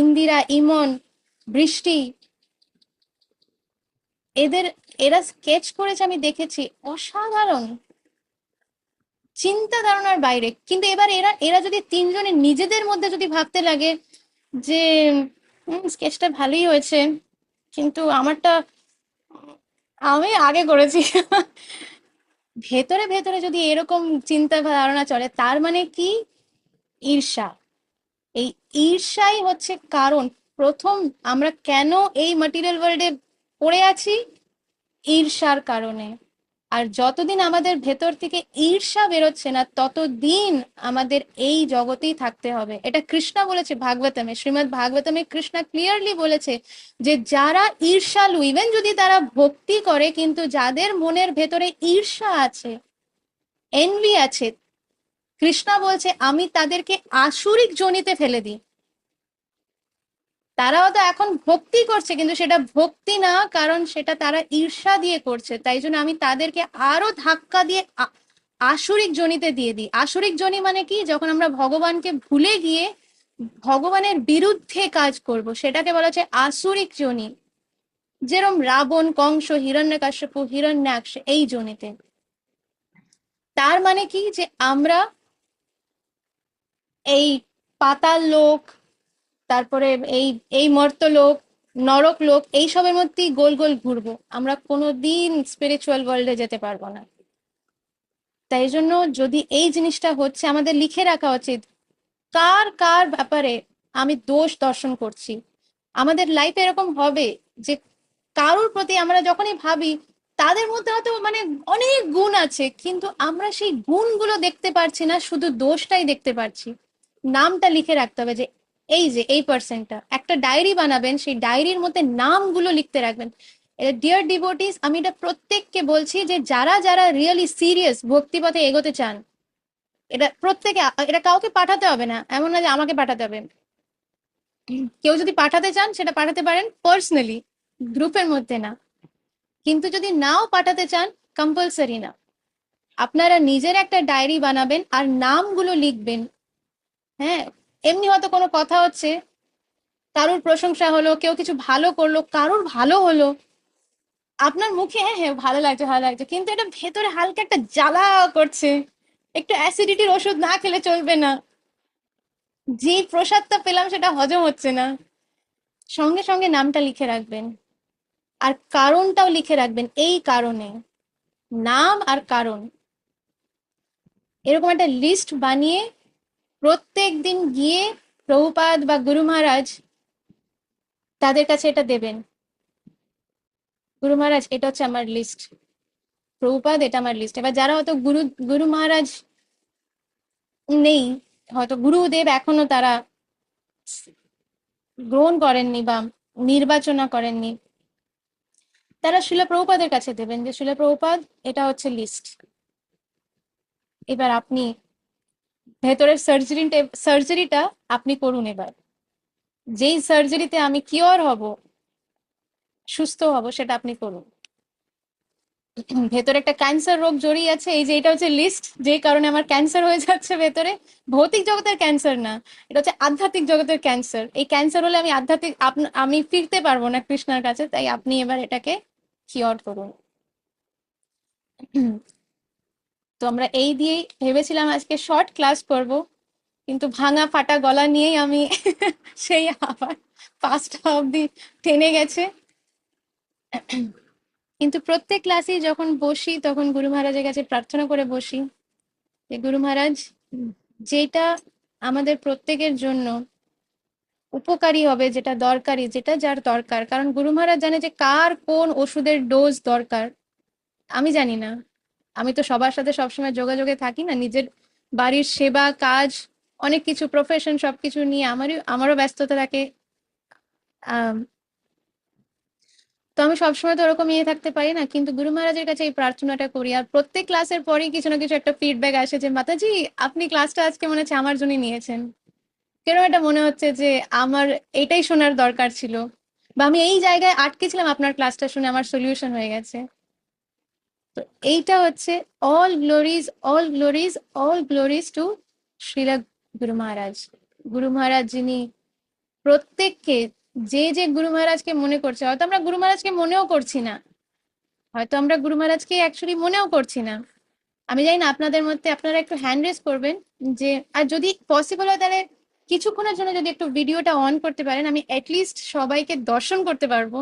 ইন্দিরা, ইমন, বৃষ্টি, এদের, এরা স্কেচ করেছে আমি দেখেছি, অসাধারণ, চিন্তা ধারণার বাইরে। কিন্তু এবার এরা এরা যদি তিনজনে নিজেদের মধ্যে যদি ভাবতে লাগে যে স্কেচটা ভালোই হয়েছে, কিন্তু আমারটা আমি আগে করেছি, ভেতরে ভেতরে যদি এরকম চিন্তা ধারণা চলে, তার মানে কি, ঈর্ষা। এই ঈর্ষাই হচ্ছে কারণ, প্রথম আমরা কেন এই ম্যাটেরিয়াল ওয়ার্ল্ডে পড়ে আছি, ঈর্ষার কারণে। আর যতদিন আমাদের ভেতর থেকে ঈর্ষা বেরোচ্ছে না, ততদিন আমাদের এই জগতেই থাকতে হবে। এটা কৃষ্ণা বলেছে ভাগবতমে, শ্রীমদ্ ভাগবতমে কৃষ্ণা ক্লিয়ারলি বলেছে যে যারা ঈর্ষালু, ইভেন যদি তারা ভক্তি করে, কিন্তু যাদের মনের ভেতরে ঈর্ষা আছে, এনভি আছে, কৃষ্ণা বলছে আমি তাদেরকে আসুরিক যোনিতে ফেলে দিই। তারাও তো এখন ভক্তি করছে, কিন্তু সেটা ভক্তি না, কারণ সেটা তারা ঈর্ষা দিয়ে করছে। তাই জন্য আমি তাদেরকে আরো ধাক্কা দিয়ে আসুরিক যোনিতে দিয়ে দিই। আসুরিক যোনি মানে কি, যখন আমরা ভগবানকে ভুলে গিয়ে ভগবানের বিরুদ্ধে কাজ করব, সেটাকে বলা হচ্ছে আসুরিক যোনি। যেরকম রাবণ, কংস, হিরণ্যকাশ্যপ, হিরণ্যাক্ষ, এই যোনিতে। তার মানে কি, যে আমরা এই পাতাল লোক, তারপরে এই এই মর্তলোক, নরক লোক, এইসবের মধ্যেই গোল গোল ঘুরবো, আমরা কোনোদিন স্পিরিচুয়াল ওয়ার্ল্ডে যেতে পারবো না। তাই জন্য যদি এই জিনিসটা হচ্ছে, আমাদের লিখে রাখা উচিত কার কার ব্যাপারে আমি দোষ দর্শন করছি। আমাদের লাইফে এরকম হবে যে কারোর প্রতি আমরা যখনই ভাবি তাদের মধ্যে হয়তো মানে অনেক গুণ আছে, কিন্তু আমরা সেই গুণগুলো দেখতে পারছি না, শুধু দোষটাই দেখতে পারছি। নামটা লিখে রাখতে হবে, যে এই পার্সনটা, একটা ডায়েরি বানাবেন, সেই ডায়েরির মধ্যে নামগুলো লিখতে রাখবেন। ডিয়ার ডিভোটিস, আমি এটা প্রত্যেককে বলছি যে যারা যারা রিয়েলি সিরিয়াস ভক্তিপথে এগোতে চান, এটা প্রত্যেকে, এটা কাউকে পাঠাতে হবে না, এমন না যে আমাকে পাঠাতে হবে। কেউ যদি পাঠাতে চান সেটা পাঠাতে পারেন পার্সোনালি, গ্রুপের মধ্যে না। কিন্তু যদি নাও পাঠাতে চান, কম্পালসারি না। আপনারা নিজের একটা ডায়েরি বানাবেন আর নামগুলো লিখবেন। হ্যাঁ, এমনি হয়তো কোনো কথা হচ্ছে, কারোর প্রশংসা হলো, কেউ কিছু ভালো করলো, কারোর ভালো হলো, আপনার মুখে হ্যাঁ হ্যাঁ ভালো লাগছে ভালো লাগছে, কিন্তু এটা ভেতরে হালকা একটা জ্বালা করছে, একটু অ্যাসিডিটির ওষুধ না খেলে চলবে না, যে প্রসাদটা পেলাম সেটা হজম হচ্ছে না। সঙ্গে সঙ্গে নামটা লিখে রাখবেন, আর কারণটাও লিখে রাখবেন, এই কারণে, নাম আর কারণ, এরকম একটা লিস্ট বানিয়ে প্রত্যেক দিন গিয়ে প্রভুপাদ বা গুরু মহারাজ তাদের কাছে এটা দেবেন। গুরু মহারাজ, এটা হচ্ছে আমার লিস্ট, প্রভুপাদ এটা আমার লিস্ট। এবার যারা হয়তো গুরু গুরু মহারাজ নেই, হয়তো গুরুদেব এখনো তারা গ্রহণ করেননি বা নির্বাচনা করেননি, তারা শিল প্রভুপাদের কাছে দেবেন যে শিল প্রভুপাদ এটা হচ্ছে লিস্ট, এবার আপনি ভেতরের সার্জারিটা আপনি করুন। এবার যেই সার্জারিতে আমি কিওর হব, সুস্থ হব, সেটা আপনি করুন। ভেতরে একটা ক্যান্সার রোগ জড়িয়ে আছে, এই যে এটা হচ্ছে লিস্ট, যে কারণে আমার ক্যান্সার হয়ে যাচ্ছে ভেতরে। ভৌতিক জগতের ক্যান্সার না, এটা হচ্ছে আধ্যাত্মিক জগতের ক্যান্সার। এই ক্যান্সার হলে আমি আধ্যাত্মিক আমি ফিরতে পারবো না কৃষ্ণার কাছে, তাই আপনি এবার এটাকে কিওর করুন। তো আমরা এই দিয়েই ভেবেছিলাম আজকে শর্ট ক্লাস করব, কিন্তু ভাঙা ফাটা গলা নিয়েই আমি সেই আবার 5টা অবধি টেনে গেছে। কিন্তু প্রত্যেক ক্লাসেই যখন বসি তখন গুরু মহারাজের কাছে প্রার্থনা করে বসি যে গুরু মহারাজ, যেটা আমাদের প্রত্যেকের জন্য উপকারী হবে, যেটা দরকারি, যেটা যার দরকার, কারণ গুরু মহারাজ জানে যে কার কোন ওষুধের ডোজ দরকার, আমি জানি না। আমি তো সবার সাথে সবসময় যোগাযোগে থাকি না, নিজের বাড়ির সেবা কাজ, অনেক কিছু, প্রফেশন, সবকিছু নিয়ে আমারও ব্যস্ততা থাকে। তো আমি সবসময় তো ওরকম ইয়ে থাকতে পারি না, কিন্তু গুরু মহারাজের কাছে এই প্রার্থনাটা করি। আর প্রত্যেক ক্লাসের পরেই কিছু না কিছু একটা ফিডব্যাক আসে যে মাতাজি, আপনি ক্লাসটা আজকে মনে হচ্ছে আমার জন্য নিয়েছেন, কেরম এটা মনে হচ্ছে যে আমার এটাই শোনার দরকার ছিল, বা আমি এই জায়গায় আটকে ছিলাম, আপনার ক্লাসটা শুনে আমার সলিউশন হয়ে গেছে। তো এইটা হচ্ছে all glories, all glories, all glories to Srila Guru Maharaj. গুরু মহারাজ যিনি প্রত্যেককে, যে যে গুরু মহারাজকে মনে করছে, হয়তো আমরা গুরু মহারাজকে মনেও করছি না, হয়তো আমরা গুরু মহারাজকে অ্যাকচুয়ালি মনেও করছি না। আমি জানি না, আপনাদের মধ্যে আপনারা একটু হ্যান্ড রেজ করবেন, যে আর যদি পসিবল হয় তাহলে কিছুক্ষণের জন্য যদি একটু ভিডিওটা অন করতে পারেন, আমি অ্যাটলিস্ট সবাইকে দর্শন করতে পারবো।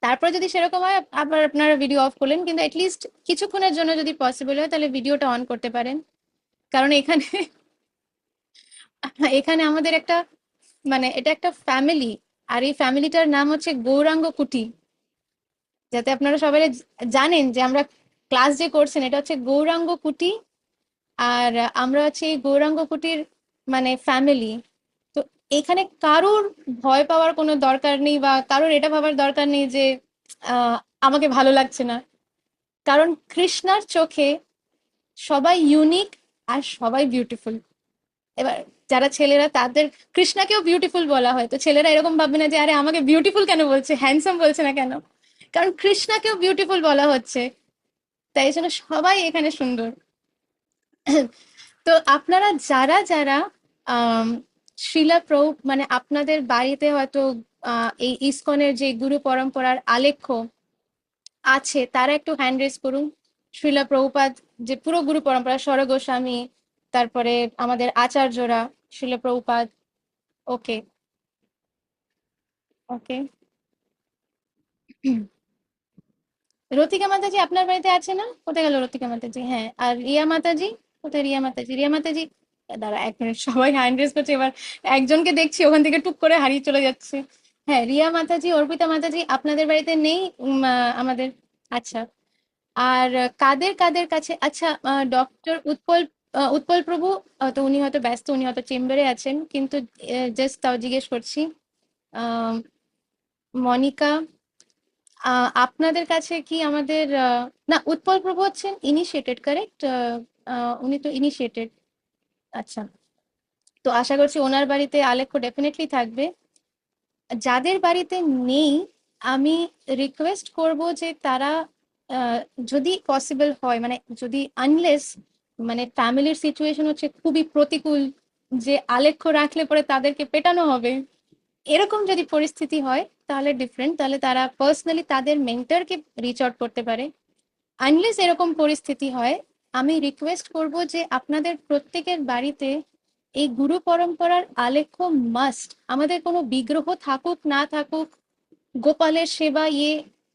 তারপরে যদি সেরকম হয় আবার আপনারা ভিডিও অফ করলেন, কিন্তু অ্যাটলিস্ট কিছুক্ষণের জন্য যদি পসিবল হয় তাহলে ভিডিওটা অন করতে পারেন। কারণ এখানে এখানে আমাদের একটা মানে এটা একটা ফ্যামিলি, আর এই ফ্যামিলিটার নাম হচ্ছে গৌরাঙ্গ কুটি। যাতে আপনারা সবাই জানেন যে আমরা ক্লাস যে করছেন এটা হচ্ছে গৌরাঙ্গ কুটি, আর আমরা হচ্ছে এই গৌরাঙ্গ কুটির মানে ফ্যামিলি। তো এখানে কারোর ভয় পাওয়ার কোনো দরকার নেই, বা কারোর এটা ভাবার দরকার নেই যে আমাকে ভালো লাগছে না, কারণ কৃষ্ণার চোখে সবাই ইউনিক আর সবাই বিউটিফুল। এবার যারা ছেলেরা, তাদের কৃষ্ণাকেও বিউটিফুল বলা হয়, তো ছেলেরা এরকম ভাববে না যে আরে আমাকে বিউটিফুল কেন বলছে, হ্যান্ডসাম বলছে না কেন, কারণ কৃষ্ণাকেও বিউটিফুল বলা হচ্ছে, তাই জন্য সবাই এখানে সুন্দর। তো আপনারা যারা যারা শিলা প্রভু মানে আপনাদের বাড়িতে হয়তো এই ইসকনের যে গুরু পরম্পরার আলেখ্য আছে, তারা একটু হ্যান্ড রেজ করুন। শিলা প্রভুপাদ যে পুরো গুরু পরম্পরা স্বর গোস্বামী, তারপরে আমাদের আচার্যরা, শিল প্রভুপাদ। ওকে, ওকে। রতিকা মাতাজি আপনার বাড়িতে আছে না? কোথায় গেল রতিকা মাতাজি? হ্যাঁ, আর রিয়া মাতাজি কোথায়? রিয়া মাতাজি, রিয়া মাতাজি, দাঁড়া এক মিনিট, সবাই হ্যান্ড রেজ করছে, এবার একজনকে দেখছি ওখান থেকে টুক করে হারিয়ে চলে যাচ্ছে। হ্যাঁ, রিয়া মাতাজি, অর্পিতা মাতাজি আপনাদের বাড়িতে নেই? আমাদের, আচ্ছা। আর কাদের কাদের কাছে, আচ্ছা, ডক্টর উৎপল, উৎপল প্রভু, তো উনি হয়তো ব্যস্ত, উনি হয়তো চেম্বারে আছেন, কিন্তু জাস্ট তাও জিজ্ঞেস করছি। আহ মনিকা, আপনাদের কাছে কি আমাদের না, উৎপল প্রভু হচ্ছেন ইনিশিয়েটেড, কারেক্ট? উনি তো ইনিশিয়েটেড। আচ্ছা, তো আশা করছি ওনার বাড়িতে আলেখ্য ডেফিনেটলি থাকবে। যাদের বাড়িতে নেই, আমি রিকোয়েস্ট করব যে তারা যদি পসিবল হয়, মানে যদি আনলেস মানে ফ্যামিলির সিচুয়েশন হচ্ছে খুবই প্রতিকূল, যে আলেখ্য রাখলে পরে তাদেরকে পেটানো হবে, এরকম যদি পরিস্থিতি হয় তাহলে ডিফারেন্ট, তাহলে তারা পার্সোনালি তাদের মেন্টরকে রিচ আউট করতে পারে। আনলেস এরকম পরিস্থিতি হয়, আমি রিকোয়েস্ট করব যে আপনাদের প্রত্যেকের বাড়িতে এই গুরু পরম্পরার আলেখ্য মাস্ট। আমাদের কোনো বিগ্রহ থাকুক না থাকুক, গোপালের সেবা,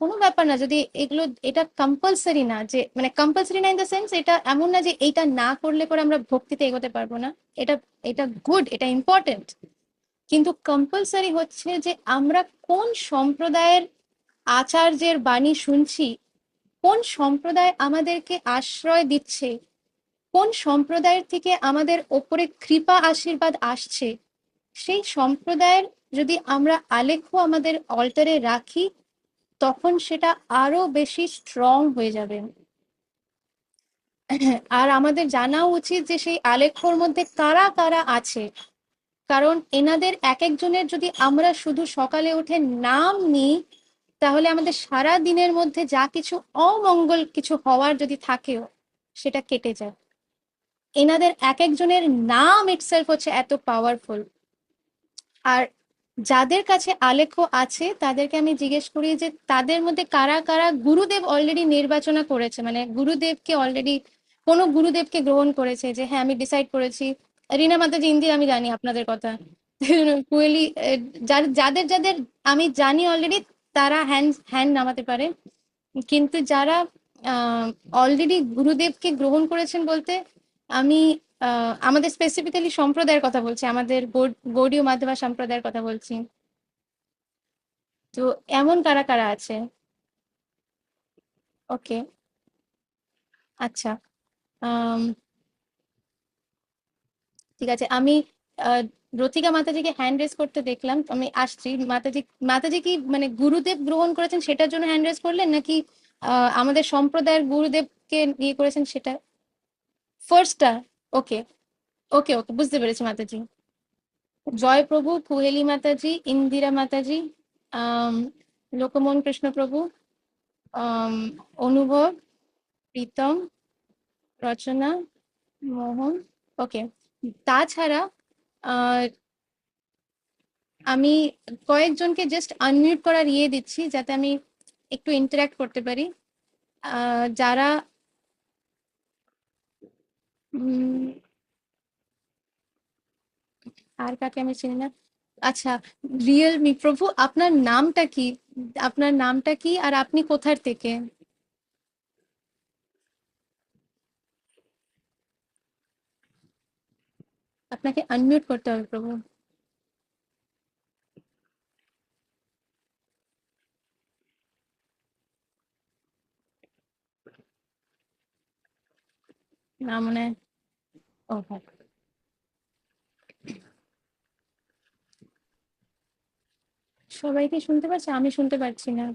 কোনো ব্যাপার না, যদি এগুলো, এটা কম্পালসারি না, যে মানে কম্পালসারি না ইন দ্য সেন্স, এটা এমন না যে এইটা না করলে পরে আমরা ভক্তিতে এগোতে পারবো না। এটা এটা গুড, এটা ইম্পর্টেন্ট, কিন্তু কম্পালসারি হচ্ছে যে আমরা কোন সম্প্রদায়ের আচার্যের বাণী শুনছি, কোন সম্প্রদায় আমাদেরকে আশ্রয় দিচ্ছে, কোন সম্প্রদায়ের থেকে আমাদের ওপরে কৃপা আশীর্বাদ আসছে, সেই সম্প্রদায়ের যদি আমরা আলেখ্য আমাদের অল্টারে রাখি, তখন সেটা আরো বেশি স্ট্রং হয়ে যাবে। আর আমাদের জানা উচিত যে সেই আলেখ্যর মধ্যে কারা কারা আছে, কারণ এনাদের এক একজনের যদি আমরা শুধু সকালে উঠে নাম নিই, তাহলে আমাদের সারা দিনের মধ্যে যা কিছু অমঙ্গল কিছু হওয়ার যদি থাকেও সেটা কেটে যায়। এনাদের এক একজনের নাম ইটসেলফ হচ্ছে এত পাওয়ারফুল। আর যাদের কাছে আলেখ্য আছে তাদেরকে আমি জিজ্ঞেস করি যে তাদের মধ্যে কারা কারা গুরুদেব অলরেডি নির্বাচনা করেছে, মানে গুরুদেবকে অলরেডি, কোনো গুরুদেবকে গ্রহণ করেছে, যে হ্যাঁ আমি ডিসাইড করেছি। রিনা মাতাজি, ইন্দির, আমি জানি আপনাদের কথা। কুয়েলি, যাদের যাদের আমি জানি অলরেডি, তারা হ্যান্ড হ্যান্ড নামাতে পারে। কিন্তু যারা অলরেডি গুরুদেবকে গ্রহণ করেছেন বলতে, আমি আমাদের স্পেসিফিক্যালি সম্প্রদায়ের কথা বলছি, আমাদের গৌড়ীয় মাধবা সম্প্রদায়ের কথা বলছি। তো এমন কারা কারা আছে? ওকে, আচ্ছা, আম, ঠিক আছে। আমি আহ, রথিকা মাতাজিকে হ্যান্ড রেজ করতে দেখলাম, আমি আসছি। মাতাজি, মাতাজি কি মানে গুরুদেব গ্রহণ করেছেন সেটার জন্য হ্যান্ড রেজ করলেন, নাকি আমাদের সম্প্রদায়ের গুরুদেবকে ইয়ে করেছেন সেটা? ফার্স্টটা, ওকে, ওকে, ওকে, বুঝতে পেরেছি মাতাজি। জয় প্রভু, কুহেলি মাতাজি, ইন্দিরা মাতাজি, আম, লোকমোহন কৃষ্ণ প্রভু, অনুভব, প্রীতম, রচনা, মোহন। ওকে, তাছাড়া আহ, আমি কয়েকজনকে জাস্ট আনমিউট করার ইয়ে দিচ্ছি, যাতে আমি একটু ইন্টারাক্ট করতে পারি। যারা আর কাকে আমি চিনি না। আচ্ছা, রিয়েলমি প্রভু, আপনার নামটা কি? আপনার নামটা কি আর আপনি কোথার থেকে? আপনাকে আনমিউট করতে হবে প্রভু। না মনে হয়। ও হ্যাঁ, সবাইকে শুনতে পাচ্ছে, আমি শুনতে পাচ্ছি না।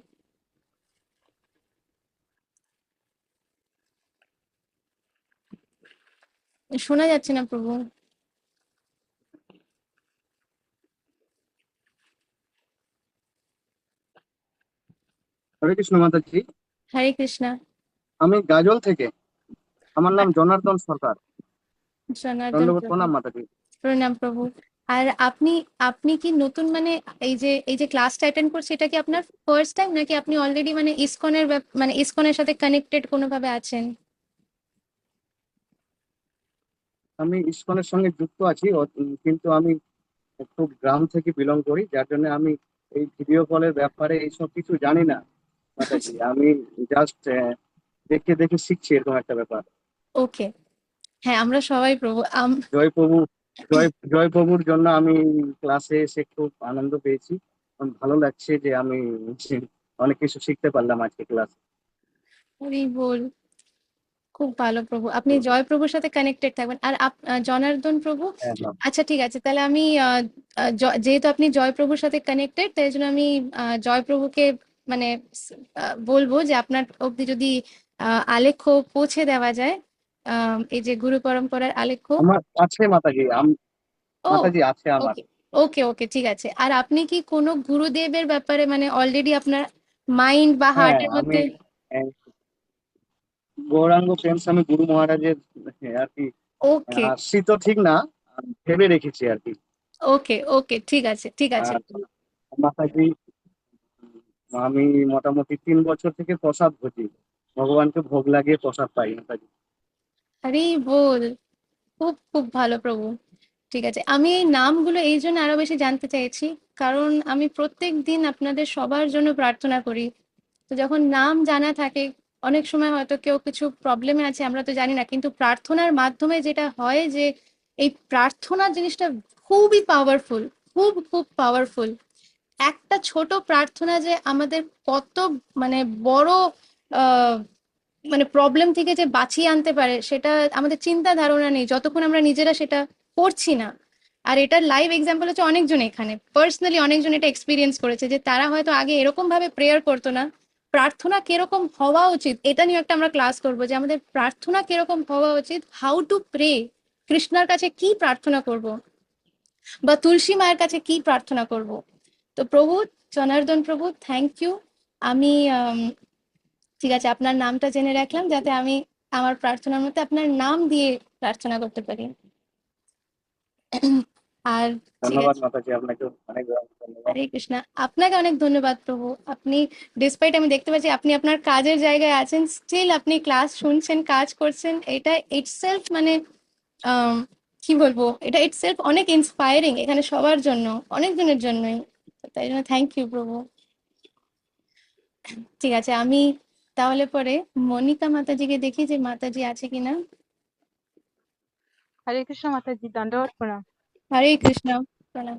শোনা যাচ্ছে না প্রভু। হরে কৃষ্ণ মাতাজি। হরে কৃষ্ণা। আমি গাজল থেকে, আমার নাম জনার্দন সরকার। জনার্দন ধন্যবাদ, প্রভু, প্রণাম মাতাজি। প্রণাম প্রভু। আর আপনি, আপনি কি নতুন, মানে এই যে ক্লাসটা অ্যাটেন্ড করছে, এটা কি আপনার ফার্স্ট টাইম, নাকি আপনি অলরেডি মানে ইসকনের মানে ইসকনের সাথে কানেক্টেড কোনোভাবে আছেন? আমি ইসকনের সঙ্গে যুক্ত আছি কিন্তু আমি খুব গ্রাম থেকে বিলং করি, যার জন্য আমি এই ভিডিও কলের ব্যাপারে এইসব কিছু জানি না মাতাজি। আমি জাস্ট দেখে দেখে শিখছি এরকম একটা ব্যাপার। ওকে, হ্যাঁ আমরা সবাই প্রভু জয় প্রভু, জয় প্রভুর জন্য আমি ক্লাসে এসে খুব আনন্দ পেয়েছি। আমার ভালো লাগছে যে আমি অনেক কিছু শিখতে পারলাম আজকে ক্লাসে। হরি বল। খুব ভালো প্রভু, আপনি জয় প্রভুর সাথে কানেক্টেড থাকবেন। আর জনার্দন প্রভু, হ্যাঁ হ্যাঁ। আচ্ছা ঠিক আছে, তাহলে আমি যেহেতু আপনি জয় প্রভুর সাথে কানেক্টেড, তাই জন্য আমি জয় প্রভুকে মানে বলবো যে আপনার অবধি যদি আলেখ্য পৌঁছে দেওয়া যায়, এই যে গুরু পরম্পরার আলেখ্য। আমার আছে মাতাজি, ও মাতাজি আছে আমার। ওকে, ওকে ওকে ঠিক আছে। আর আপনি কি কোনো গুরুদেবের ব্যাপারে মানে অলরেডি আপনার মাইন্ড বা হ্যাঁ, হার্টের আমি মধ্যে? গৌরাঙ্গ প্রেম স্বামী গুরু মহারাজের আর কি ওকে আসছি তো ঠিক না, ভেবে রেখেছি আর কি। ওকে ওকে ঠিক আছে ঠিক আছে। আর মাতাজি, আমি মোটামুটি 3 বছর থেকে প্রসাদ ভোজি, ভগবানকে ভোগ লাগিয়ে প্রসাদ পাই মাতাজি। আরে বল, খুব খুব ভালো প্রভু। ঠিক আছে, আমি এই নামগুলো এই জন্য আরো বেশি জানতে চাইছি, কারণ আমি প্রত্যেক দিন আপনাদের সবার জন্য প্রার্থনা করি। তো যখন নাম জানা থাকে, অনেক সময় হয়তো কেউ কিছু প্রবলেমে আছে আমরা তো জানি না, কিন্তু প্রার্থনার মাধ্যমে যেটা হয় যে এই প্রার্থনা জিনিসটা খুবই পাওয়ারফুল, খুব খুব পাওয়ারফুল। একটা ছোট প্রার্থনা যে আমাদের কত মানে বড় আহ মানে প্রবলেম থেকে যে বাঁচিয়ে আনতে পারে, সেটা আমাদের চিন্তা ধারণা নেই যতক্ষণ আমরা নিজেরা সেটা করছি না। আর এটার লাইভ এক্সাম্পল হচ্ছে অনেকজন এখানে পার্সোনালি অনেকজন এটা এক্সপিরিয়েন্স করেছে, যে তারা হয়তো আগে এরকম ভাবে প্রেয়ার করতো না। প্রার্থনা কিরকম হওয়া উচিত এটা নিয়ে একটা আমরা ক্লাস করবো, যে আমাদের প্রার্থনা কিরকম হওয়া উচিত, হাউ টু প্রে, কৃষ্ণার কাছে কি প্রার্থনা করব, বা তুলসী মায়ের কাছে কি প্রার্থনা করব। তো প্রভু, জনার্দন প্রভু, থ্যাংক ইউ। আমি ঠিক আছে, আপনার নামটা জেনে রাখলাম যাতে আমি আমার প্রার্থনার মধ্যে আপনার নাম দিয়ে প্রার্থনা করতে পারি। আর ঠিক ধন্যবাদ আছে, মাতাজি, আপনাকে অনেক অনেক ধন্যবাদ। হরে কৃষ্ণা, আপনাকে অনেক ধন্যবাদ প্রভু। আপনি ডিসপাইট আমি দেখতে পাচ্ছি আপনি আপনার কাজের জায়গায় আছেন, স্টিল আপনি ক্লাস শুনছেন, কাজ করছেন, এটা ইটসেলফ মানে আম, কি বলবো, এটা ইটসেলফ অনেক ইন্সপায়ারিং এখানে সবার জন্য, অনেকজনের জন্যই। তো তাই জন্য থ্যাংক ইউ প্রভু। ঠিক আছে, আমি তাহলে পরে মনিকা মাতাজিকে দেখি যে মাতাজি আছে কিনা। হরে কৃষ্ণ মাতাজি, দণ্ডবত প্রণাম। হরে কৃষ্ণ, প্রণাম।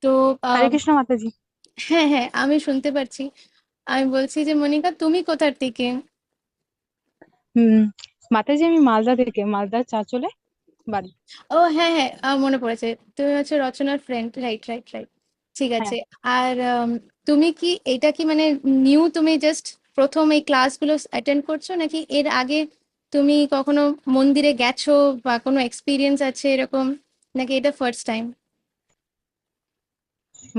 তো হরে কৃষ্ণ মাতাজি। হ্যাঁ হ্যাঁ আমি শুনতে পারছি। আমি বলছি যে মনিকা, তুমি কোথার থেকে? হুম, মাতাজি আমি মালদা থেকে, মালদার চাঁচলে বাড়ি। ও হ্যাঁ হ্যাঁ, মনে পড়েছে, তুমি হচ্ছে রচনার ফ্রেন্ড, রাইট রাইট রাইট। ঠিক হ্যাঁ, আছে। আর তুমি কি এটা কি মানে নিউ, তুমি জাস্ট প্রথম এই ক্লাসগুলো অ্যাটেন্ড করছো, নাকি এর আগে তুমি কখনো মন্দিরে গেছো বা কোনো এক্সপিরিয়েন্স আছে এরকম, নাকি এটা ফার্স্ট টাইম?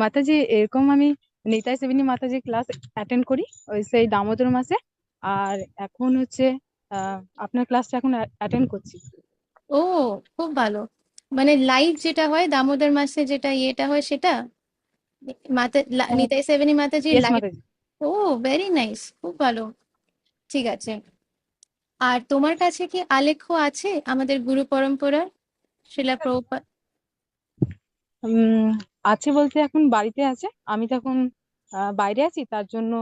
মাতাজি এরকম আমি নিতাই সেবিনী মাতাজি ক্লাস অ্যাটেন্ড করি ওই সেই দামোদর মাসে। আর এখন হচ্ছে আপনার ক্লাসটা এখন অ্যাটেন্ড করছি। ও খুব ভালো। মানে লাইভ যেটা হয় দামোদর মাসে, যেটা ইয়েটা হয় সেটা নিতাই সেভেনী মাতাজির ইয়েস লাইভ। মাতাজি। ও ভেরি নাইস, খুব ভালো। ঠিক আছে। আর তোমার কাছে কি আলেখ্য আছে আমাদের গুরু পরম্পরার, শিলা প্রভুপাদ? উম আছে বলতে এখন বাড়িতে আছে, আমি তো এখন বাইরে আছি, তার জন্য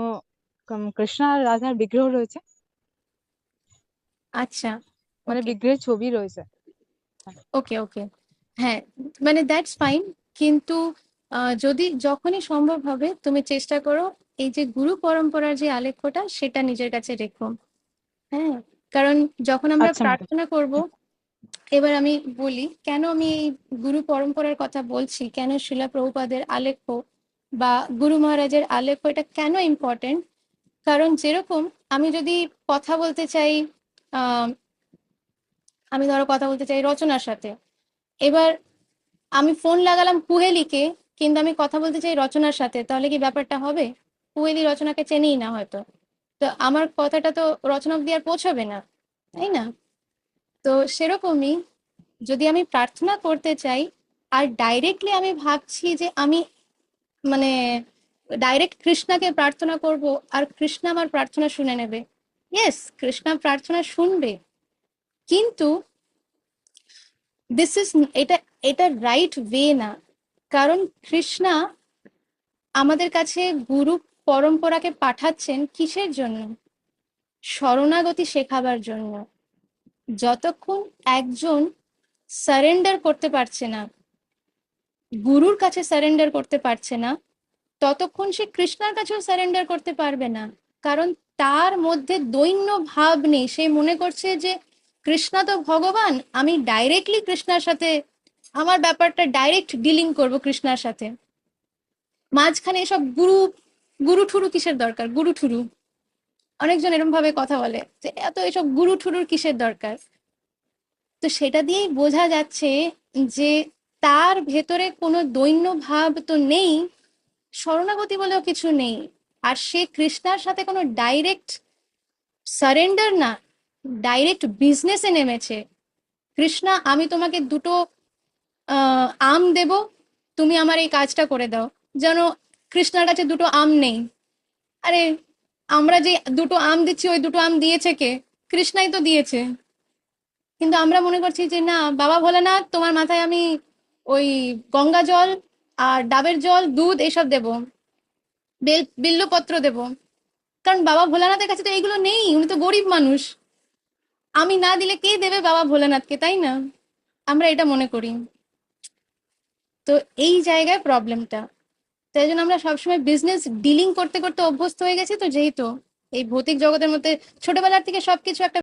কৃষ্ণ আর রাধার বিগ্রহ রয়েছে, আচ্ছা, মানে ওকে বিগ্রহের ছবি রয়েছে। ওকে ওকে, হ্যাঁ মানে দ্যাটস ফাইন। কিন্তু যদি যখনই সম্ভব হবে তুমি চেষ্টা করো এই যে গুরু পরম্পরার যে আলেখ্যটা সেটা নিজের কাছে রেখো। হ্যাঁ, কারণ যখন আমরা আচ্ছা মাতাজি। প্রার্থনা করব, এবার আমি বলি কেন আমি এই গুরু পরম্পরার কথা বলছি, কেন শিলা প্রভুপাদের আলেখ্য বা গুরু মহারাজের আলেখ্য এটা কেন ইম্পর্টেন্ট। কারণ যেরকম আমি যদি কথা বলতে চাই, আহ আমি ধরো কথা বলতে চাই রচনার সাথে, এবার আমি ফোন লাগালাম কুহেলিকে, কিন্তু আমি কথা বলতে চাই রচনার সাথে, তাহলে কি ব্যাপারটা হবে? কুহেলি রচনাকে চেনেই না হয়তো, তো আমার কথাটা তো রচনা অব্দি আর পৌঁছবে না, তাই না? তো সেরকমই যদি আমি প্রার্থনা করতে চাই, আর ডাইরেক্টলি আমি ভাবছি যে আমি মানে ডাইরেক্ট কৃষ্ণাকে প্রার্থনা করব, আর কৃষ্ণ আমার প্রার্থনা শুনে নেবে। ইয়েস, কৃষ্ণা প্রার্থনা শুনবে, কিন্তু এটা এটা রাইট ওয়ে না। কারণ কৃষ্ণা আমাদের কাছে গুরু পরম্পরাকে পাঠাচ্ছেন কিসের জন্য? শরণাগতি শেখাবার জন্য। যতক্ষণ একজন সারেন্ডার করতে পারছে না, গুরুর কাছে সারেন্ডার করতে পারছে না, ততক্ষণ সে কৃষ্ণার কাছেও সারেন্ডার করতে পারবে না। কারণ তার মধ্যে দৈন্য ভাব নেই। সে মনে করছে যে কৃষ্ণা তো ভগবান, আমি ডাইরেক্টলি কৃষ্ণার সাথে আমার ব্যাপারটা ডাইরেক্ট ডিলিং করব কৃষ্ণার সাথে। মাঝখানে এসব গুরু ঠুরু কিসের দরকার? গুরু ঠুরু অনেকজন এরকম ভাবে কথা বলে যে এত এসব গুরু ঠুরুর কিসের দরকার। তো সেটা দিয়েই বোঝা যাচ্ছে যে তার ভেতরে কোনো দৈন্য ভাব তো নেই, শরণাগতি বলেও কিছু নেই। আর সে কৃষ্ণার সাথে কোনো ডাইরেক্ট সারেন্ডার না, ডাইরেক্ট বিজনেসে নেমেছে। কৃষ্ণা, আমি তোমাকে দুটো আম দেব, তুমি আমার এই কাজটা করে দাও। যেন কৃষ্ণার কাছে দুটো আম নেই। আরে আমরা যে দুটো আম দিচ্ছি, ওই দুটো আম দিয়েছে কে? কৃষ্ণাই তো দিয়েছে। কিন্তু আমরা মনে করছি যে না, বাবা ভোলানাথ তোমার মাথায় আমি ওই গঙ্গা জল আর ডাবের জল, দুধ এইসব দেবো, বিল্লপত্র দেবো। কারণ বাবা ভোলানাথের কাছে তো এইগুলো নেই, উনি তো গরিব মানুষ। আমি না দিলে কে দেবে বাবা ভোলানাথকে, তাই না? আমরা এটা মনে করি। তো এই জায়গায় প্রবলেমটা। তাই জন্য আমরা সবসময় বিজনেস ডিলিং করতে করতে অভ্যস্ত হয়ে গেছি। তো যেহেতু এই ভৌতিক জগতের মধ্যে ছোটবেলার থেকে সবকিছু একটা